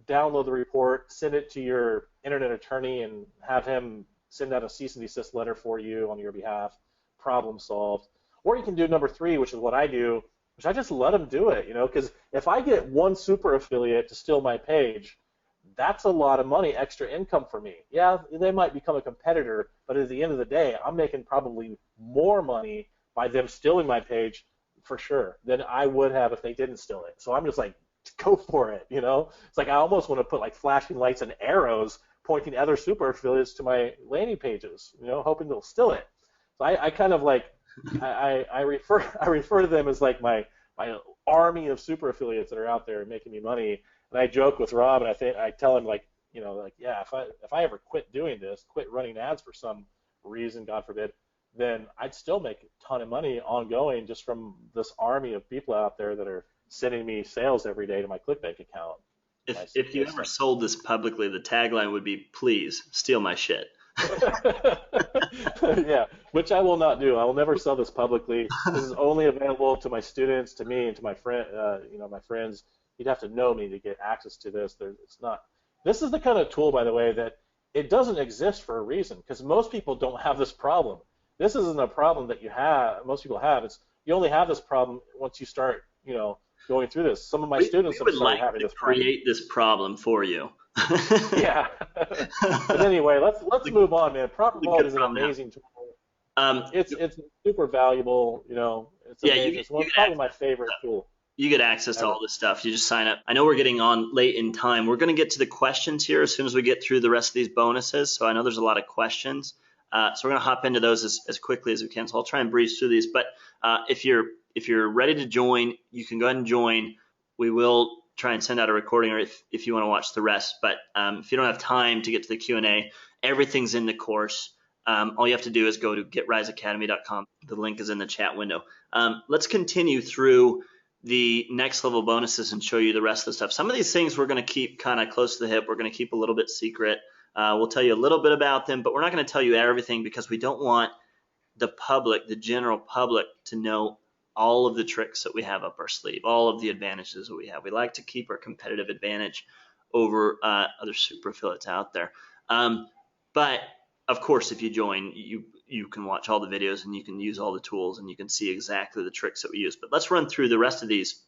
download the report, send it to your internet attorney, and have him send out a cease and desist letter for you on your behalf. Problem solved. Or you can do number three, which is what I do, which I just let them do it, because if I get one super affiliate to steal my page, that's a lot of money, extra income for me. Yeah, they might become a competitor, but at the end of the day, I'm making probably more money by them stealing my page for sure than I would have if they didn't steal it. So I'm just like, go for it, It's like I almost want to put like flashing lights and arrows pointing other super affiliates to my landing pages, hoping they'll steal it. So I kind of like I refer to them as like my army of super affiliates that are out there making me money. And I joke with Rob, and I tell him like, like, yeah, if I ever quit doing this, quit running ads for some reason, God forbid, then I'd still make a ton of money ongoing just from this army of people out there that are sending me sales every day to my ClickBank account. If you ever sold this publicly, the tagline would be, "Please steal my shit." Yeah, which I will not do. I will never sell this publicly. This is only available to my students, to me, and to my my friends. You'd have to know me to get access to this. It's not. This is the kind of tool, by the way, that it doesn't exist for a reason, because most people don't have this problem. This isn't a problem that most people have. You only have this problem once you start, going through this. Some of my students have started having this problem. Create this problem for you. Yeah. But anyway, let's move on, man. Profit Vault is an amazing tool. It's super valuable. It's amazing. It's probably my favorite tool. You get access to all this stuff. You just sign up. I know we're getting on late in time. We're going to get to the questions here as soon as we get through the rest of these bonuses. So I know there's a lot of questions. So we're going to hop into those as quickly as we can. So I'll try and breeze through these. But if you're ready to join, you can go ahead and join. We will try and send out a recording, or if you want to watch the rest. But if you don't have time to get to the Q&A, everything's in the course. All you have to do is go to getriseacademy.com. The link is in the chat window. Let's continue through the next level bonuses and show you the rest of the stuff. Some of these things we're going to keep kind of close to the hip. We're going to keep a little bit secret. We'll tell you a little bit about them, but we're not going to tell you everything because we don't want the public, the general public, to know all of the tricks that we have up our sleeve, all of the advantages that we have. We like to keep our competitive advantage over other super affiliates out there. But of course, if you join, you can watch all the videos and you can use all the tools and you can see exactly the tricks that we use. But let's run through the rest of these.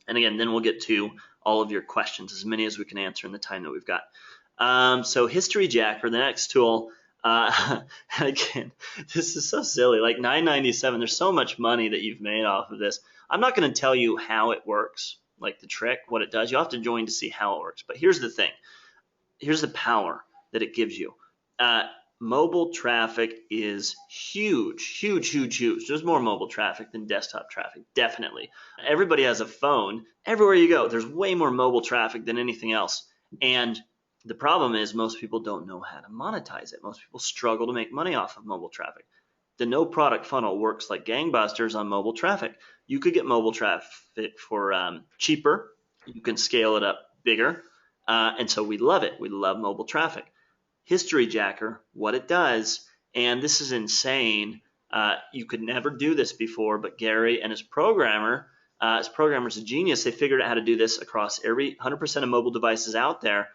And again, then we'll get to all of your questions, as many as we can answer in the time that we've got. So History Jacker, the next tool. Again, this is so silly, like $9.97. There's so much money that you've made off of this. I'm not going to tell you how it works, like the trick, what it does. You'll have to join to see how it works. But here's the thing. Here's the power that it gives you. Mobile traffic is huge, huge, huge, huge. There's more mobile traffic than desktop traffic, definitely. Everybody has a phone. Everywhere you go, there's way more mobile traffic than anything else. And the problem is most people don't know how to monetize it. Most people struggle to make money off of mobile traffic. The no product funnel works like gangbusters on mobile traffic. You could get mobile traffic for cheaper. You can scale it up bigger. And so we love it. We love mobile traffic. History Jacker, what it does, and this is insane. You could never do this before, but Gary and his programmer's a genius. They figured out how to do this across every 100% of mobile devices out there.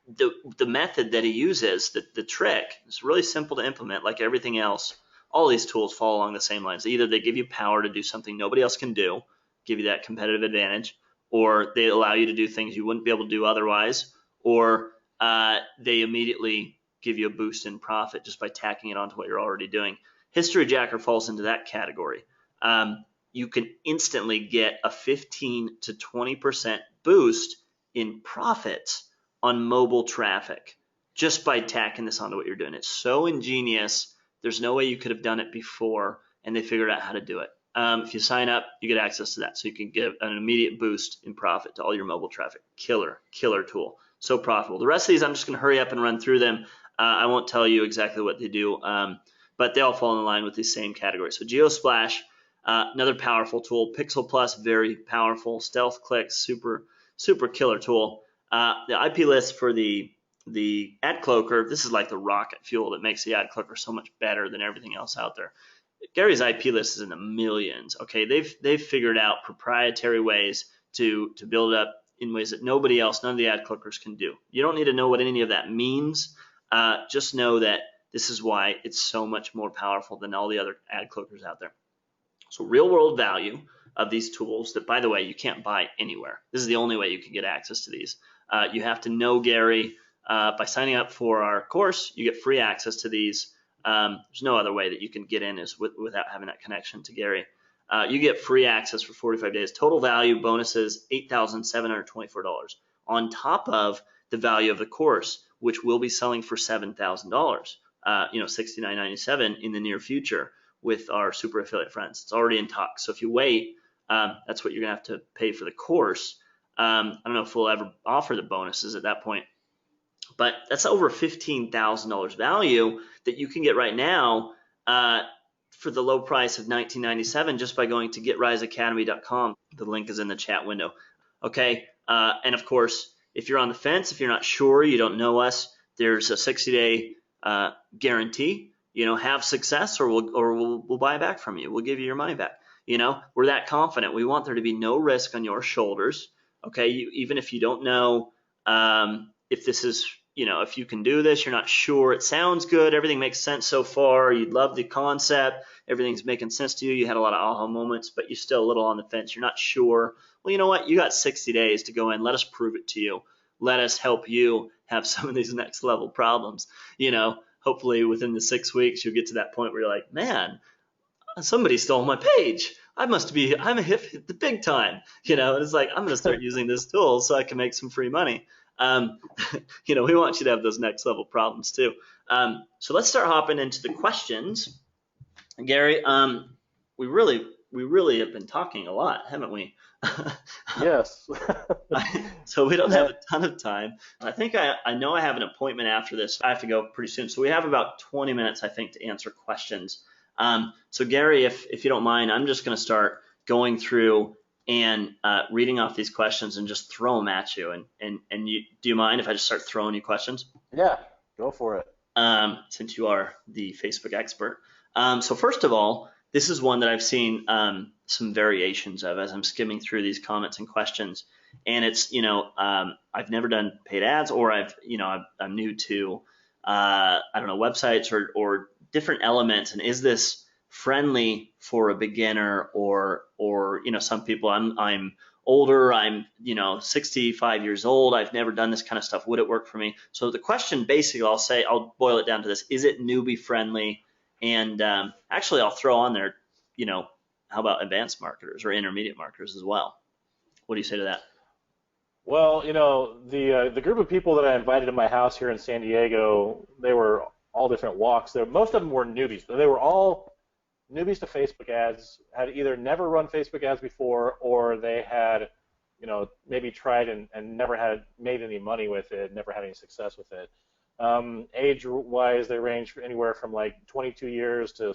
The method that he uses, the trick, is really simple to implement. Like everything else, all these tools fall along the same lines. Either they give you power to do something nobody else can do, give you that competitive advantage, or they allow you to do things you wouldn't be able to do otherwise, or they immediately give you a boost in profit just by tacking it onto what you're already doing. History Jacker falls into that category. You can instantly get a 15 to 20% boost in profits on mobile traffic just by tacking this onto what you're doing. It's so ingenious. There's no way you could have done it before, and they figured out how to do it. If you sign up, you get access to that. So you can get an immediate boost in profit to all your mobile traffic. Killer tool. So profitable. The rest of these, I'm just going to hurry up and run through them. I won't tell you exactly what they do, but they all fall in line with these same categories. So GeoSplash, another powerful tool. Pixel Plus, very powerful. Stealth Click, super killer tool. The IP list for the ad cloaker, this is like the rocket fuel that makes the ad cloaker so much better than everything else out there. Gary's IP list is in the millions. Okay, they've figured out proprietary ways to build it up in ways that nobody else, none of the ad cloakers can do. You don't need to know what any of that means. Just know that this is why it's so much more powerful than all the other ad cloakers out there. So real world value of these tools that, by the way, you can't buy anywhere. This is the only way you can get access to these. You have to know Gary. By signing up for our course, you get free access to these. There's no other way that you can get in without having that connection to Gary. You get free access for 45 days. Total value bonuses, $8,724 on top of the value of the course, which we'll be selling for $7,000. $69.97 in the near future with our super affiliate friends. It's already in talks. So if you wait, that's what you're gonna have to pay for the course. I don't know if we'll ever offer the bonuses at that point, but that's over $15,000 value that you can get right now for the low price of $19.97 just by going to getriseacademy.com. The link is in the chat window. Okay, and of course, if you're on the fence, if you're not sure, you don't know us, there's a 60-day guarantee. Have success, or we'll buy it back from you. We'll give you your money back. We're that confident. We want there to be no risk on your shoulders. Okay, even if you don't know if this is, if you can do this, you're not sure. It sounds good. Everything makes sense so far. You love the concept. Everything's making sense to you. You had a lot of aha moments, but you're still a little on the fence. You're not sure. Well, you know what? You got 60 days to go in. Let us prove it to you. Let us help you have some of these next level problems. Hopefully within the 6 weeks, you'll get to that point where you're like, man, somebody stole my page. I'm a hit the big time. And it's like, I'm going to start using this tool so I can make some free money. We want you to have those next level problems too. So let's start hopping into the questions. Gary, we really have been talking a lot, haven't we? Yes. So we don't have a ton of time. I think I know I have an appointment after this. I have to go pretty soon. So we have about 20 minutes, I think, to answer questions. So Gary, if you don't mind, I'm just going to start going through and reading off these questions and just throw them at you. And do you mind if I just start throwing you questions? Yeah, go for it. Since you are the Facebook expert. So first of all, this is one that I've seen some variations of as I'm skimming through these comments and questions. And it's, I've never done paid ads, or I'm new to, websites or different elements. And is this friendly for a beginner or some people, I'm older, I'm 65 years old, I've never done this kind of stuff, would it work for me? So the question basically, I'll boil it down to this: is it newbie friendly? And actually I'll throw on there, how about advanced marketers or intermediate marketers as well? What do you say to that? Well, the group of people that I invited to my house here in San Diego, they were all different walks. Most of them were newbies. They were all newbies to Facebook ads, had either never run Facebook ads before, or they had, maybe tried and never had made any money with it, never had any success with it. Age-wise, they range anywhere from like 22 years to,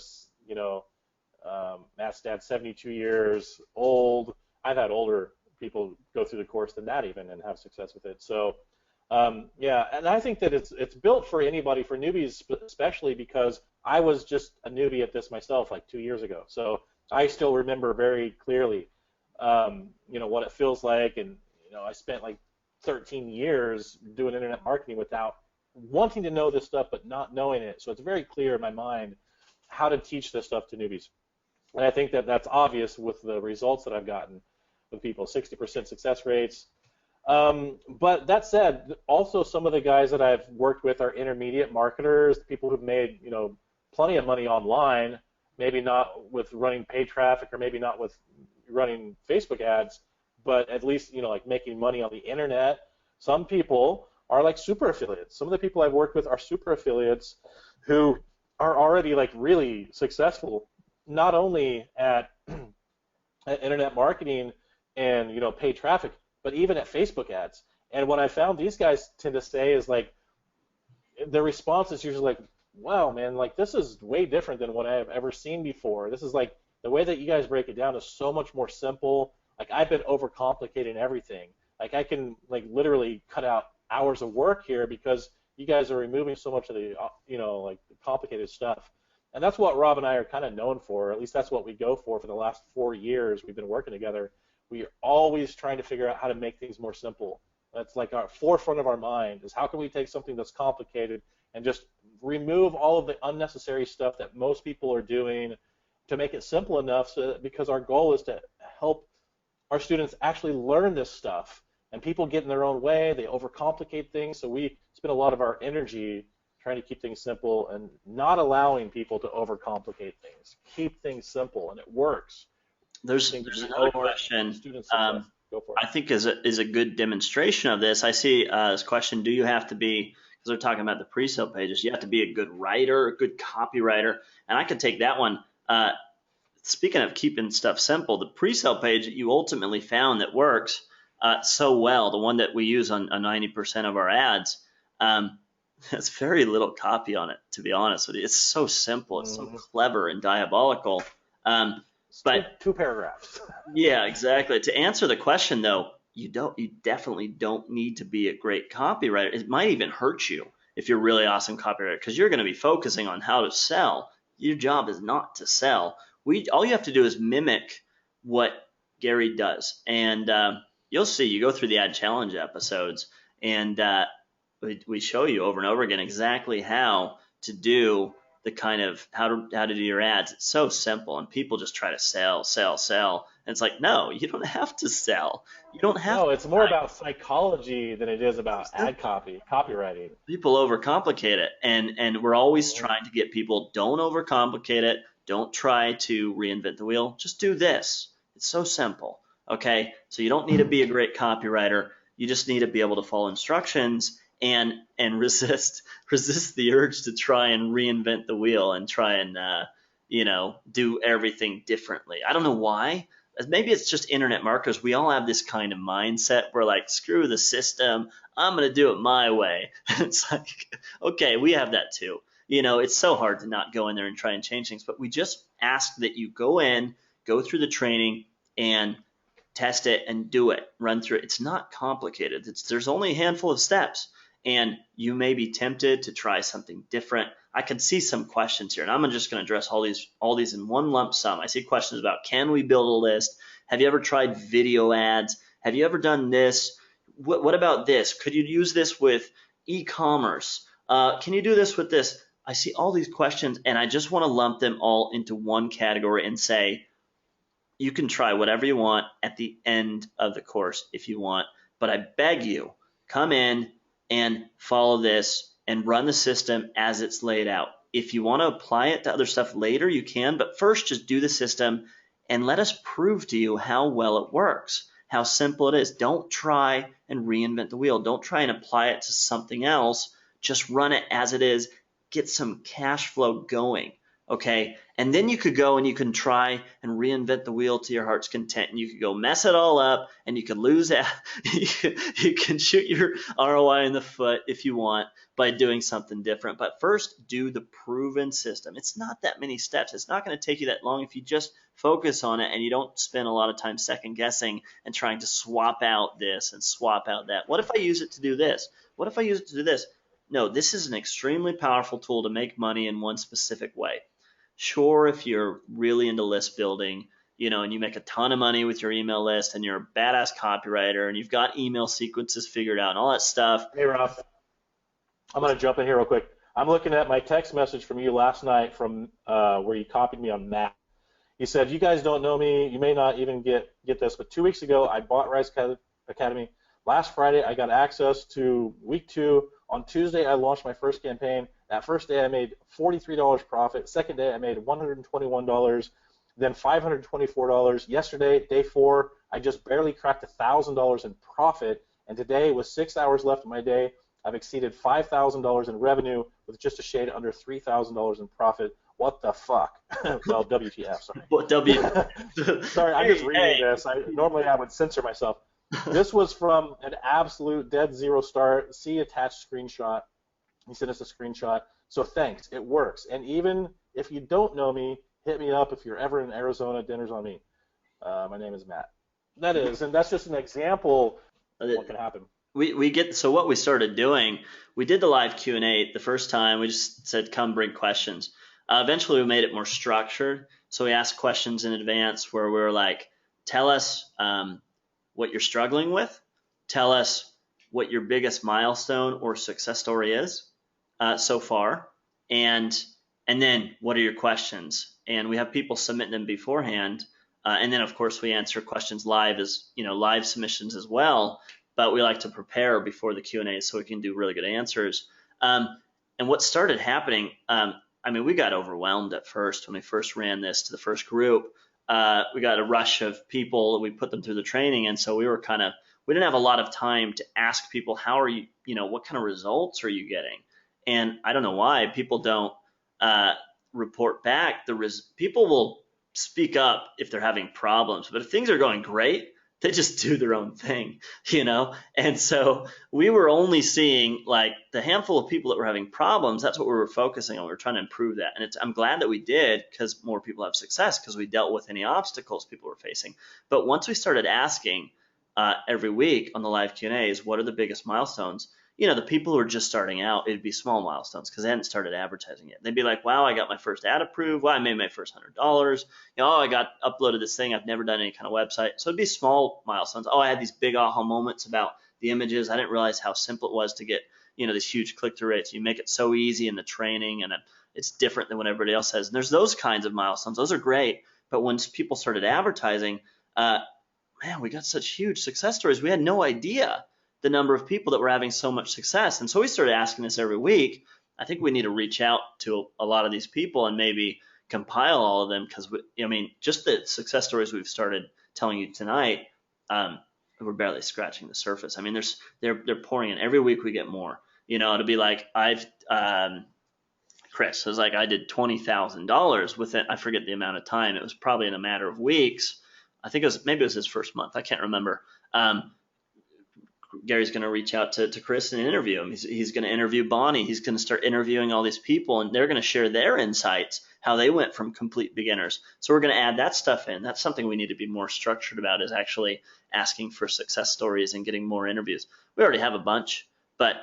Matt's dad, 72 years old. I've had older people go through the course than that even and have success with it. So, yeah, and I think that it's built for anybody, for newbies especially, because I was just a newbie at this myself like 2 years ago. So I still remember very clearly, what it feels like, and I spent like 13 years doing internet marketing without wanting to know this stuff but not knowing it. So it's very clear in my mind how to teach this stuff to newbies. And I think that that's obvious with the results that I've gotten with people, 60% success rates. But that said, also some of the guys that I've worked with are intermediate marketers, people who've made plenty of money online, maybe not with running paid traffic or maybe not with running Facebook ads, but at least like making money on the internet. Some people are like super affiliates. Some of the people I've worked with are super affiliates who are already like really successful, not only at internet marketing and paid traffic, but even at Facebook ads. And what I found these guys tend to say is like, their response is usually like, wow, man, like this is way different than what I have ever seen before. This is like, the way that you guys break it down is so much more simple. Like I've been overcomplicating everything. Like I can like literally cut out hours of work here because you guys are removing so much of the, like the complicated stuff. And that's what Rob and I are kind of known for. At least that's what we go for the last 4 years we've been working together. We are always trying to figure out how to make things more simple. That's like our forefront of our mind is how can we take something that's complicated and just remove all of the unnecessary stuff that most people are doing to make it simple enough so that, because our goal is to help our students actually learn this stuff. And people get in their own way, they overcomplicate things, so we spend a lot of our energy trying to keep things simple and not allowing people to overcomplicate things. Keep things simple, and it works. There's another question Go for it. I think is a good demonstration of this. I see this question: do you have to be because they're talking about the pre-sale pages. You have to be a good writer, a good copywriter, and I could take that one. Speaking of keeping stuff simple, the pre-sale page that you ultimately found that works so well, the one that we use on 90% of our ads, there's very little copy on it, to be honest with you. It's so simple. It's so clever and diabolical. But two paragraphs. Yeah, exactly. To answer the question, though, you definitely don't need to be a great copywriter. It might even hurt you if you're a really awesome copywriter, because you're going to be focusing on how to sell. Your job is not to sell. All you have to do is mimic what Gary does, and you'll see. You go through the ad challenge episodes, and we show you over and over again exactly how to do the kind of how to do your ads. It's so simple, and people just try to sell. And it's like, no, you don't have to sell. You don't have. No, it's more about psychology than it is about ad copywriting. People overcomplicate it, and we're always trying to get people, don't overcomplicate it. Don't try to reinvent the wheel. Just do this. It's so simple. Okay, so you don't need to be a great copywriter. You just need to be able to follow instructions and resist the urge to try and reinvent the wheel and try and do everything differently. I don't know why. Maybe it's just internet marketers. We all have this kind of mindset. We're like, screw the system. I'm going to do it my way. It's like, okay, we have that too. It's so hard to not go in there and try and change things. But we just ask that you go through the training and test it and do it, run through it. It's not complicated. There's only a handful of steps. And you may be tempted to try something different. I can see some questions here, and I'm just going to address all these in one lump sum. I see questions about, can we build a list? Have you ever tried video ads? Have you ever done this? What about this? Could you use this with e-commerce? Can you do this with this? I see all these questions, and I just want to lump them all into one category and say, you can try whatever you want at the end of the course if you want, but I beg you, come in and follow this and run the system as it's laid out. If you want to apply it to other stuff later, you can, but first just do the system and let us prove to you how well it works, how simple it is. Don't try and reinvent the wheel. Don't try and apply it to something else. Just run it as it is. Get some cash flow going, okay? And then you could go and you can try and reinvent the wheel to your heart's content, and you could go mess it all up, and you could lose it. You can shoot your ROI in the foot if you want by doing something different. But first, do the proven system. It's not that many steps. It's not going to take you that long if you just focus on it and you don't spend a lot of time second guessing and trying to swap out this and swap out that. What if I use it to do this? What if I use it to do this? No, this is an extremely powerful tool to make money in one specific way. Sure, if you're really into list building, and you make a ton of money with your email list and you're a badass copywriter and you've got email sequences figured out and all that stuff. Hey, Rob. I'm going to jump in here real quick. I'm looking at my text message from you last night from where you copied me on Matt. He said, you guys don't know me. You may not even get this, but 2 weeks ago, I bought Rise Academy. Last Friday, I got access to week 2. On Tuesday, I launched my first campaign. That first day, I made $43 profit. Second day, I made $121, then $524. Yesterday, day 4, I just barely cracked $1,000 in profit. And today, with 6 hours left in my day, I've exceeded $5,000 in revenue with just a shade under $3,000 in profit. What the fuck? Well, WTF, sorry. What Sorry, I'm just reading this. Normally, I would censor myself. This was from an absolute dead zero start. See attached screenshot. He sent us a screenshot. So thanks. It works. And even if you don't know me, hit me up if you're ever in Arizona. Dinner's on me. My name is Matt. And that's just an example of what can happen. So what we started doing, we did the live Q&A the first time. We just said, come bring questions. Eventually, we made it more structured. So we asked questions in advance where we were like, tell us what you're struggling with. Tell us what your biggest milestone or success story is so far. And then what are your questions? And we have people submitting them beforehand. And then, of course, we answer questions live live submissions as well. But we like to prepare before the Q&A so we can do really good answers. And what started happening, we got overwhelmed at first when we first ran this to the first group. We got a rush of people. We put them through the training, and so we were kind of we didn't have a lot of time to ask people, how are you, what kind of results are you getting? And I don't know why people don't report back. People will speak up if they're having problems, but if things are going great, they just do their own thing, And so we were only seeing like the handful of people that were having problems. That's what we were focusing on. We were trying to improve that. And I'm glad that we did, because more people have success because we dealt with any obstacles people were facing. But once we started asking every week on the live Q&As, what are the biggest milestones? The people who are just starting out, it'd be small milestones because they hadn't started advertising yet. They'd be like, wow, I got my first ad approved. Wow, I made my first $100. I got uploaded this thing. I've never done any kind of website. So it'd be small milestones. Oh, I had these big aha moments about the images. I didn't realize how simple it was to get, these huge click-through rates. You make it so easy in the training, and it's different than what everybody else says. And there's those kinds of milestones. Those are great. But once people started advertising, man, we got such huge success stories. We had no idea the number of people that were having so much success. And so we started asking this every week. I think we need to reach out to a lot of these people and maybe compile all of them, because just the success stories we've started telling you tonight, we're barely scratching the surface. They're pouring in every week. We get more. It'll be like Chris was like, I did $20,000 within, I forget the amount of time. It was probably in a matter of weeks. I think maybe it was his first month. I can't remember. Gary's going to reach out to Chris and interview him. He's going to interview Bonnie. He's going to start interviewing all these people, and they're going to share their insights, how they went from complete beginners. So we're going to add that stuff in. That's something we need to be more structured about, is actually asking for success stories and getting more interviews. We already have a bunch, but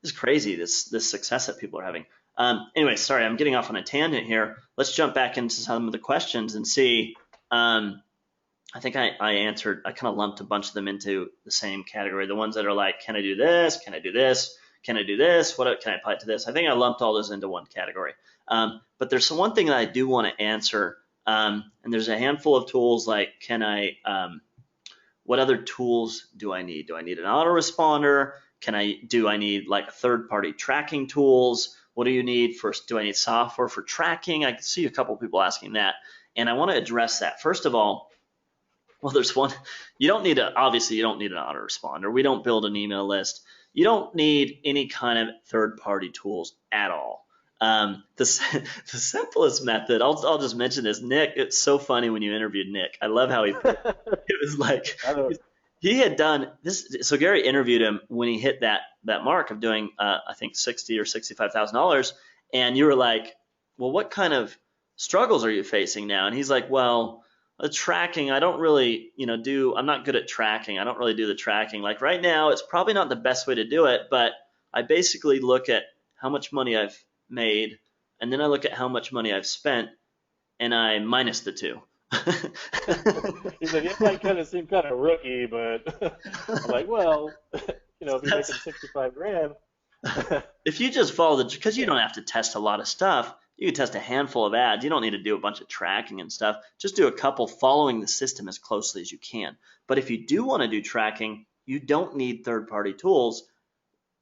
it's crazy, this success that people are having. Anyway, sorry, I'm getting off on a tangent here. Let's jump back into some of the questions and see. I think I answered, I kind of lumped a bunch of them into the same category. The ones that are like, can I do this? Can I do this? Can I do this? What can I apply it to this? I think I lumped all those into one category. But there's one thing that I do want to answer, and there's a handful of tools like, what other tools do I need? Do I need an autoresponder? Do I need like third-party tracking tools? What do you need first? Do I need software for tracking? I can see a couple of people asking that, and I want to address that. First of all, well, there's one. Obviously, you don't need an autoresponder. We don't build an email list. You don't need any kind of third-party tools at all. The simplest method, I'll just mention this. Nick, it's so funny when you interviewed Nick. I love how he put it. It was like he had done this. So Gary interviewed him when he hit that mark of doing, I think, $60,000 or $65,000. And you were like, well, what kind of struggles are you facing now? And he's like, well, the tracking, I don't really, I'm not good at tracking. I don't really do the tracking. Like right now, it's probably not the best way to do it, but I basically look at how much money I've made, and then I look at how much money I've spent, and I minus the two. He's like, it might kind of seem kind of rookie, but I'm like, well, if you're making 65 grand. If you just follow because you don't have to test a lot of stuff. You can test a handful of ads. You don't need to do a bunch of tracking and stuff. Just do a couple, following the system as closely as you can. But if you do want to do tracking, you don't need third-party tools.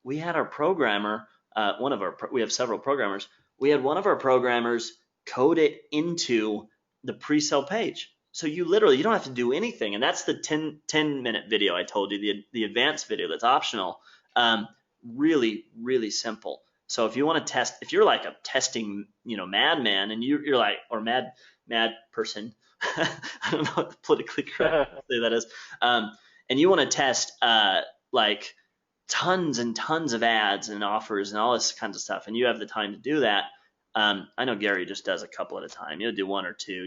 We had our programmer, we have several programmers. We had one of our programmers code it into the pre-sale page. So you don't have to do anything. And that's the 10-minute video I told you, the advanced video that's optional. Really, really simple. So if you want to test, if you're like a testing, madman, and you're like, or mad person, I don't know what the politically correct say that is, and you want to test like tons and tons of ads and offers and all this kinds of stuff, and you have the time to do that. I know Gary just does a couple at a time. You'll do one or two.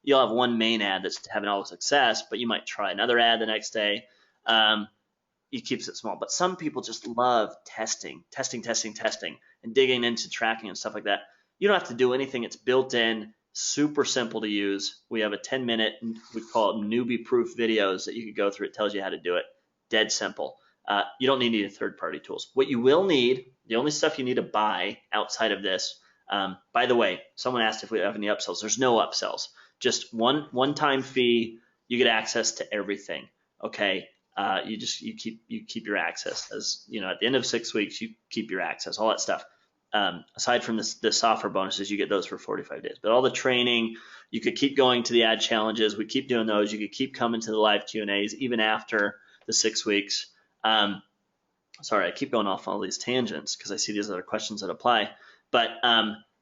You'll have one main ad that's having all the success, but you might try another ad the next day. He keeps it small, but some people just love testing, and digging into tracking and stuff like that. You don't have to do anything. It's built in, super simple to use. We have a 10-minute, we call it newbie-proof videos that you could go through. It tells you how to do it. Dead simple. You don't need any third-party tools. What you will need, the only stuff you need to buy outside of this, by the way, someone asked if we have any upsells. There's no upsells. Just one-time fee. You get access to everything. Okay. You keep your access, as at the end of 6 weeks, you keep your access, all that stuff. Aside from the software bonuses, you get those for 45 days, but all the training, you could keep going to the ad challenges. We keep doing those. You could keep coming to the live Q&As even after the 6 weeks. Sorry, I keep going off all these tangents because I see these other questions that apply. But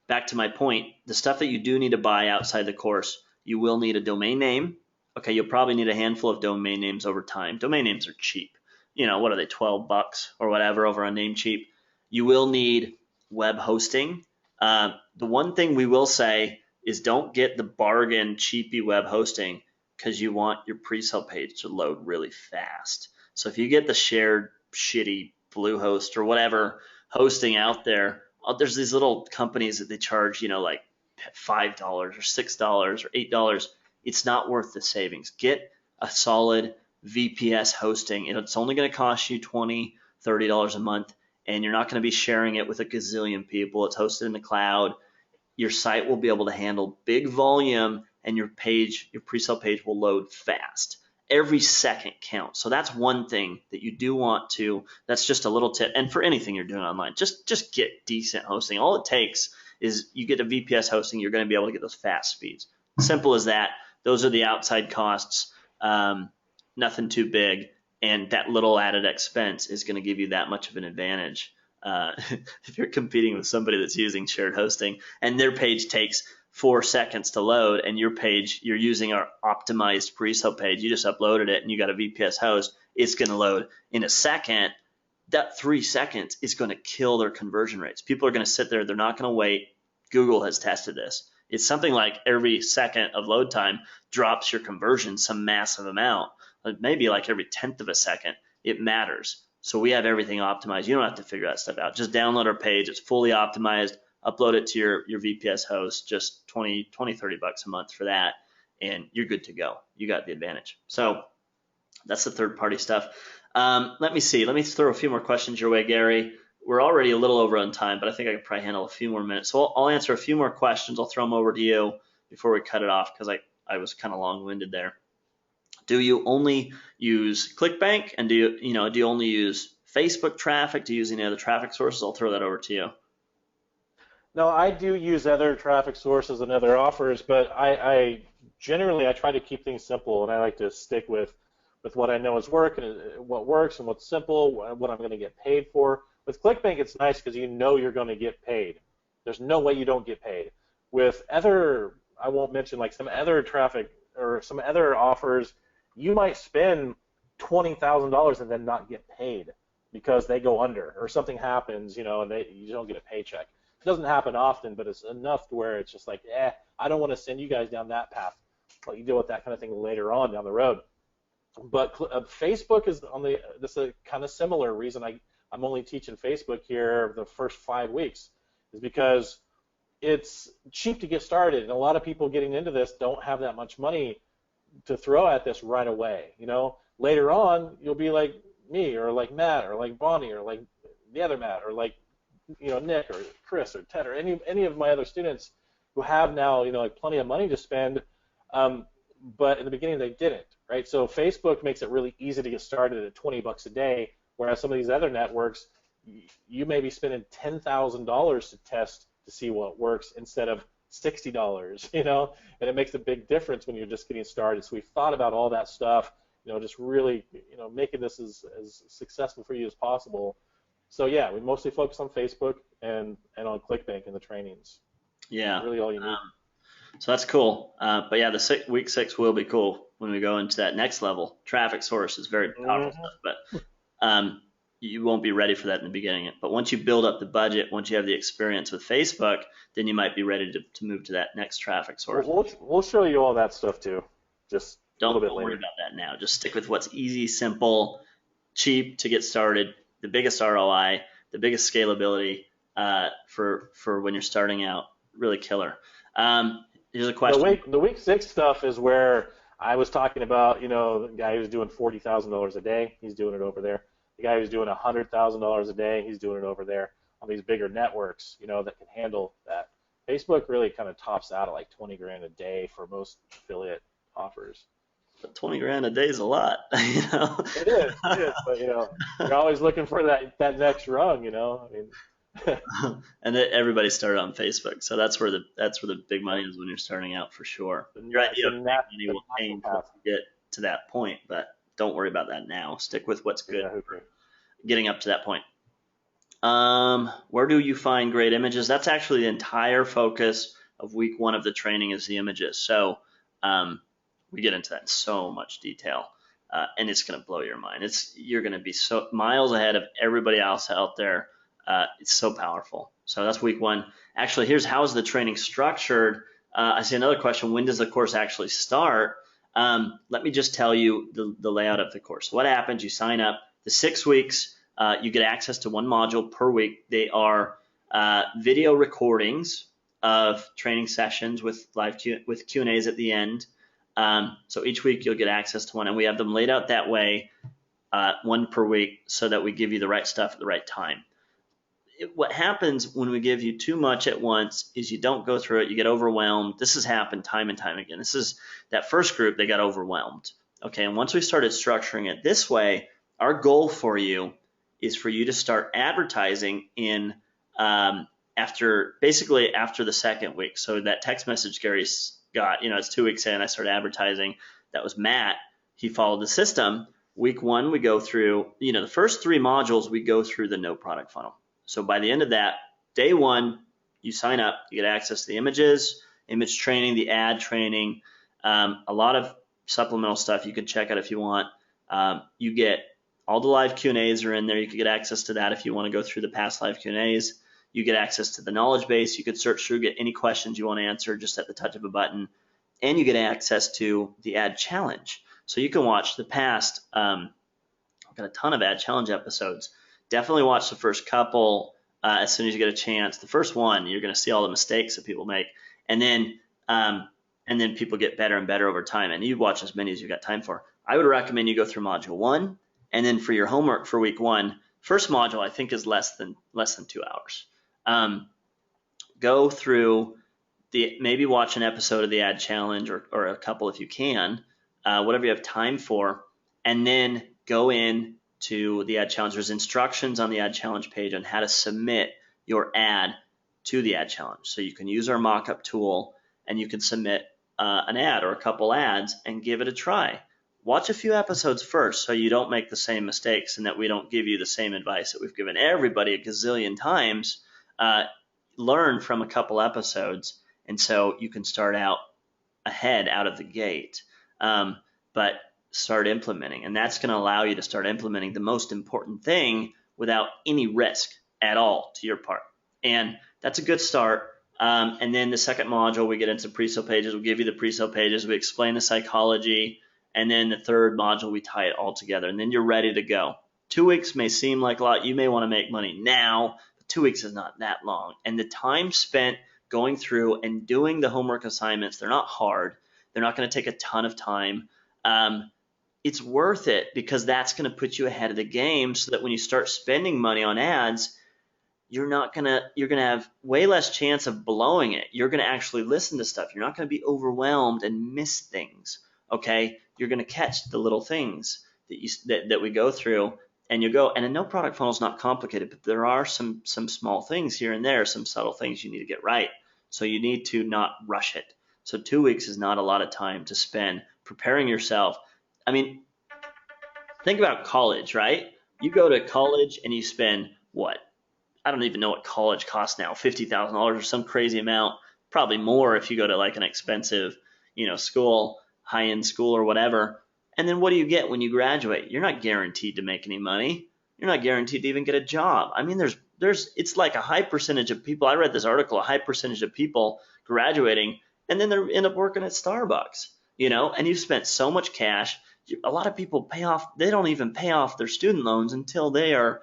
back to my point, the stuff that you do need to buy outside the course, you will need a domain name. Okay, you'll probably need a handful of domain names over time. Domain names are cheap. What are they, $12 or whatever over on Namecheap? You will need web hosting. The one thing we will say is don't get the bargain cheapy web hosting because you want your pre-sale page to load really fast. So if you get the shared shitty Bluehost or whatever hosting out there, there's these little companies that they charge, like $5 or $6 or $8. It's not worth the savings. Get a solid VPS hosting. It's only going to cost you $20, $30 a month, and you're not going to be sharing it with a gazillion people. It's hosted in the cloud. Your site will be able to handle big volume, and your pre-sale page will load fast. Every second counts. So that's one thing that you do want to, that's just a little tip. And for anything you're doing online, just get decent hosting. All it takes is you get a VPS hosting, you're going to be able to get those fast speeds. Simple as that. Those are the outside costs. Nothing too big. And that little added expense is going to give you that much of an advantage. If you're competing with somebody that's using shared hosting and their page takes 4 seconds to load, and your page, you're using our optimized pre-sale page, you just uploaded it and you got a VPS host, it's going to load in a second. That 3 seconds is going to kill their conversion rates. People are going to sit there, they're not going to wait. Google has tested this. It's something like every second of load time drops your conversion some massive amount, maybe like every 10th of a second. It matters. So we have everything optimized. You don't have to figure that stuff out. Just download our page. It's fully optimized. Upload it to your VPS host, just $20, $30 a month for that, and you're good to go. You got the advantage. So that's the third-party stuff. Let me see. Let me throw a few more questions your way, Gary. We're already a little over on time, but I think I could probably handle a few more minutes. So I'll answer a few more questions. I'll throw them over to you before we cut it off because I was kind of long-winded there. Do you only use ClickBank, and do you only use Facebook traffic? Do you use any other traffic sources? I'll throw that over to you. No, I do use other traffic sources and other offers, but I generally try to keep things simple, and I like to stick with what I know is what works and what's simple, what I'm going to get paid for. With ClickBank, it's nice because you know you're going to get paid. There's no way you don't get paid. With other, I won't mention like some other traffic or some other offers, you might spend $20,000 and then not get paid because they go under or something happens, and you don't get a paycheck. It doesn't happen often, but it's enough to where it's just like, I don't want to send you guys down that path. Let you deal with that kind of thing later on down the road. But Facebook is this is a kind of similar reason I'm only teaching Facebook here the first 5 weeks is because it's cheap to get started, and a lot of people getting into this don't have that much money to throw at this right away. Later on, you'll be like me or like Matt or like Bonnie or like the other Matt or like Nick or Chris or Ted or any of my other students who have now like plenty of money to spend, but in the beginning they didn't, right? So Facebook makes it really easy to get started at $20 a day, whereas some of these other networks, you may be spending $10,000 to test to see what works instead of $60, and it makes a big difference when you're just getting started. So we've thought about all that stuff, just really, making this as successful for you as possible. So yeah, we mostly focus on Facebook and on ClickBank in the trainings. Yeah, that's really all you need. So that's cool. But yeah, week 6 will be cool when we go into that next level. Traffic source is very powerful stuff, but you won't be ready for that in the beginning. But once you build up the budget, once you have the experience with Facebook, then you might be ready to move to that next traffic source. We'll show you all that stuff too. Just don't a little bit worry later. about that now. Just stick with what's easy, simple, cheap to get started, the biggest ROI, the biggest scalability for when you're starting out. Really killer. Here's a question. The week 6 stuff is where I was talking about, the guy who's doing $40,000 a day, he's doing it over there. The guy who's doing $100,000 a day, he's doing it over there on these bigger networks, that can handle that. Facebook really kind of tops out at like 20 grand a day for most affiliate offers. But 20 grand a day is a lot, It is, but you're always looking for that next rung, And everybody started on Facebook, so that's where the big money is when you're starting out for sure. Your idea of money will change once you get to that point, but don't worry about that now. Stick with what's good. Yeah, okay. Getting up to that point. Where do you find great images? That's actually the entire focus of week 1 of the training is the images. So we get into that in so much detail, and it's going to blow your mind. You're going to be so miles ahead of everybody else out there. It's so powerful. So that's week 1. Actually, here's how is the training structured. I see another question. When does the course actually start? Let me just tell you the layout of the course. What happens? You sign up. The 6 weeks. You get access to 1 module per week. They are video recordings of training sessions with with Q&As at the end. So each week you'll get access to 1, and we have them laid out that way, 1 per week, so that we give you the right stuff at the right time. What happens when we give you too much at once is you don't go through it, you get overwhelmed. This has happened time and time again. This is that first group, they got overwhelmed. Okay, and once we started structuring it this way, our goal for you is for you to start advertising in after the 2nd week. So that text message Gary got, it's 2 weeks in, I started advertising. That was Matt. He followed the system. Week 1, we go through, the first 3 modules, we go through the no product funnel. So by the end of that, day 1, you sign up, you get access to the images, image training, the ad training, a lot of supplemental stuff you can check out if you want. You get all the live Q&As are in there. You can get access to that if you want to go through the past live Q&As. You get access to the knowledge base. You could search through, get any questions you want to answer just at the touch of a button. And you get access to the ad challenge. So you can watch the past, I've got a ton of ad challenge episodes. Definitely watch the first couple as soon as you get a chance. The first one, you're going to see all the mistakes that people make. And then people get better and better over time. And you watch as many as you've got time for. I would recommend you go through module 1. And then for your homework for week 1, first module I think is less than 2 hours. Go through maybe watch an episode of the ad challenge or a couple if you can, whatever you have time for, and then go in to the ad challenge. There's instructions on the ad challenge page on how to submit your ad to the ad challenge. So you can use our mock-up tool and you can submit an ad or a couple ads and give it a try. Watch a few episodes first so you don't make the same mistakes and that we don't give you the same advice that we've given everybody a gazillion times. Learn from a couple episodes, and so you can start out ahead out of the gate, but start implementing. And that's going to allow you to start implementing the most important thing without any risk at all to your part. And that's a good start. And then the second module, we get into pre-sale pages. We'll give you the pre-sale pages. We explain the psychology. And then the third module, we tie it all together, and then you're ready to go. 2 weeks may seem like a lot. You may want to make money now, but 2 weeks is not that long. And the time spent going through and doing the homework assignments, they're not hard. They're not going to take a ton of time. It's worth it because that's going to put you ahead of the game so that when you start spending money on ads, you're going to have way less chance of blowing it. You're going to actually listen to stuff. You're not going to be overwhelmed and miss things. Okay, you're going to catch the little things that we go through, and you go. And a no product funnel is not complicated, but there are some small things here and there, some subtle things you need to get right. So you need to not rush it. So 2 weeks is not a lot of time to spend preparing yourself. I mean, think about college, right? You go to college and you spend what? I don't even know what college costs now, $50,000 or some crazy amount. Probably more if you go to like an expensive, school. High-end school or whatever, and then what do you get when you graduate? You're not guaranteed to make any money. You're not guaranteed to even get a job. I mean, it's like a high percentage of people. I read this article, a high percentage of people graduating, and then they end up working at Starbucks, and you've spent so much cash. A lot of people they don't even pay off their student loans until they are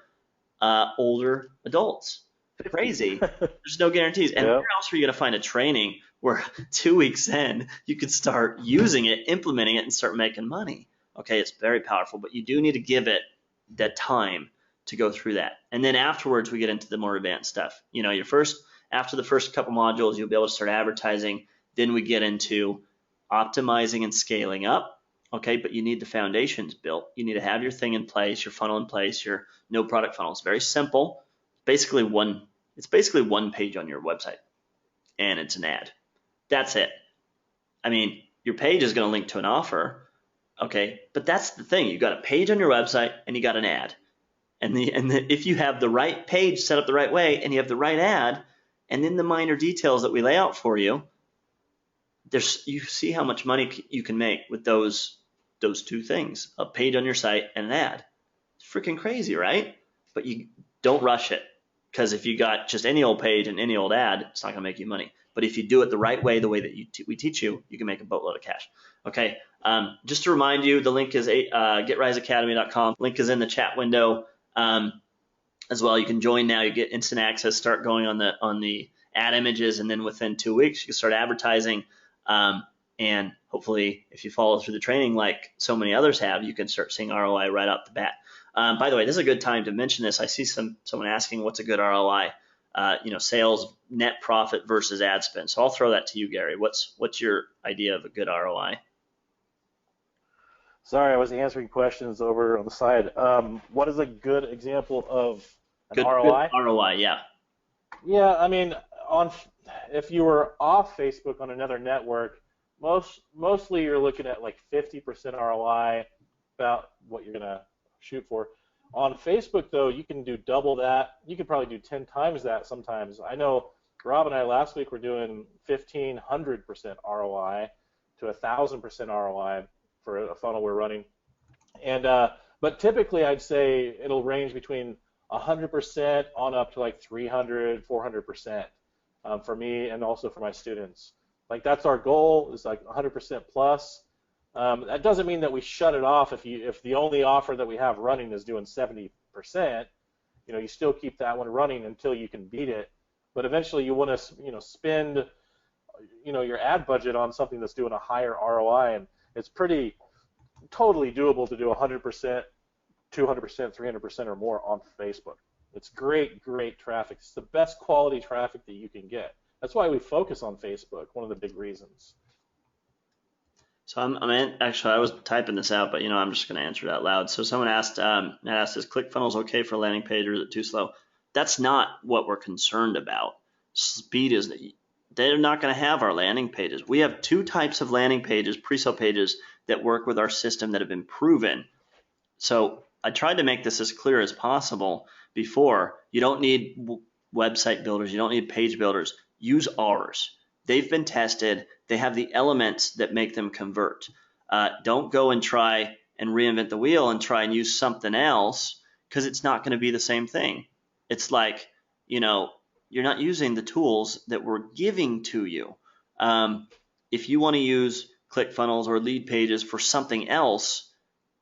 older adults. Crazy. There's no guarantees. And where else are you going to find a training where 2 weeks in, you could start using it, implementing it, and start making money? Okay, it's very powerful, but you do need to give it that time to go through that. And then afterwards, we get into the more advanced stuff. After the first couple modules, you'll be able to start advertising. Then we get into optimizing and scaling up. Okay, but you need the foundations built. You need to have your thing in place, your funnel in place, your no product funnel. It's very simple. It's basically one page on your website, and it's an ad. That's it. I mean, your page is going to link to an offer, Okay, but that's the thing. You got a page on your website and you got an ad. If you have the right page set up the right way and you have the right ad, and then the minor details that we lay out for you, you see how much money you can make with those two things: a page on your site and an ad. It's freaking crazy, right? But you don't rush it, because if you got just any old page and any old ad, it's not going to make you money. But if you do it the right way, the way that we teach you, you can make a boatload of cash. Okay. Just to remind you, the link is getriseacademy.com. Link is in the chat window. As well, you can join now. You get instant access. Start going on the ad images, and then within 2 weeks, you can start advertising. And hopefully, if you follow through the training like so many others have, you can start seeing ROI right off the bat. By the way, this is a good time to mention this. I see someone asking what's a good ROI. Sales net profit versus ad spend. So I'll throw that to you, Gary. What's your idea of a good ROI? Sorry, I was answering questions over on the side. What is a good example of an ROI? Good ROI, yeah. Yeah, I mean, if you were off Facebook on another network, mostly you're looking at like 50% ROI, about what you're gonna shoot for. On Facebook, though, you can do double that. You could probably do 10 times that sometimes. I know Rob and I last week were doing 1,500% ROI to 1,000% ROI for a funnel we're running. And but typically I'd say it'll range between 100% on up to like 300, 400% for me and also for my students. Like that's our goal, is like 100% plus. That doesn't mean that we shut it off if the only offer that we have running is doing 70%. You still keep that one running until you can beat it. But eventually you want to spend your ad budget on something that's doing a higher ROI, and it's totally doable to do 100%, 200%, 300% or more on Facebook. It's great traffic. It's the best quality traffic that you can get. That's why we focus on Facebook, one of the big reasons. So actually, I was typing this out, but I'm just going to answer it out loud. So someone asked, is ClickFunnels okay for a landing page, or is it too slow? That's not what we're concerned about. Speed is they're not going to have our landing pages. We have two types of landing pages, pre-sale pages, that work with our system that have been proven. So I tried to make this as clear as possible before. You don't need website builders. You don't need page builders. Use ours. They've been tested. They have the elements that make them convert. Don't go and try and reinvent the wheel and try and use something else, because it's not going to be the same thing. It's like, you're not using the tools that we're giving to you. If you want to use ClickFunnels or lead pages for something else,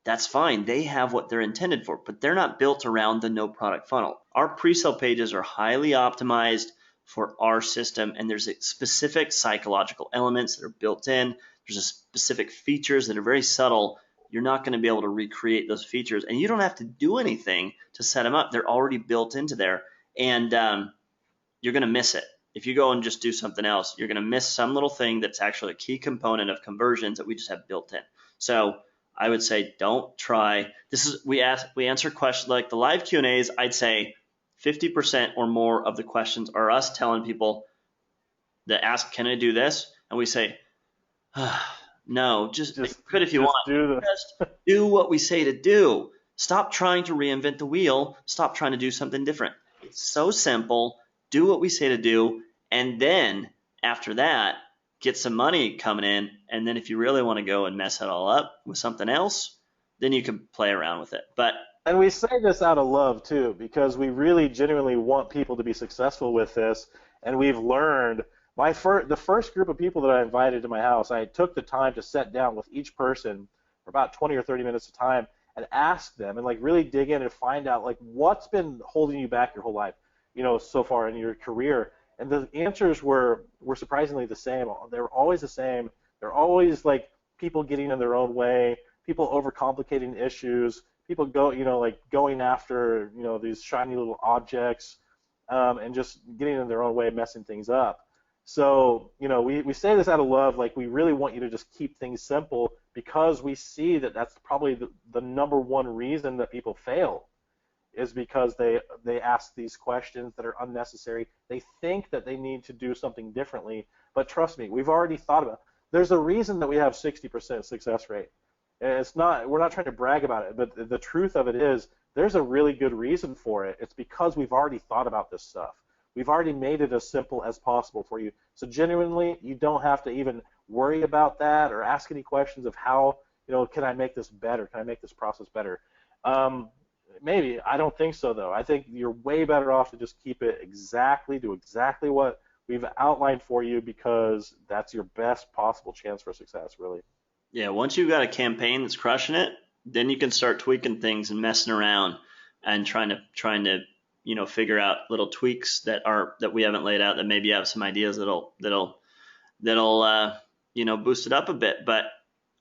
that's fine. They have what they're intended for, but they're not built around the no product funnel. Our pre-sale pages are highly optimized for our system, and there's specific psychological elements that are built in. There's a specific features that are very subtle. You're not going to be able to recreate those features, and you don't have to do anything to set them up. They're already built into there, and you're going to miss it. If you go and just do something else, you're going to miss some little thing that's actually a key component of conversions that we just have built in. So I would say don't try. We answer questions like the live Q&As. I'd say 50% or more of the questions are us telling people that ask, can I do this? And we say, no, just could if you want. Just do what we say to do. Stop trying to reinvent the wheel. Stop trying to do something different. It's so simple. Do what we say to do. And then after that, get some money coming in. And then if you really want to go and mess it all up with something else, then you can play around with it. And we say this out of love, too, because we really genuinely want people to be successful with this. And we've learned, the first group of people that I invited to my house, I took the time to sit down with each person for about 20 or 30 minutes of time and ask them and really dig in and find out what's been holding you back your whole life, so far in your career. And the answers were surprisingly the same. They were always the same. They're always people getting in their own way, people overcomplicating issues, people going after these shiny little objects, and just getting in their own way, messing things up. So we say this out of love. We really want you to just keep things simple, because we see that that's probably the number one reason that people fail, is because they ask these questions that are unnecessary. They think that they need to do something differently, but trust me, we've already thought about it. There's a reason that we have 60% success rate. And it's not, we're not trying to brag about it, but the truth of it is there's a really good reason for it. It's because we've already thought about this stuff. We've already made it as simple as possible for you. So genuinely, you don't have to even worry about that or ask any questions of how, can I make this better? Can I make this process better? Maybe. I don't think so, though. I think you're way better off to just keep it do exactly what we've outlined for you, because that's your best possible chance for success, really. Yeah, once you've got a campaign that's crushing it, then you can start tweaking things and messing around and trying to figure out little tweaks that we haven't laid out, that maybe have some ideas that'll boost it up a bit. But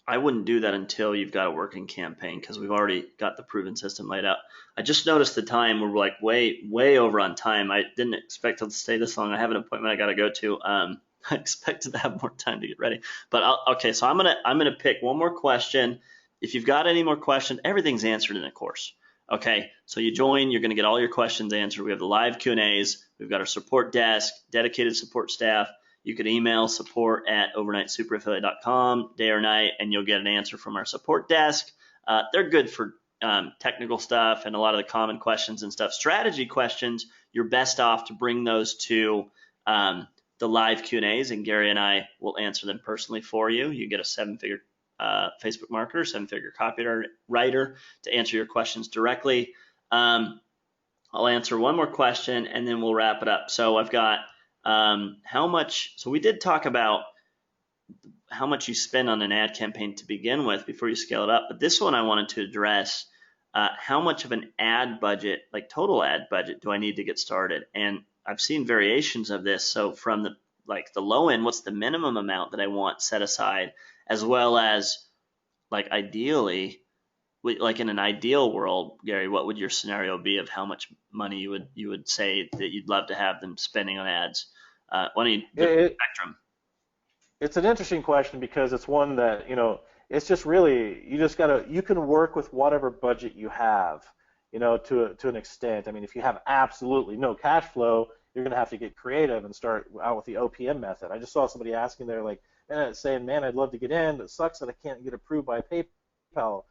I wouldn't do that until you've got a working campaign, because we've already got the proven system laid out. I just noticed the time. We're like way over on time. I didn't expect to stay this long. I have an appointment I got to go to. I expected to have more time to get ready. But okay, so I'm gonna pick one more question. If you've got any more questions, everything's answered in the course. Okay, so you join, you're gonna get all your questions answered. We have the live Q&As. We've got our support desk, dedicated support staff. You could email support@overnightsuperaffiliate.com day or night, and you'll get an answer from our support desk. They're good for technical stuff and a lot of the common questions and stuff. Strategy questions, you're best off to bring those to the live Q&As, and Gary and I will answer them personally for you. You get a 7-figure Facebook marketer, 7-figure copywriter to answer your questions directly. I'll answer one more question, and then we'll wrap it up. So I've got how much. So we did talk about how much you spend on an ad campaign to begin with before you scale it up. But this one I wanted to address, how much of an ad budget, like total ad budget, do I need to get started? And I've seen variations of this. So from the low end, what's the minimum amount that I want set aside, as well as ideally, like in an ideal world, Gary, what would your scenario be of how much money you would say that you'd love to have them spending on ads? Why don't you spectrum? It's an interesting question, because it's one that, it's just really, you can work with whatever budget you have, to an extent. I mean, if you have absolutely no cash flow, you're going to have to get creative and start out with the OPM method. I just saw somebody asking there, saying, man, I'd love to get in, but it sucks that I can't get approved by PayPal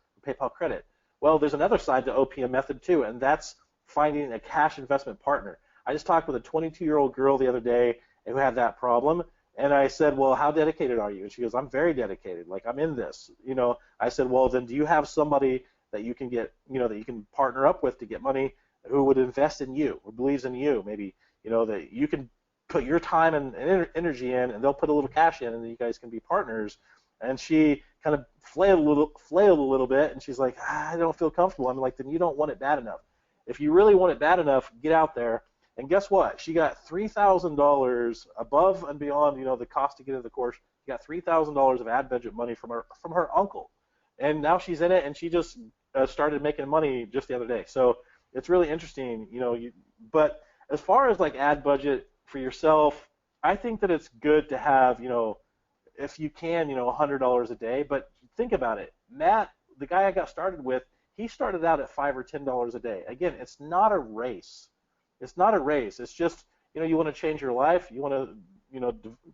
credit. Well, there's another side to OPM method too, and that's finding a cash investment partner. I just talked with a 22-year-old girl the other day who had that problem, and I said, well, how dedicated are you? And she goes, I'm very dedicated. I'm in this. I said, well, then do you have somebody that you can get, that you can partner up with to get money, who would invest in you, who believes in you, maybe, that you can put your time and energy in, and they'll put a little cash in, and then you guys can be partners. And she kind of flailed a little bit, and she's like, I don't feel comfortable. I'm like, then you don't want it bad enough. If you really want it bad enough, get out there. And guess what? She got $3,000 above and beyond, the cost to get into the course. She got $3,000 of ad budget money from her uncle, and now she's in it, and she just started making money just the other day. So it's really interesting, But as far as ad budget for yourself, I think that it's good to have, if you can, $100 a day. But think about it. Matt, the guy I got started with, he started out at $5 or $10 a day. Again, it's not a race. It's not a race. It's just, you want to change your life. You want to,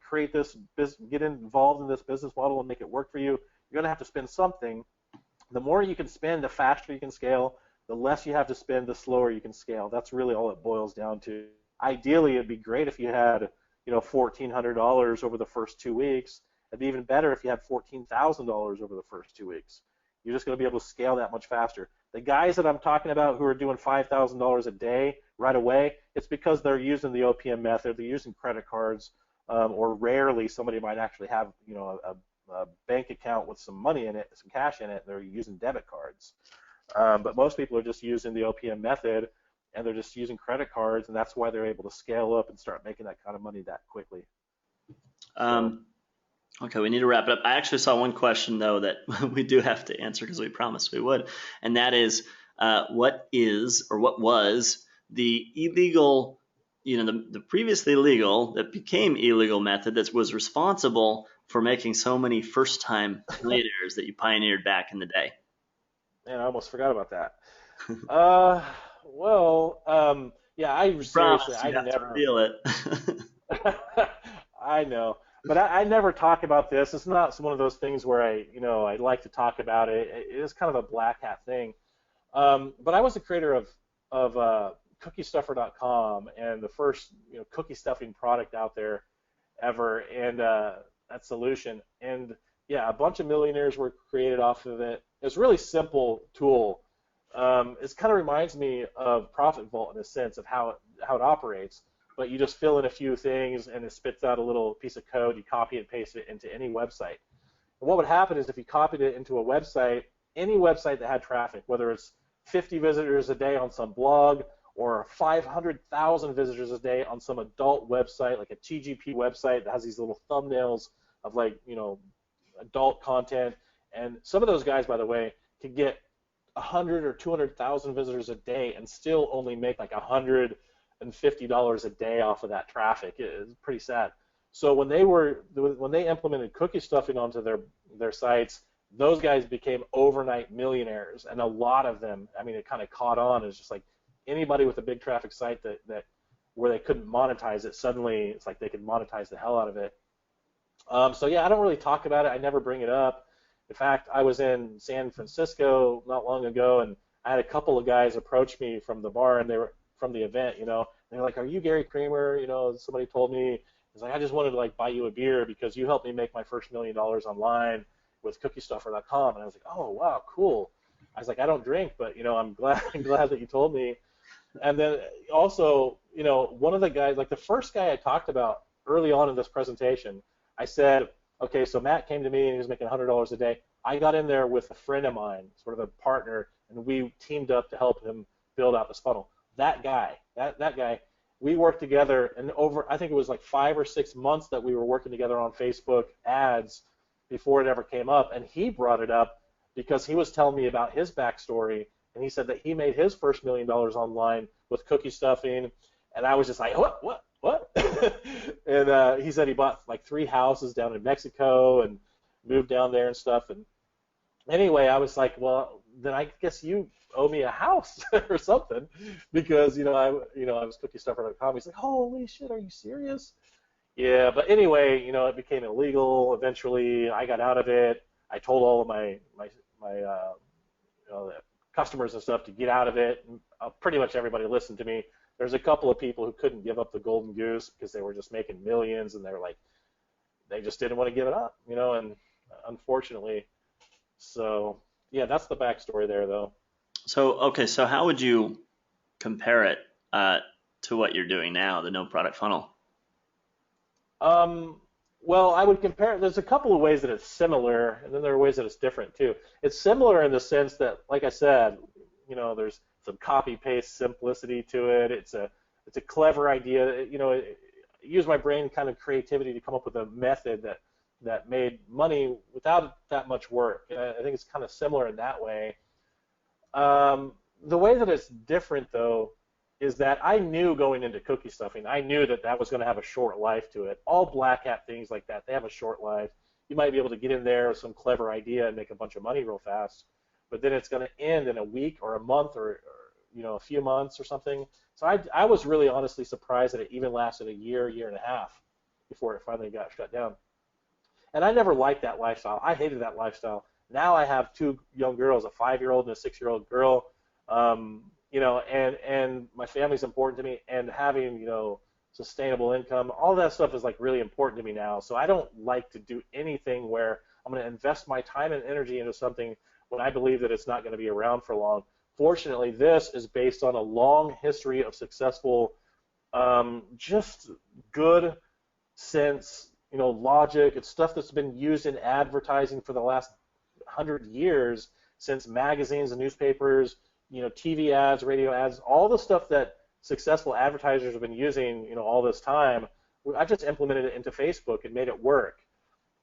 create this business, get involved in this business model and make it work for you. You're going to have to spend something. The more you can spend, the faster you can scale. The less you have to spend, the slower you can scale. That's really all it boils down to. Ideally, it'd be great if you had, $1,400 over the first 2 weeks. It'd be even better if you had $14,000 over the first 2 weeks. You're just going to be able to scale that much faster. The guys that I'm talking about who are doing $5,000 a day right away, it's because they're using the OPM method. They're using credit cards, or rarely somebody might actually have, a bank account with some money in it, some cash in it. They're using debit cards. But most people are just using the OPM method, and they're just using credit cards, and that's why they're able to scale up and start making that kind of money that quickly. Okay, we need to wrap it up. I actually saw one question, though, that we do have to answer because we promised we would, and that is, what was the illegal, the previously legal that became illegal method that was responsible for making so many first-time millionaires that you pioneered back in the day? Man, I almost forgot about that. Yeah, I seriously, I never feel it. I know. But I never talk about this. It's not one of those things where I like to talk about it. It is kind of a black hat thing. But I was the creator of cookiestuffer.com and the first cookie stuffing product out there ever, and that solution. And yeah, a bunch of millionaires were created off of it. It's a really simple tool. It kind of reminds me of Profit Vault in a sense of how it operates. But you just fill in a few things and it spits out a little piece of code. You copy and paste it into any website. And what would happen is if you copied it into a website, any website that had traffic, whether it's 50 visitors a day on some blog or 500,000 visitors a day on some adult website, like a TGP website that has these little thumbnails of adult content. And some of those guys, by the way, could get 100 or 200,000 visitors a day and still only make like $150 a day off of that traffic. It's pretty sad. So when they implemented cookie stuffing onto their sites, those guys became overnight millionaires, and a lot of them, I mean, it kind of caught on. It's just like anybody with a big traffic site that where they couldn't monetize it, suddenly it's like they could monetize the hell out of it. So yeah, I don't really talk about it. I never bring it up. In fact, I was in San Francisco not long ago, and I had a couple of guys approach me from the bar, and they were from the event, they're like, "Are you Gary Kramer?" Somebody told me. It's like, "I just wanted to buy you a beer because you helped me make my first $1 million online with cookiestuffer.com." And I was like, "Oh wow, cool." I was like, "I don't drink, but I'm glad that you told me." And then also, one of the guys, like the first guy I talked about early on in this presentation, I said, "Okay, so Matt came to me and he was making $100 a day. I got in there with a friend of mine, sort of a partner, and we teamed up to help him build out this funnel." That guy, we worked together, and I think it was like 5 or 6 months that we were working together on Facebook ads before it ever came up, and he brought it up because he was telling me about his backstory, and he said that he made his first $1 million online with cookie stuffing, and I was just like, what? And he said he bought like 3 houses down in Mexico and moved down there and stuff, and anyway, I was like, well, then I guess you owe me a house or something, because I was cookiestuffer.com. He's like, "Holy shit, are you serious?" Yeah, but anyway, it became illegal. Eventually, I got out of it. I told all of my the customers and stuff to get out of it. And pretty much everybody listened to me. There's a couple of people who couldn't give up the golden goose because they were just making millions, and they just didn't want to give it up, and unfortunately. So yeah, that's the backstory there, though. So how would you compare it to what you're doing now, the no product funnel? Well, I would compare it. There's a couple of ways that it's similar, and then there are ways that it's different too. It's similar in the sense that, like I said, there's some copy-paste simplicity to it. It's a clever idea. Use my brain kind of creativity to come up with a method that made money without that much work. And I think it's kind of similar in that way. The way that it's different, though, is that I knew going into cookie stuffing, I knew that was going to have a short life to it. All black hat things like that, they have a short life. You might be able to get in there with some clever idea and make a bunch of money real fast, but then it's going to end in a week or a month or a few months or something. So I was really honestly surprised that it even lasted a year and a half before it finally got shut down. And I never liked that lifestyle. I hated that lifestyle. Now I have 2 young girls, a 5-year-old and a 6-year-old girl, and my family's important to me, and having, sustainable income, all that stuff is like really important to me now. So I don't like to do anything where I'm going to invest my time and energy into something when I believe that it's not going to be around for long. Fortunately, this is based on a long history of successful, just good sense, logic. It's stuff that's been used in advertising for the last 100 years, since magazines and newspapers, TV ads, radio ads, all the stuff that successful advertisers have been using, all this time. I just implemented it into Facebook and made it work.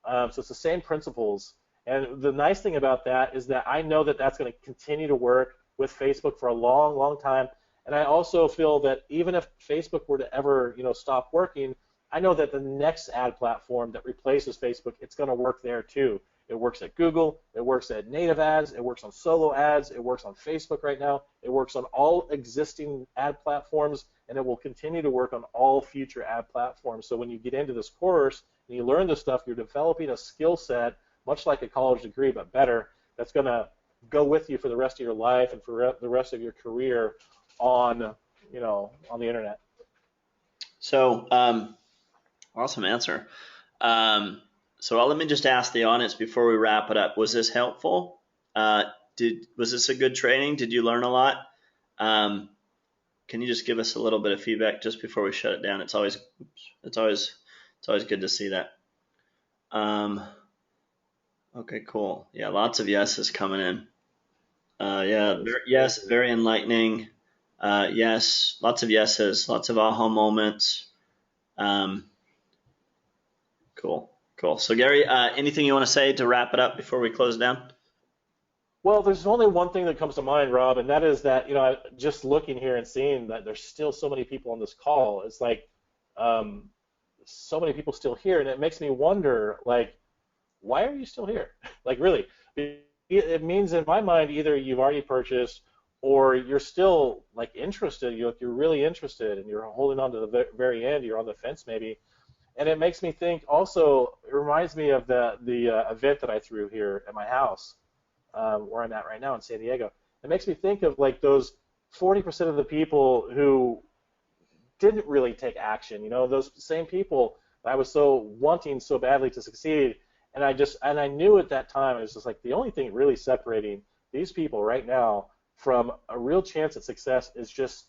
So it's the same principles. And the nice thing about that is that I know that that's going to continue to work with Facebook for a long, long time. And I also feel that even if Facebook were to ever, stop working, I know that the next ad platform that replaces Facebook, it's going to work there too. It works at Google, it works at native ads, it works on solo ads, it works on Facebook right now, it works on all existing ad platforms, and it will continue to work on all future ad platforms. So when you get into this course and you learn this stuff, you're developing a skill set, much like a college degree, but better, that's going to go with you for the rest of your life and for the rest of your career on, on the internet. So, awesome answer. So let me just ask the audience before we wrap it up. Was this helpful? Was this a good training? Did you learn a lot? Can you just give us a little bit of feedback just before we shut it down? It's always good to see that. Okay, cool. Yeah, lots of yeses coming in. Yes, very enlightening. Yes, lots of yeses, lots of aha moments. Cool. So Gary, anything you want to say to wrap it up before we close down? Well, there's only one thing that comes to mind, Rob, and that is that, just looking here and seeing that there's still so many people on this call, it's like so many people still here, and it makes me wonder, like, why are you still here? Like, really, it means in my mind either you've already purchased or you're still, like, interested, you're really interested, and you're holding on to the very end, you're on the fence maybe. And it makes me think also, it reminds me of the event that I threw here at my house, where I'm at right now in San Diego. It makes me think of like those 40% of the people who didn't really take action. Those same people that I was so wanting so badly to succeed, and I knew at that time, it was just like the only thing really separating these people right now from a real chance at success is just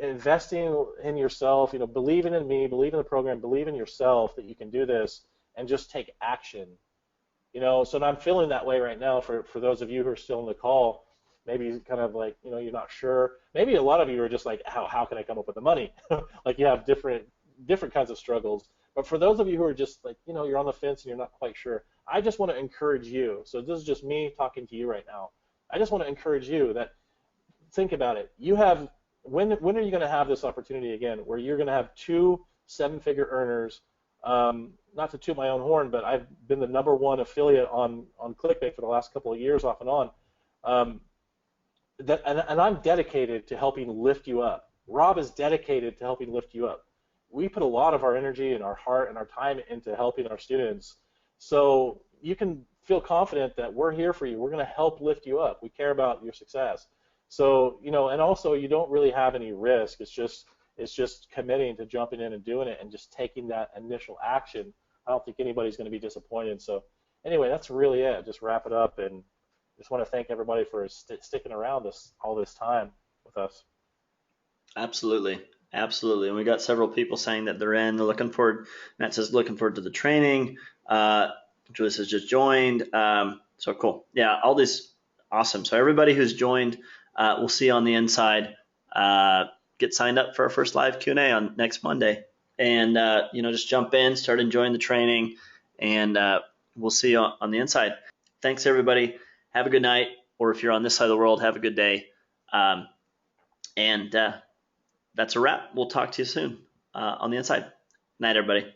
investing in yourself, believing in me, believe in the program, believe in yourself that you can do this, and just take action. So I'm feeling that way right now for those of you who are still on the call, maybe kind of like, you're not sure. Maybe a lot of you are just like, how can I come up with the money? Like you have different kinds of struggles. But for those of you who are just like, you're on the fence and you're not quite sure, I just want to encourage you. So this is just me talking to you right now. I just want to encourage you that think about it. You have, when are you going to have this opportunity again where you're going to have 2 7-figure earners? Not to toot my own horn, but I've been the #1 affiliate on ClickBait for the last couple of years off and on. And I'm dedicated to helping lift you up. Rob is dedicated to helping lift you up. We put a lot of our energy and our heart and our time into helping our students. So you can feel confident that we're here for you. We're going to help lift you up. We care about your success. So, and also you don't really have any risk. It's just committing to jumping in and doing it and just taking that initial action. I don't think anybody's going to be disappointed. So anyway, that's really it. Just wrap it up, and just want to thank everybody for sticking around all this time with us. Absolutely. And we got several people saying that they're in. They're looking forward. Matt says looking forward to the training. Julius has just joined. So cool. Yeah, all this awesome. So everybody who's joined, we'll see you on the inside. Get signed up for our first live Q&A on next Monday, and just jump in, start enjoying the training, and we'll see you on the inside. Thanks everybody. Have a good night, or if you're on this side of the world, have a good day. And that's a wrap. We'll talk to you soon on the inside. Night, everybody.